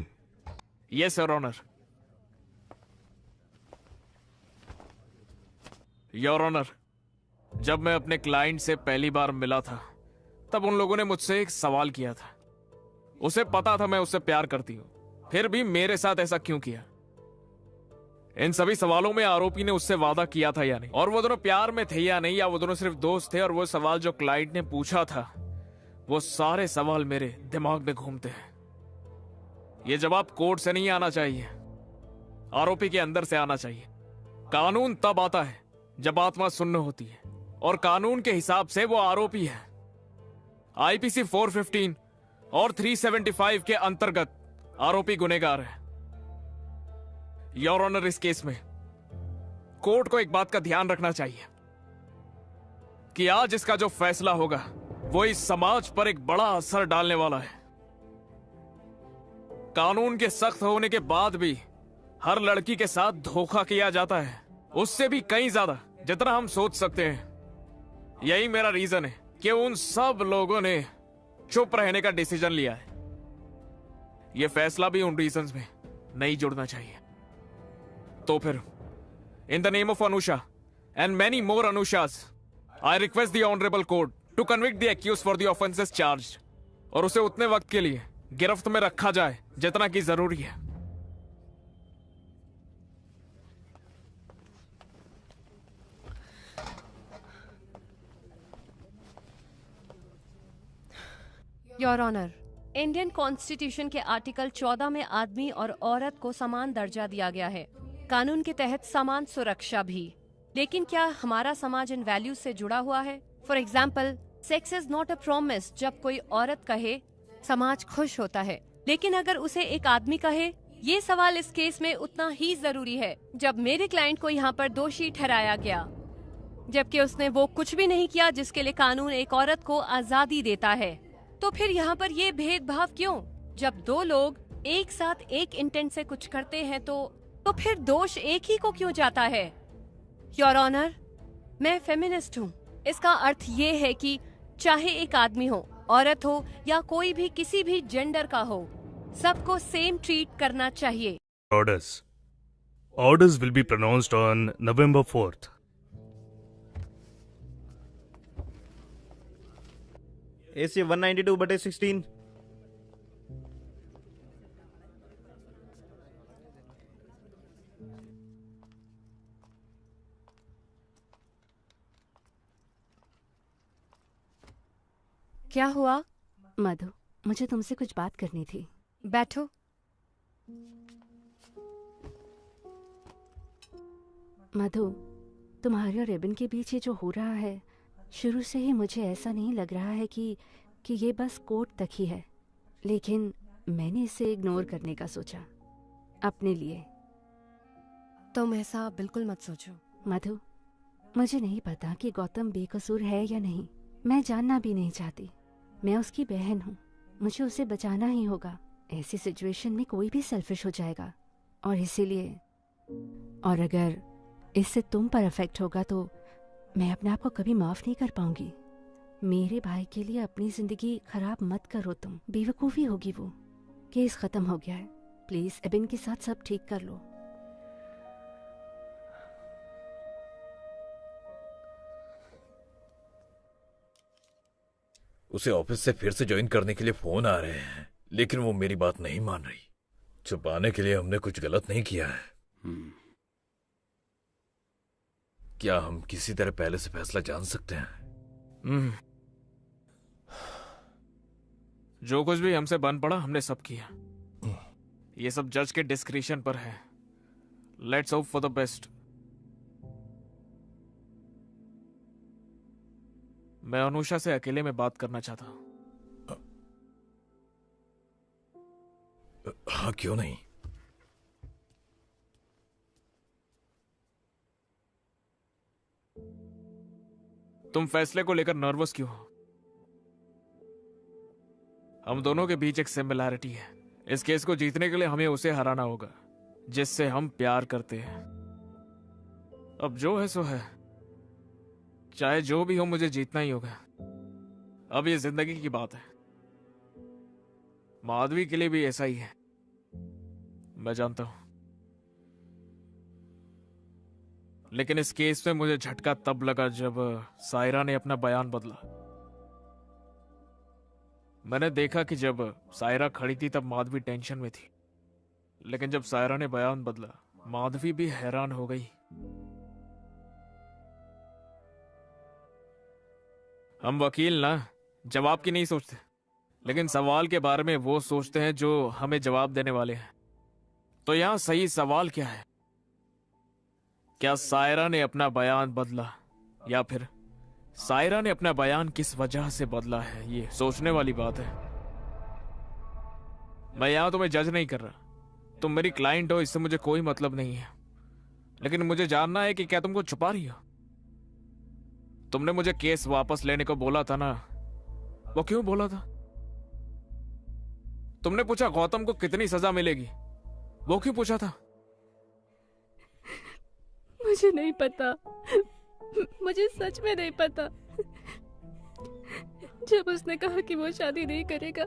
Yes, Your Honor. Your Honor, जब मैं अपने क्लाइंट से पहली बार मिला था, तब उन लोगों ने मुझसे एक सवाल किया था। उसे पता था मैं उससे प्यार करती हूं, फिर भी मेरे साथ ऐसा क्यों किया? इन सभी सवालों में आरोपी ने उससे वादा किया था या नहीं, और वो दोनों प्यार में थे या नहीं, या वो दोनों सिर्फ दोस्त थे। और वो सवाल जो क्लाइंट ने पूछा था, वो सारे सवाल मेरे दिमाग में घूमते हैं। ये जवाब कोर्ट से नहीं आना चाहिए, आरोपी के अंदर से आना चाहिए। कानून तब आता है जब आत्मा सुन्न होती है, और कानून के हिसाब से वो आरोपी है। आईपीसी 415 और 375 के अंतर्गत आरोपी गुनहगार है। योर ऑनर, इस केस में कोर्ट को एक बात का ध्यान रखना चाहिए कि आज इसका जो फैसला होगा वो इस समाज पर एक बड़ा असर डालने वाला है। कानून के सख्त होने के बाद भी हर लड़की के साथ धोखा किया जाता है, उससे भी कहीं ज्यादा जितना हम सोच सकते हैं। यही मेरा रीजन है कि उन सब लोगों ने चुप रहने का डिसीजन लिया है। यह फैसला भी उन रीजंस में नहीं जुड़ना चाहिए। तो फिर in the name of Anusha and many more Anushas, I request the honourable court to convict the accused for the offences charged, और उसे उतने वक्त के लिए गिरफ्त में रखा जाए जितना की जरूरी है। योर ऑनर, इंडियन कॉन्स्टिट्यूशन के आर्टिकल 14 में आदमी और औरत को समान दर्जा दिया गया है, कानून के तहत समान सुरक्षा भी। लेकिन क्या हमारा समाज इन वैल्यूज से जुड़ा हुआ है? For example, sex is not a promise. जब कोई औरत कहे समाज खुश होता है, लेकिन अगर उसे एक आदमी कहे, ये सवाल इस केस में उतना ही जरूरी है। जब मेरे क्लाइंट को यहाँ पर दोषी ठहराया गया, जबकि उसने वो कुछ भी नहीं किया जिसके लिए कानून एक औरत को आजादी देता है, तो फिर यहाँ पर ये भेदभाव क्यों? जब दो लोग एक साथ एक इंटेंट से कुछ करते हैं तो फिर दोष एक ही को क्यों जाता है? योर ऑनर, मैं फेमिनिस्ट हूँ। इसका अर्थ ये है कि चाहे एक आदमी हो, औरत हो, या कोई भी किसी भी जेंडर का हो, सबको सेम ट्रीट करना चाहिए। Orders will be pronounced on November 4th. AC 192/16। क्या हुआ? मधु, मुझे तुमसे कुछ बात करनी थी। बैठो। मधु, तुम्हारे और रिबन के बीच ये जो हो रहा है, शुरू से ही मुझे ऐसा नहीं लग रहा है कि ये बस कोर्ट तक ही है, लेकिन मैंने इसे इग्नोर करने का सोचा अपने लिए। तुम ऐसा बिल्कुल मत सोचो। मधु, मुझे नहीं पता कि गौतम बेकसूर है या नहीं, मैं जानना भी नहीं चाहती। मैं उसकी बहन हूँ, मुझे उसे बचाना ही होगा। ऐसी सिचुएशन में कोई भी सेल्फिश हो जाएगा, और इसीलिए, और अगर इससे तुम पर अफेक्ट होगा तो मैं अपने आप को कभी माफ नहीं कर पाऊंगी। मेरे भाई के लिए अपनी जिंदगी खराब मत करो तुम, बेवकूफ़ी होगी वो। केस खत्म हो गया है, प्लीज एबिन के साथ सब ठीक कर लो। उसे ऑफिस से फिर से ज्वाइन करने के लिए फोन आ रहे हैं, लेकिन वो मेरी बात नहीं मान रही। छुपाने के लिए हमने कुछ गलत नहीं किया है। क्या हम किसी तरह पहले से फैसला जान सकते हैं? जो कुछ भी हमसे बन पड़ा हमने सब किया। ये सब जज के डिस्क्रिशन पर है। Let's hope for the best. मैं अनुषा से अकेले में बात करना चाहता हूं। हाँ, क्यों नहीं। तुम फैसले को लेकर नर्वस क्यों हो? हम दोनों के बीच एक सिमिलैरिटी है। इस केस को जीतने के लिए हमें उसे हराना होगा जिससे हम प्यार करते हैं। अब जो है सो है, चाहे जो भी हो मुझे जीतना ही होगा। अब ये जिंदगी की बात है। माधवी के लिए भी ऐसा ही है, मैं जानता हूं। लेकिन इस केस में मुझे झटका तब लगा जब सायरा ने अपना बयान बदला। मैंने देखा कि जब सायरा खड़ी थी तब माधवी टेंशन में थी, लेकिन जब सायरा ने बयान बदला माधवी भी हैरान हो गई। हम वकील ना जवाब की नहीं सोचते, लेकिन सवाल के बारे में वो सोचते हैं जो हमें जवाब देने वाले हैं। तो यहां सही सवाल क्या है? क्या सायरा ने अपना बयान बदला, या फिर सायरा ने अपना बयान किस वजह से बदला है? ये सोचने वाली बात है। मैं यहां तुम्हें जज नहीं कर रहा। तुम मेरी क्लाइंट हो, इससे मुझे कोई मतलब नहीं है। लेकिन मुझे जानना है कि क्या तुमको छुपा रही हो? तुमने मुझे केस वापस लेने को बोला था ना, वो क्यों बोला था? तुमने पूछा गौतम को कितनी सजा मिलेगी, वो क्यों पूछा था? मुझे नहीं पता, मुझे सच में नहीं पता। जब उसने कहा कि वो शादी नहीं करेगा,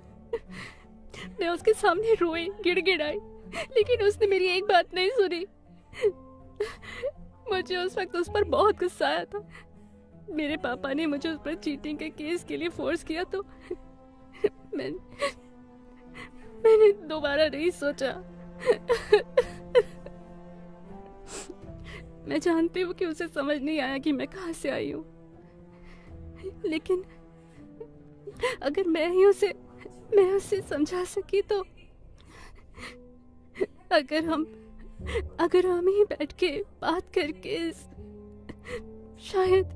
मैं उसके सामने रोई, गिड़गिड़ाई, लेकिन उसने मेरी एक बात नहीं सुनी। मुझे उस वक्त उस पर बहुत गुस्सा आया था। मेरे पापा ने मुझे उस पर चीटिंग के केस के लिए फोर्स किया, तो मैंने दोबारा नहीं सोचा। मैं जानती हूँ कि उसे समझ नहीं आया कि मैं कहाँ से आई हूँ, लेकिन अगर मैं उसे समझा सकी तो अगर हम ही बैठ के बात करके शायद,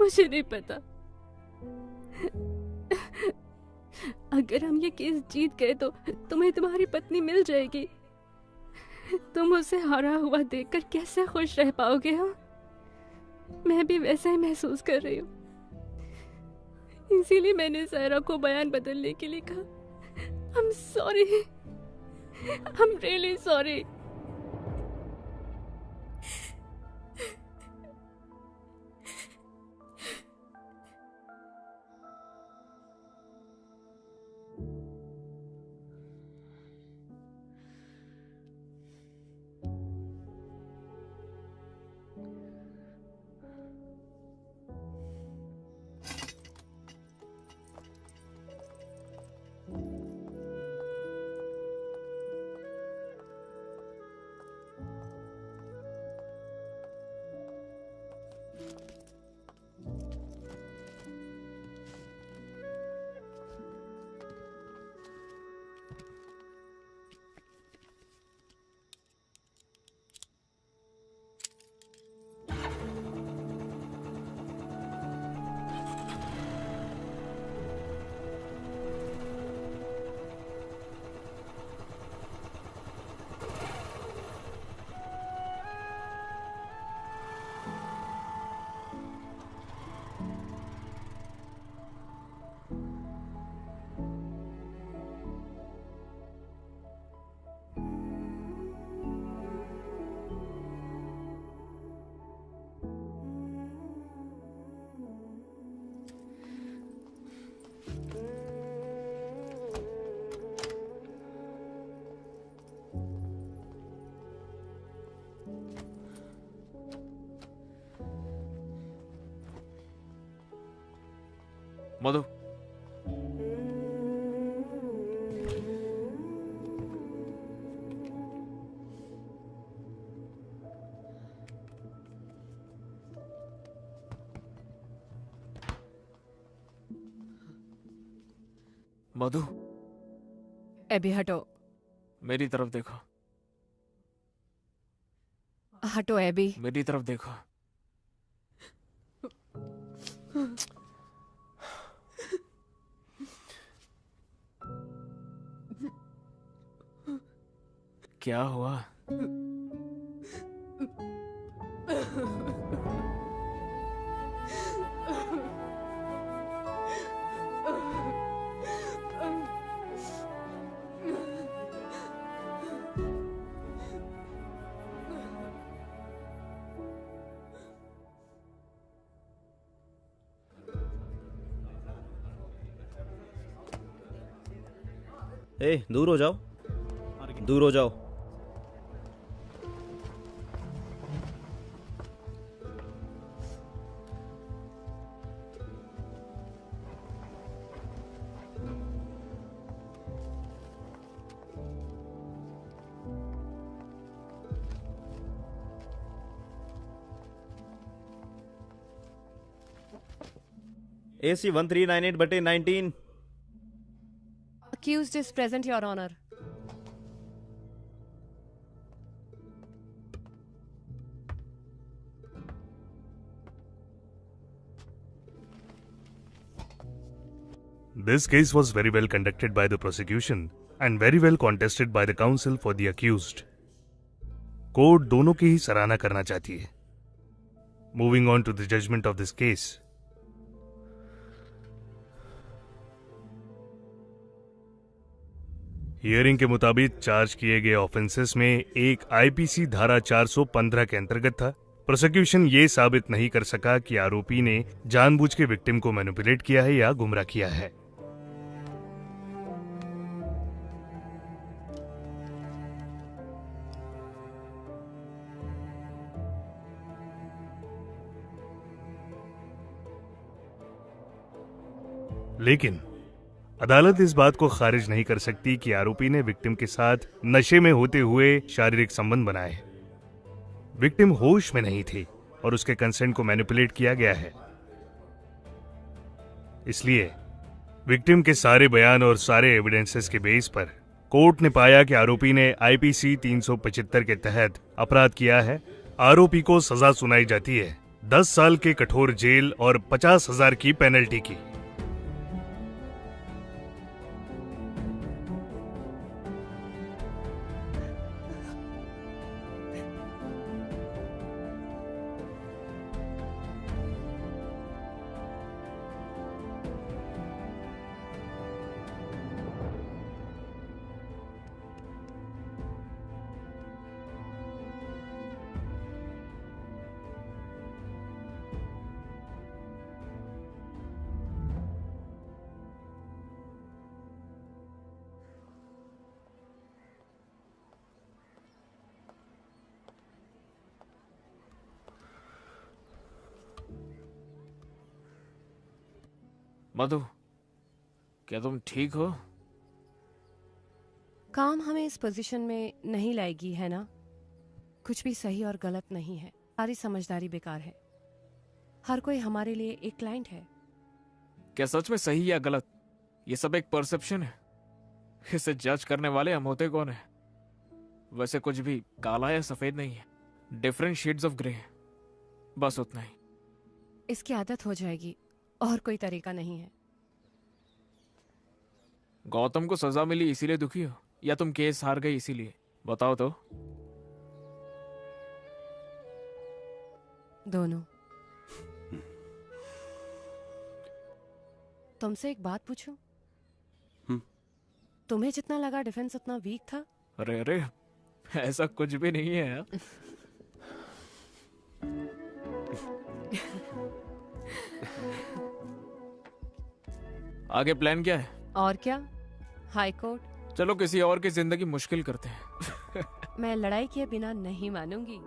मुझे नहीं पता, अगर हम ये केस जीत गए तो तुम्हें तुम्हारी पत्नी मिल जाएगी। तुम उसे हारा हुआ देखकर कैसे खुश रह पाओगे? हाँ, मैं भी वैसा ही महसूस कर रही हूँ। इसीलिए मैंने सायरा को बयान बदलने के लिए कहा। I'm sorry, I'm really sorry। Madhu, Madhu, एबी हटो, मेरी तरफ देखो, हटो एबी। मेरी तरफ देखो। क्या हुआ? ए, दूर हो जाओ, दूर हो जाओ। AC 1398/19। Accused is present, Your Honor. This case was very well conducted by the prosecution and very well contested by the counsel for the accused. Court दोनों की ही सराहना करना चाहती है। Moving on to the judgment of this case. Hearing के मुताबिक charge किए गए ऑफेंसेस में एक आईपीसी धारा 415 के अंतर्गत था। प्रोसिक्यूशन ये साबित नहीं कर सका कि आरोपी ने जानबूझ के विक्टिम को मैनिपुलेट किया है या गुमराह किया है। लेकिन अदालत इस बात को खारिज नहीं कर सकती कि आरोपी ने विक्टिम के साथ नशे में होते हुए शारीरिक संबंध बनाए। विक्टिम होश में नहीं थी और उसके कंसेंट को मैनिपुलेट किया गया है। इसलिए विक्टिम के सारे बयान और सारे एविडेंसेस के बेस पर कोर्ट ने पाया कि आरोपी ने आईपीसी 375 के तहत अपराध किया है। आरोपी को सजा सुनाई जाती है 10 साल के कठोर जेल और 50,000 की पेनल्टी की। मधु, क्या तुम ठीक हो? काम हमें इस पोजीशन में नहीं लाएगी, है ना? कुछ भी सही और गलत नहीं है। सारी समझदारी बेकार है। हर कोई हमारे लिए एक क्लाइंट है। क्या सच में सही या गलत, ये सब एक परसेप्शन है। इसे जज करने वाले हम होते कौन है? वैसे कुछ भी काला या सफेद नहीं है, डिफरेंट शेड्स ऑफ ग्रे, बस उतना ही। इसकी आदत हो जाएगी और कोई तरीका नहीं है। गौतम को सजा मिली इसीलिए दुखी हो या तुम केस हार गई इसीलिए? बताओ तो। दोनों। तुमसे एक बात पूछूं? तुम्हें जितना लगा डिफेंस उतना वीक था? अरे अरे, ऐसा कुछ भी नहीं है यार। आगे प्लान क्या है? और क्या, हाई कोर्ट। चलो किसी और की जिंदगी मुश्किल करते हैं। मैं लड़ाई किए बिना नहीं मानूंगी।